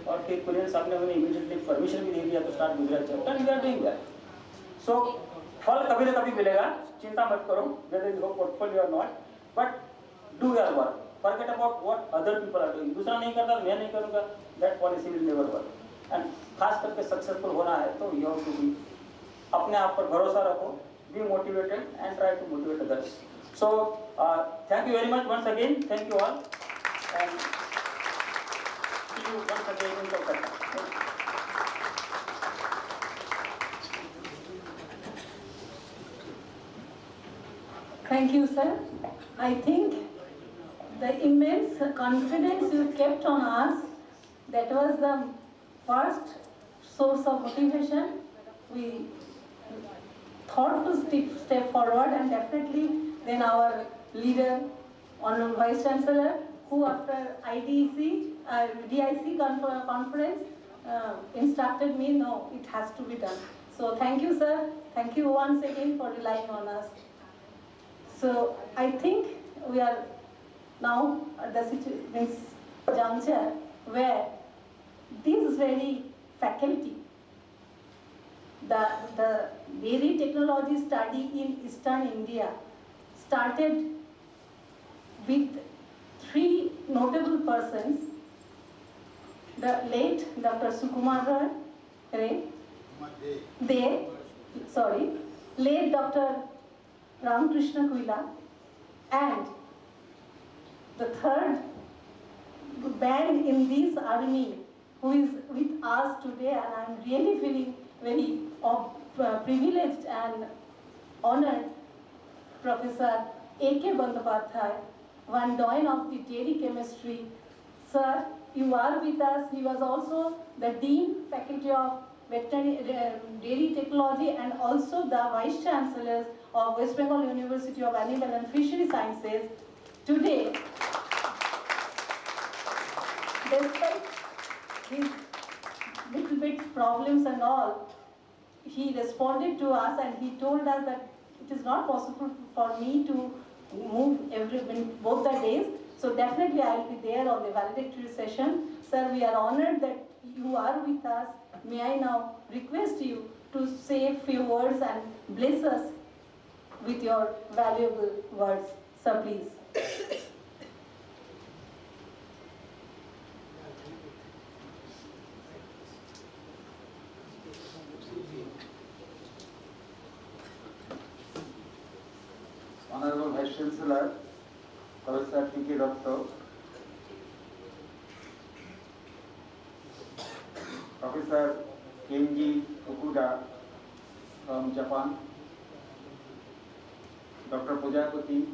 [SPEAKER 2] और फिर कुरियन साहब ने हमें इमीडिएटली परमिशन भी दे दिया तो start Gujarat chapter we are doing that. So फल कभी ना कभी मिलेगा, चिंता मत करो whether you have portfolio or not, but do your work. Forget about what other people are doing. दूसरा नहीं करता मैं नहीं करूँगा, that policy will never work. And खास करके सक्सेसफुल होना है तो you have to be, अपने आप पर भरोसा रखो, be motivated and try to motivate others. So thank you very much once again. Thank you all, and see you once again in Kolkata.
[SPEAKER 11] Thank you, sir. I think the immense confidence you kept on us, that was the first source of motivation. We thought to step forward, and definitely then our leader, Honorable Vice Chancellor, who after DIC conference instructed me, no, it has to be done. So thank you, sir. Thank you once again for relying on us. So I think we are now at the juncture where this very faculty, the dairy technology study in Eastern India started with 3 notable persons: the late Dr. Sukumar Ray, late Dr. Ramakrishna Kuila, and the third band in this army who is with us today, and I'm really feeling very privileged and honored. Professor A.K. Bandyopadhyay, one doyen of the dairy chemistry. Sir, you are with us. He was also the Dean, Faculty of Veterinary Dairy Technology, and also the Vice Chancellor of West Bengal University of Animal and Fishery Sciences. Today, despite his little bit problems and all, he responded to us and he told us that it is not possible for me to move both the days. So definitely I will be there on the valedictory session. Sir, we are honored that you are with us. May I now request you to say a few words and bless us with your valuable words. Sir, please.
[SPEAKER 18] Honorable Vice Chancellor, Professor T.K. Dotto, Professor Kenji Fukuda from Japan, Dr. Pujapati,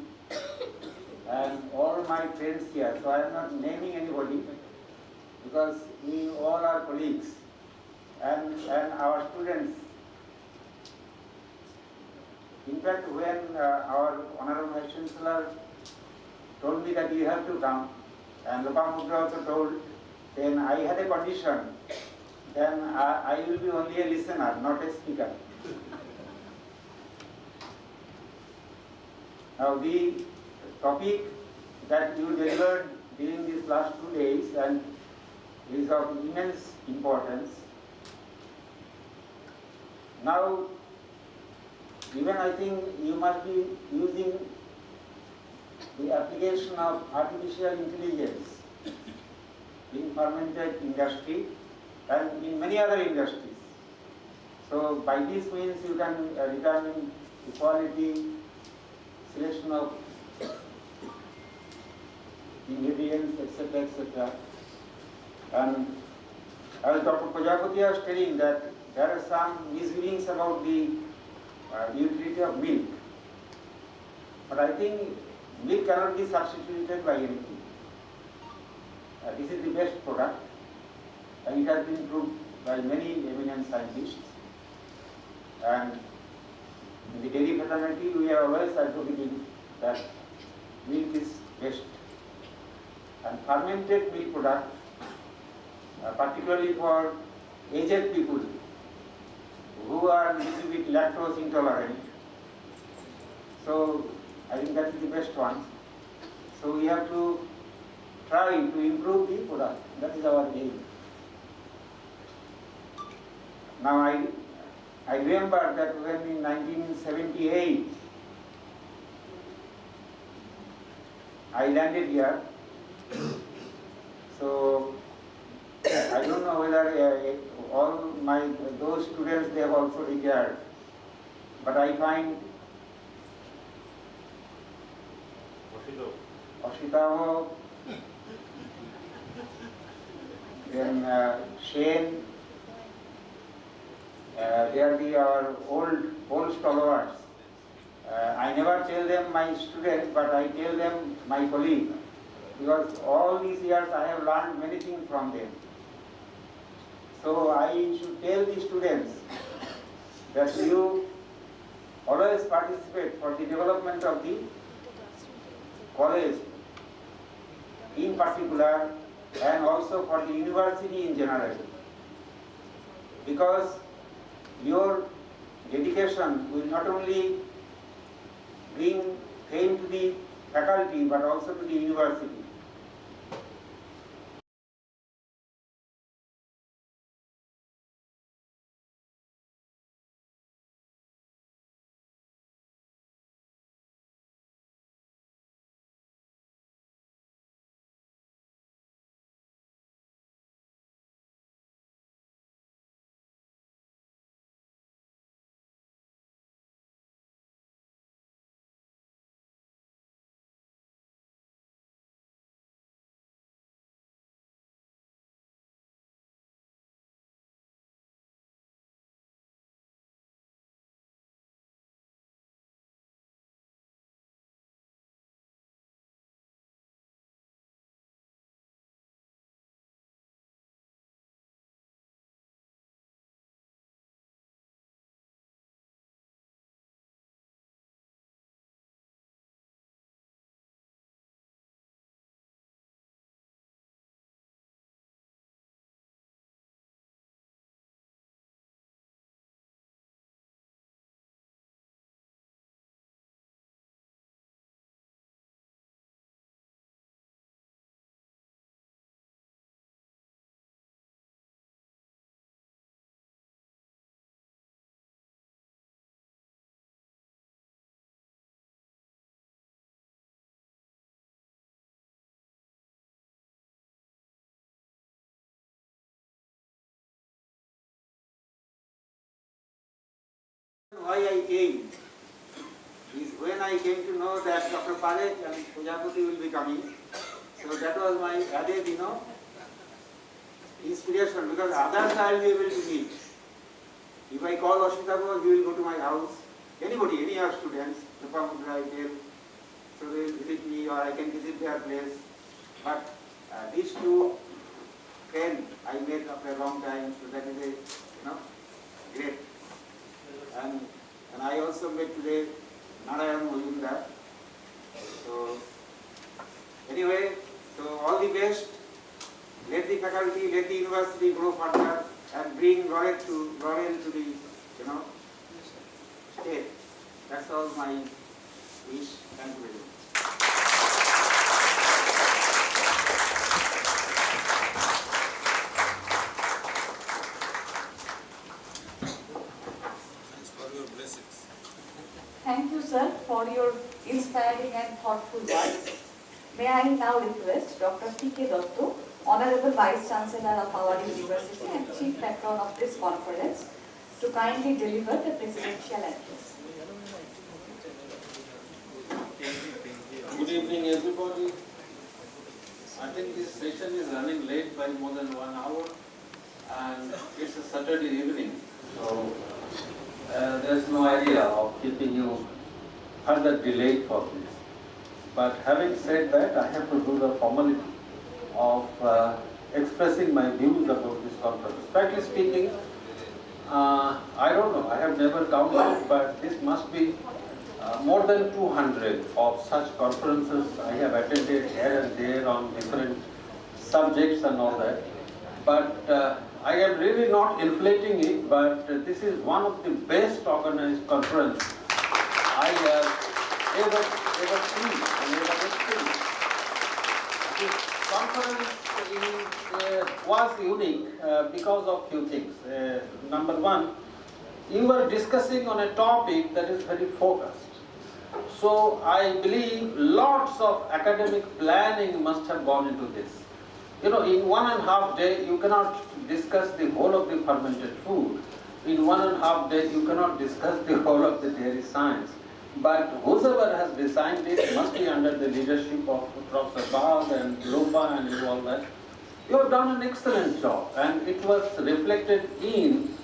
[SPEAKER 18] and all my friends here. So I am not naming anybody because we all are colleagues, and our students. In fact, when our Honorable Vice Chancellor told me that you have to come, and Lopamudra also told, then I had a condition, then I will be only a listener, not a speaker. Now the topic that you delivered during these last 2 days and is of immense importance. Now, even I think you must be using the application of artificial intelligence in fermented industry and in many other industries. So by this means you can determine the quality, selection of ingredients, etc., etc. And as Dr. Pujapati was telling that there are some misgivings about the utility of milk. But I think milk cannot be substituted by anything. This is the best product, and it has been proved by many eminent scientists. And in the dairy fraternity, we are always advocating that milk is best. And fermented milk product, particularly for aged people who are a little bit lactose intolerant. So I think that is the best one. So we have to try to improve the product. That is our aim. Now I remember that when in 1978 I landed here. So I don't know whether all those students, they have also retired, but I find Oshitavo, then Shane, they are our old stalwarts. I never tell them my students, but I tell them my colleague, because all these years I have learned many things from them. So I should tell the students that you always participate for the development of the college in particular, and also for the university in general. Because your dedication will not only bring fame to the faculty but also to the university.
[SPEAKER 20] why I came is when I came to know that Dr. Parekh and Pujapati will be coming. So that was my added, inspiration, because others I will be able to meet. If I call Ashita Bose, he will go to my house. Anybody, any of students, I tell, so they will visit me or I can visit their place. But these two friends I met after a long time, so that is a, great. And I also met today Narayan Mujumdar. So anyway, so all the best. Let the faculty, let the university grow further and bring Laurel to the, state. That's all my wish. Thank you very much.
[SPEAKER 21] Thanks for your blessings.
[SPEAKER 9] Thank you, sir, for your inspiring and thoughtful words. May I now request Dr. P.K. Dotto, Honorable Vice Chancellor of our University and Chief Patron of this conference, to kindly deliver the presidential address.
[SPEAKER 22] Good evening, everybody. I think this session is running late by more than 1 hour, and it's a Saturday evening, so there's no idea of keeping you further delayed for this. But having said that, I have to do the formality of expressing my views about this conference. Frankly speaking, I don't know, I have never counted, but this must be more than 200 of such conferences I have attended here and there on different subjects and all that. But I am really not inflating it, but this is one of the best organized conferences I have ever seen and ever experienced. This conference was unique because of few things. Number one, you were discussing on a topic that is very focused. So I believe lots of academic planning must have gone into this. In 1.5 days, you cannot discuss the whole of the fermented food. In 1.5 days, you cannot discuss the whole of the dairy science. But whoever has designed it must be under the leadership of Professor Bag and Lopa and all that. You have done an excellent job, and it was reflected in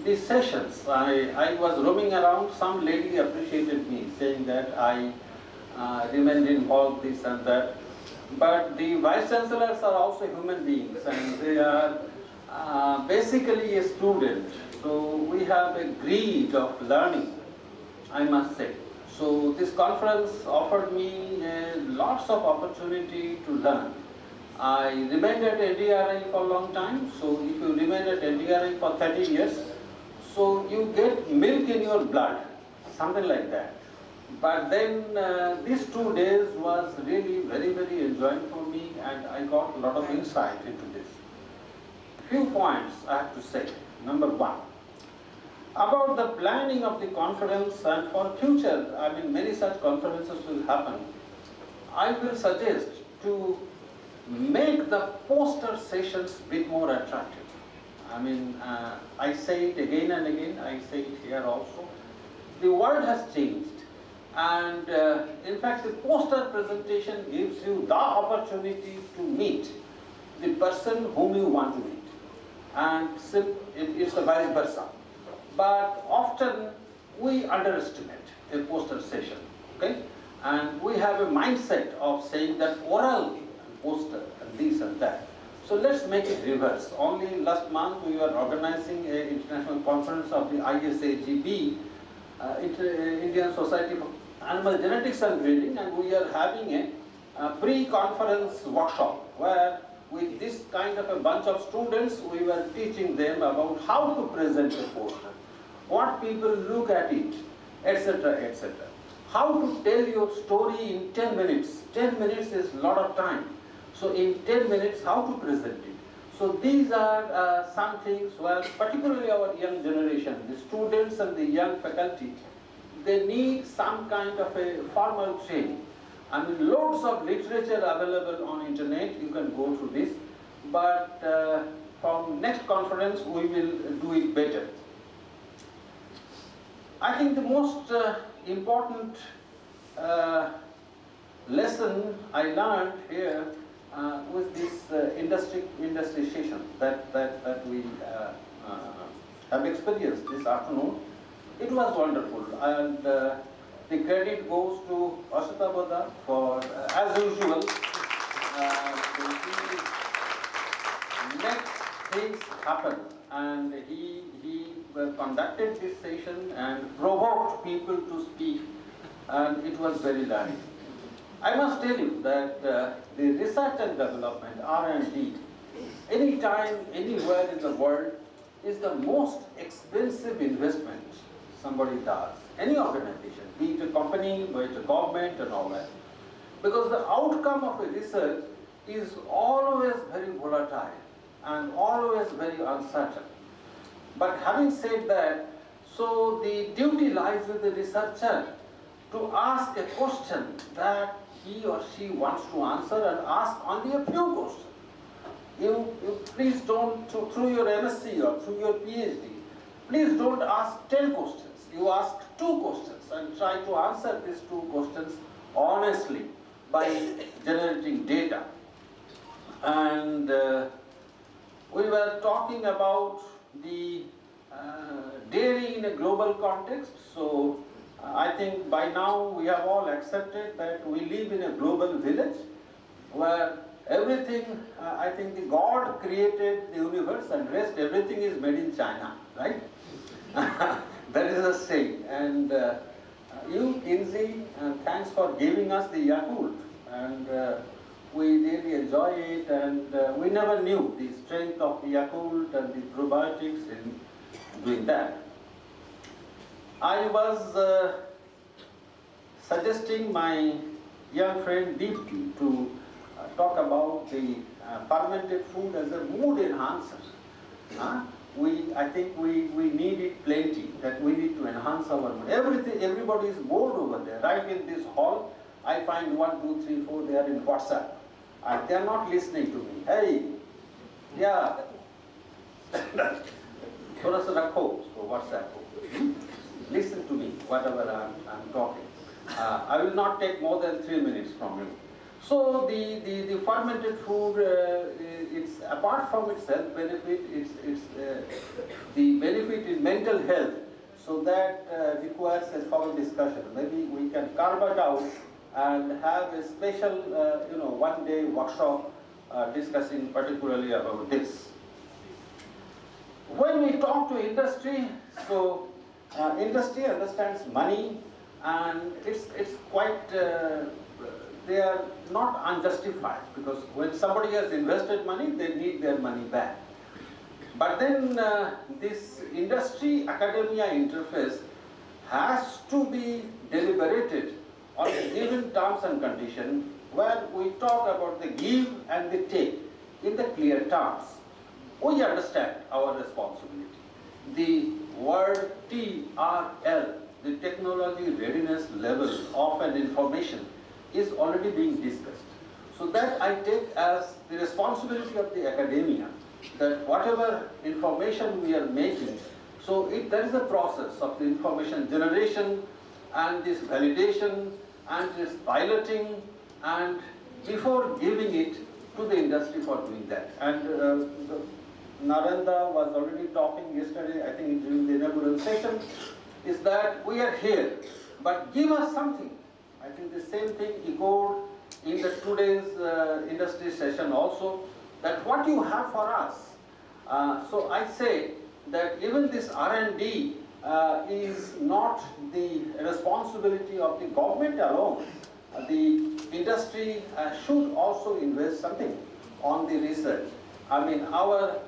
[SPEAKER 22] the sessions. I was roaming around, some lady appreciated me, saying that I remained involved, this and that. But the vice chancellors are also human beings, and they are basically a student. So we have a greed of learning, I must say. So this conference offered me lots of opportunity to learn. I remained at NDRI for a long time, so if you remain at NDRI for 30 years, so you get milk in your blood, something like that. But then these 2 days was really very, very enjoying for me, and I got a lot of insight into this. Few points I have to say. Number one, about the planning of the conference and for future, many such conferences will happen. I will suggest to make the poster sessions a bit more attractive. I say it again and again, I say it here also. The world has changed, and in fact the poster presentation gives you the opportunity to meet the person whom you want to meet, and it's the vice versa. But often we underestimate a poster session, okay? And we have a mindset of saying that oral and poster and this and that. So let's make it reverse. Only last month we were organizing an international conference of the ISAGB, Indian Society for Animal Genetics and Breeding, and we are having a pre-conference workshop where with this kind of a bunch of students we were teaching them about how to present a poster, what people look at it, etc., etc. How to tell your story in 10 minutes. 10 minutes is a lot of time. So in 10 minutes, how to present it. So these are some things where particularly our young generation, the students and the young faculty, they need some kind of a formal training. Loads of literature available on internet, you can go through this, but from next conference we will do it better. I think the most important lesson I learned here was this industry session that we have experienced this afternoon. It was wonderful, and the credit goes to Ashita Boda for, as usual, he makes things happen, and he conducted this session and provoked people to speak, and it was very learning. I must tell you that the research and development, R&D, anytime, anywhere in the world, is the most expensive investment somebody does, any organization, be it a company, be it a government and all that. Because the outcome of a research is always very volatile and always very uncertain. But having said that, so the duty lies with the researcher to ask a question that he or she wants to answer and ask only a few questions. You please don't, through your MSc or through your PhD, please don't ask 10 questions. You ask 2 questions and try to answer these 2 questions honestly by generating data. And we were talking about the dairy in a global context. So I think by now we have all accepted that we live in a global village where everything, I think the God created the universe and rest everything is made in China, right? That is a saying. And you, Kinsey, thanks for giving us the Yakult. And we really enjoy it, and we never knew the strength of the Yakult and the probiotics in doing that. I was suggesting my young friend Deepti to talk about the fermented food as a mood enhancer. I think we need it plenty, that we need to enhance our mood. Everybody is bored over there. Right in this hall, I find 1, 2, 3, 4, they are in WhatsApp. They are not listening to me. Hey, yeah. थोड़ा सा रखो उसको WhatsApp को. Listen to me, whatever I'm talking. I will not take more than 3 minutes from you. So the fermented food, it's apart from its health benefit, it's the benefit in mental health. So that requires a further discussion. Maybe we can carve it out and have a special, one-day workshop discussing particularly about this. When we talk to industry, so industry understands money, and it's quite, they are not unjustified, because when somebody has invested money, they need their money back. But then this industry-academia interface has to be deliberated on given terms and conditions, where we talk about the give and the take in the clear terms. We understand our responsibility. The word TRL, the technology readiness level of an information, is already being discussed. So that I take as the responsibility of the academia, that whatever information we are making, so there is a process of the information generation and this validation and this piloting, and before giving it to the industry for doing that. And Narendra was already talking yesterday, I think during the inaugural session, is that we are here, but give us something. I think the same thing echoed in the today's industry session also, that what you have for us. So I say that even this R&D is not the responsibility of the government alone. The industry should also invest something on the research. I mean, our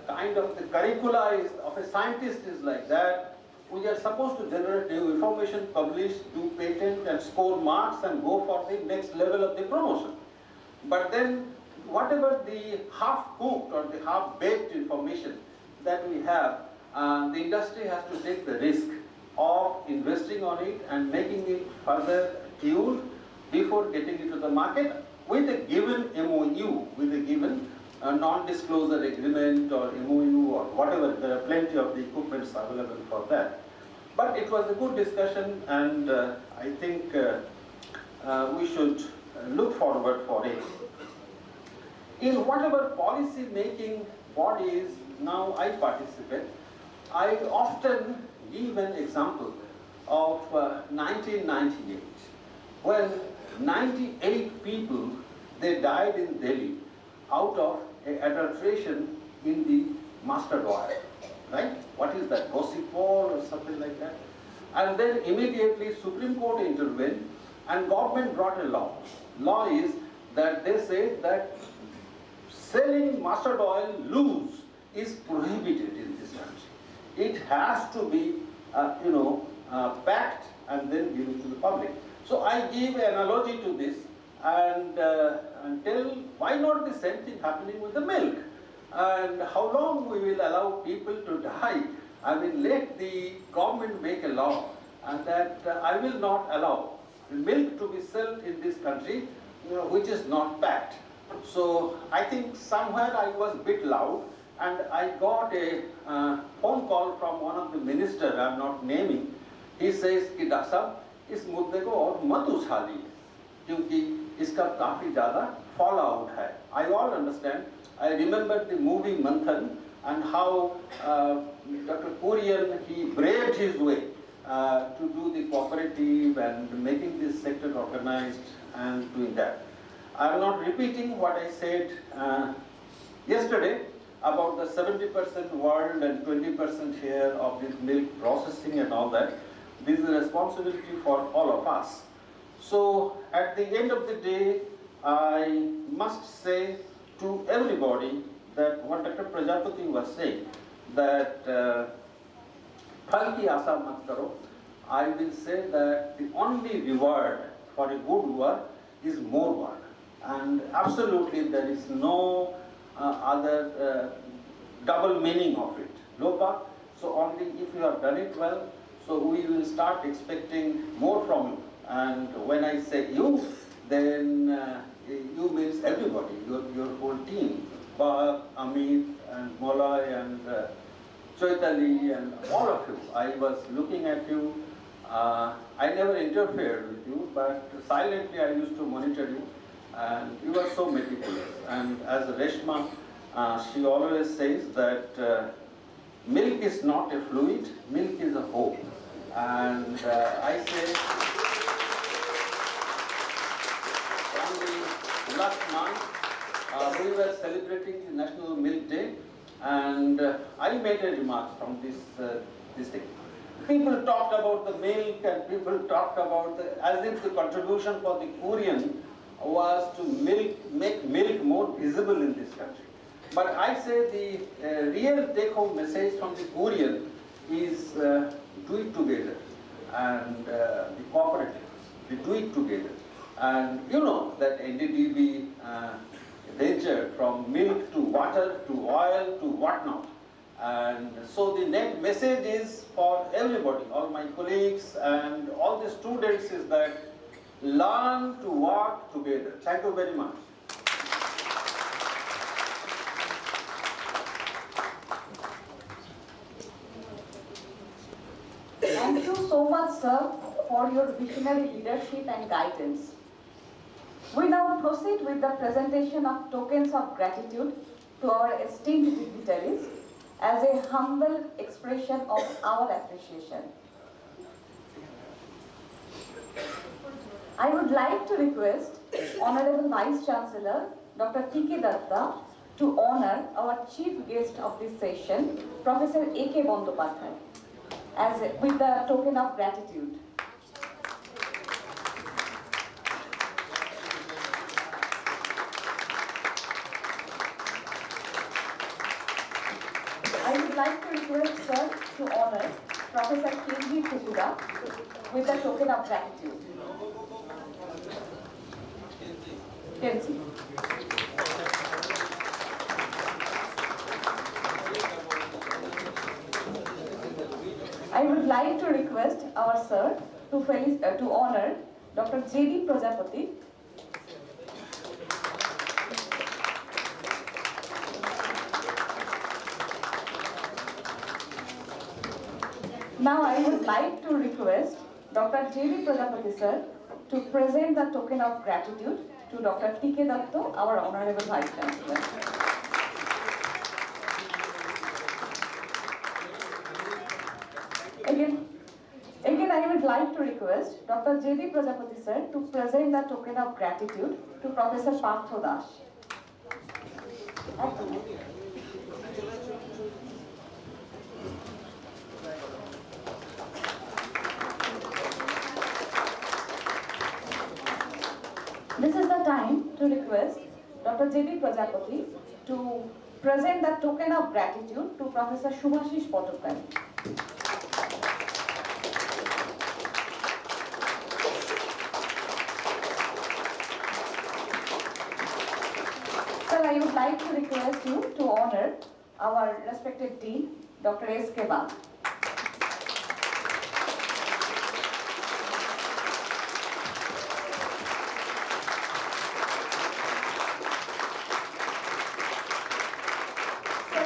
[SPEAKER 22] kind of the curricula is, of a scientist is like that. We are supposed to generate new information, publish, do patent and score marks and go for the next level of the promotion. But then whatever the half-cooked or the half-baked information that we have, the industry has to take the risk of investing on it and making it further tuned before getting it to the market with a given MOU, with a given non-disclosure agreement or MOU or whatever. There are plenty of the equipments available for that.
[SPEAKER 18] But it was a good discussion, and I think we should look forward for it. In whatever policy making bodies now I participate, I often give an example of 1998, when 98 people, they died in Delhi out of adulteration in the mustard oil, right? What is that, gossip or something like that? And then immediately Supreme Court intervened and government brought a law. Law is that they say that selling mustard oil loose is prohibited in this country. It has to be, packed and then given to the public. So I give an analogy to this and tell why not the same thing happening with the milk? And how long we will allow people to die? I mean, let the government make a law and that I will not allow milk to be sold in this country, which is not packed. So I think somewhere I was a bit loud, and I got a phone call from one of the ministers, I'm not naming. He says कि doctor साहब इस मुद्दे को और मत उछालिए क्योंकि इसका काफी ज़्यादा fallout है. I all understand. I remember the movie Manthan and how Dr. Kurian, he braved his way to do the cooperative and making this sector organized and doing that. I am not repeating what I said yesterday about the 70% world and 20% here of this milk processing and all that. This is a responsibility for all of us. So at the end of the day, I must say to everybody that what Dr. Prajapati was saying, that phal ki aasa mat karo. I will say that the only reward for a good work is more work. And absolutely there is no other double meaning of it. Lopa, so only if you have done it well, so we will start expecting more from you. And when I say you, then you means everybody, your whole team, Bhagat, Amit, and Molay, and Chaitali, and all of you. I was looking at you. I never interfered with you, but silently I used to monitor you. And you are so meticulous. And as Reshma, she always says that milk is not a fluid, milk is a hope. And I say, only last month we were celebrating the National Milk Day, and I made a remark from this thing. People talked about the milk, and people talked about as if the contribution for the Kurian was to make milk more visible in this country. But I say the real take-home message from the Kurian is do it together, and the cooperatives, they do it together. And you know that NDDB ventured from milk to water to oil to whatnot. And so the net message is for everybody, all my colleagues and all the students, is that learn to work together. Thank you very much.
[SPEAKER 9] Thank you so much, sir, for your visionary leadership and guidance. We now proceed with the presentation of tokens of gratitude to our esteemed dignitaries as a humble expression of our appreciation. I would like to request Honorable Vice Chancellor Dr. T.K. Datta to honor our chief guest of this session, Professor A.K. Bandopadhyay, with the token of gratitude. I would like to request sir to honor Professor Kenji Fukuda with the token of gratitude. Kenji. I would like to request our sir to honor Dr. J.D. Prajapati. Now I would like to request Dr. J.B. Prajapati sir to present the token of gratitude to Dr. T.K. Datta, our Honorable Vice Chancellor. Again, I would like to request Dr. J.B. Prajapati sir to present the token of gratitude to Professor Partho Das. This is the time to request Dr. J.B. Prajapati to present the token of gratitude to Professor Shubhashish Potokare. Sir, I would like to request you to honor our respected Dean, Dr. S.K. Bag.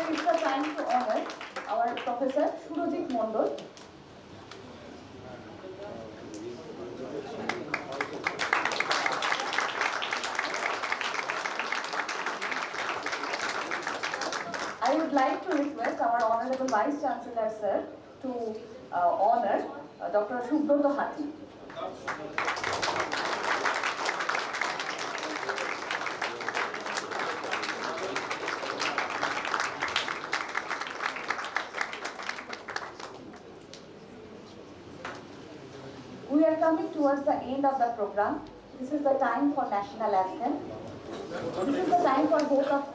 [SPEAKER 9] It's the time to honor our Professor Surojit Mondol. I would like to request our Honorable Vice Chancellor sir to honor Dr. Subroto Hathi. We are coming towards the end of the program. This is the time for national anthem. This is the time for vote of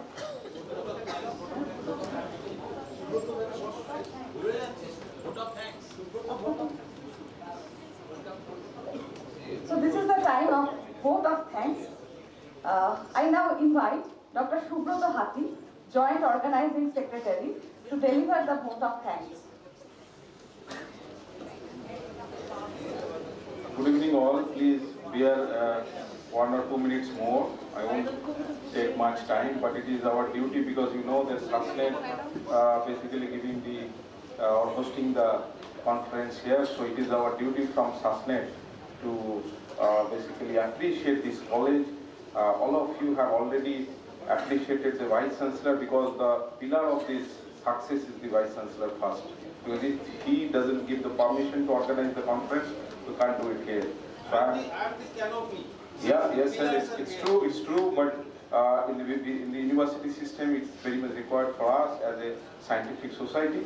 [SPEAKER 9] So this is the time of vote of thanks. I now invite Dr. Subroto Hathi, Joint Organizing Secretary, to deliver the vote of thanks.
[SPEAKER 4] Good evening all. Please bear 1 or 2 minutes more. I won't take much time, but it is our duty because you know that SASNET basically giving the or hosting the conference here. So it is our duty from SASNET to basically appreciate this college. All of you have already appreciated the Vice Chancellor because the pillar of this success is the Vice Chancellor first. Because if he doesn't give the permission to organize the conference, we can't do it here. So
[SPEAKER 7] at the canopy.
[SPEAKER 4] Yeah, yes, sir, it's true, but in the university system, it's very much required for us as a scientific society.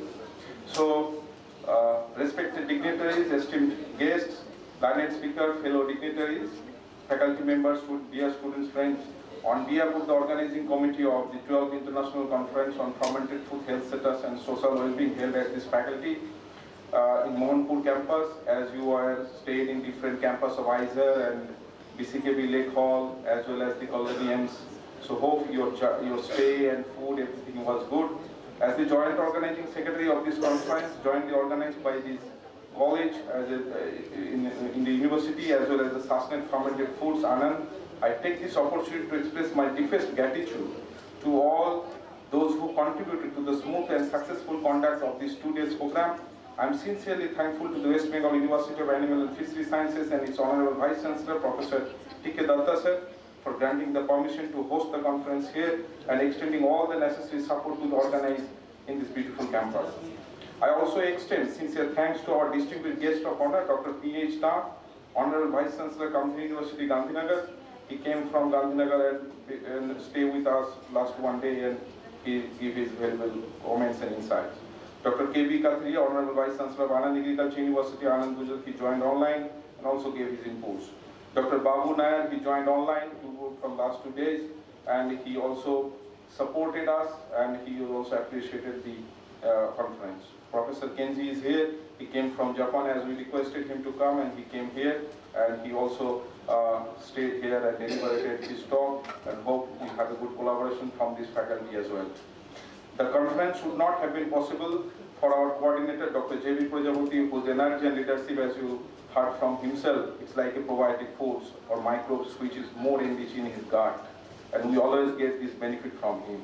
[SPEAKER 4] So, respected dignitaries, esteemed guests, learned speaker, fellow dignitaries, faculty members, dear students, friends, on behalf of the organizing committee of the 12th International Conference on Fermented Food Health Status and Social Wellbeing held at this faculty in Mohanpur campus, as you are stayed in different campus of ISER and BCKB Lake Hall, as well as the coloniums. So hope your stay and food, everything was good. As the joint organizing secretary of this conference, jointly organized by this college in the university, as well as the SASNET Fermented Foods, Anand, I take this opportunity to express my deepest gratitude to all those who contributed to the smooth and successful conduct of this 2 days program. I am sincerely thankful to the West Bengal University of Animal and Fishery Sciences and its Honorable Vice Chancellor, Professor T.K. Datta sir, for granting the permission to host the conference here and extending all the necessary support to organize in this beautiful campus. I also extend sincere thanks to our distinguished guest of honor, Dr. P.H. Da, Honorable Vice Chancellor, Gandhi University, Gandhinagar. He came from Gandhinagar and stayed with us last 1 day and he gave his valuable comments and insights. Dr. K.B. Khatri, Honorable Vice Chancellor of Anand Agriculture University, Anand Gujarat, he joined online and also gave his inputs. Dr. Babu Nair, he joined online from last 2 days and he also supported us and he also appreciated the conference. Professor Kenji is here. He came from Japan as we requested him to come and he came here and he also stayed here and deliberated his talk and hope we have a good collaboration from this faculty as well. The conference would not have been possible for our coordinator, Dr. J.B. Prajapati, whose energy and leadership, as you heard from himself, it's like a probiotic foods or microbes which is more enriched in his gut. And we always get this benefit from him.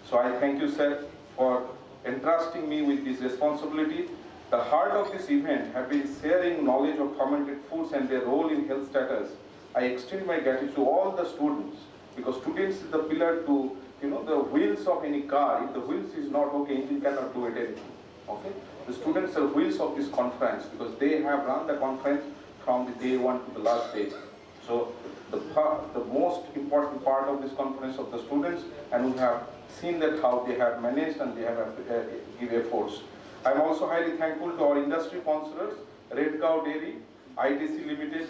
[SPEAKER 4] So I thank you, sir, for entrusting me with this responsibility. The heart of this event have been sharing knowledge of fermented foods and their role in health status. I extend my gratitude to all the students, because students is the pillar to, the wheels of any car. If the wheels is not okay, engine cannot do it anything. Okay? The students are wheels of this conference, because they have run the conference from the day one to the last day. So the most important part of this conference of the students, and we have seen that how they have managed and they have give efforts. I am also highly thankful to our industry sponsors, Red Cow Dairy, ITC Limited,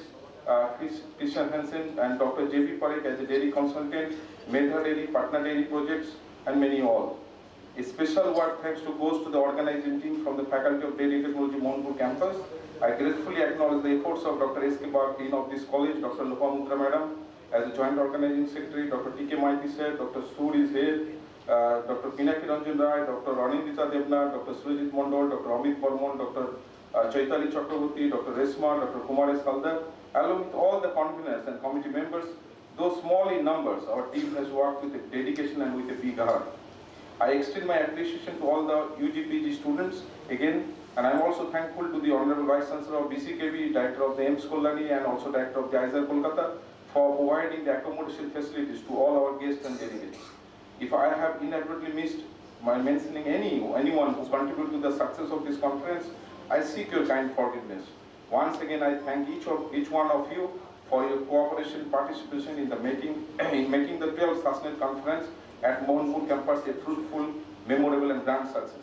[SPEAKER 4] Christian Hansen and Dr. J.B. Parekh as a dairy consultant, Medha Dairy, Patna Dairy Projects, and many all. A special word thanks goes to the organizing team from the Faculty of Dairy Technology, Mohanpur campus. I gratefully acknowledge the efforts of Dr. S.K. Bag, Dean of this college, Dr. Lopamutra Madam, as a Joint Organizing Secretary, Dr. T.K. Maiti sir, Dr. Sood is here, Dr. Pinaki Ranjan Rai, Dr. Ranindita Devna, Dr. Surajit Mondol, Dr. Amit Barman, Dr. Chaitali Chakraborty, Dr. Resma, Dr. Kumar S. Kaldar, along with all the conveners and committee members. Though small in numbers, our team has worked with a dedication and with a big heart. I extend my appreciation to all the UGPG students again, and I am also thankful to the Honorable Vice Chancellor of BCKV, Director of the AIIMS Kolani, and also Director of the IISER Kolkata for providing the accommodation facilities to all our guests and delegates. If I have inadvertently missed by mentioning anyone who contributed to the success of this conference, I seek your kind forgiveness. Once again, I thank each one of you for your cooperation, participation in making the 12th Sustained Conference at Mohanpur campus a fruitful, memorable and grand success.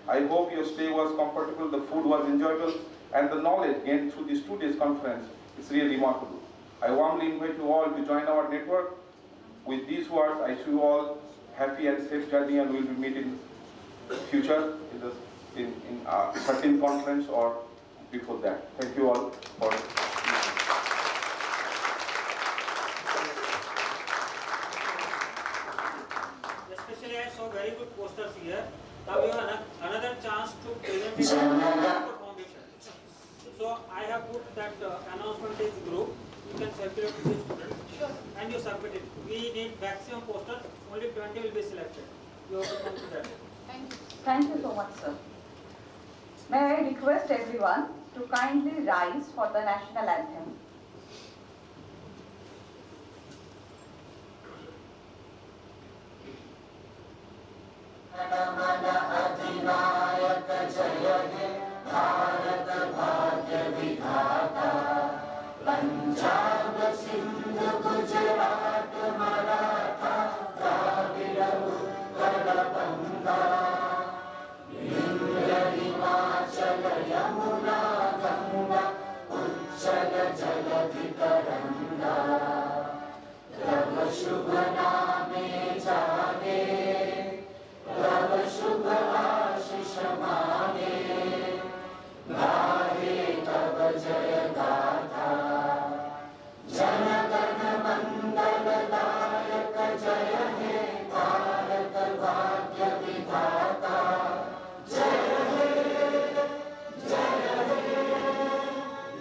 [SPEAKER 4] I hope your stay was comfortable, the food was enjoyable, and the knowledge gained through this 2 days conference is really remarkable. I warmly invite you all to join our network. With these words, I wish you all happy and safe journey, and we will be meeting in future in 13th conference or before that. Thank you all for
[SPEAKER 3] Especially I saw very good posters here. Now we have another chance to present it for foundation. So I have put that announcement in the group. You can circulate to the students and you submit it. We need maximum posters. Only 20 will be selected. You have to come to that.
[SPEAKER 9] Thank you so much, sir. May I request everyone to kindly rise for the national anthem.
[SPEAKER 6] Punjab Sindh Gujarat Maratha Dravida Utkal बंगा विंध्य हिमाचल यमुना गंगा उच्चल जलधि तरंगा तव शुभ नामे जागे तव शुभ आशीष मांगे गाहे तव जय गाथा जन गण मंगल दायक जय हे भारत भाग्य विधाता जय हे जय हे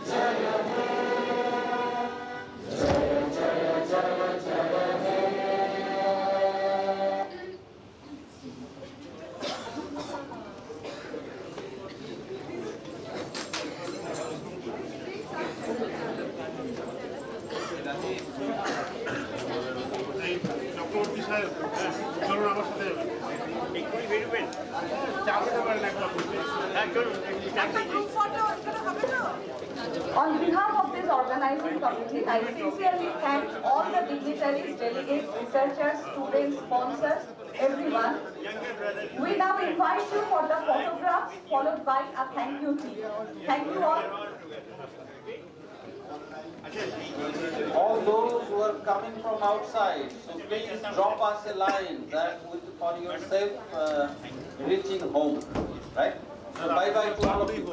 [SPEAKER 6] जय हे जय जय जय जय हे
[SPEAKER 9] On behalf of this organizing committee, I sincerely thank all the dignitaries, delegates, researchers, students, sponsors, everyone. We now invite you for the photograph followed by a thank you tea. Thank you all.
[SPEAKER 22] All those who are coming from outside, so please drop us a line that for your safe reaching home, right? So bye bye to all of you.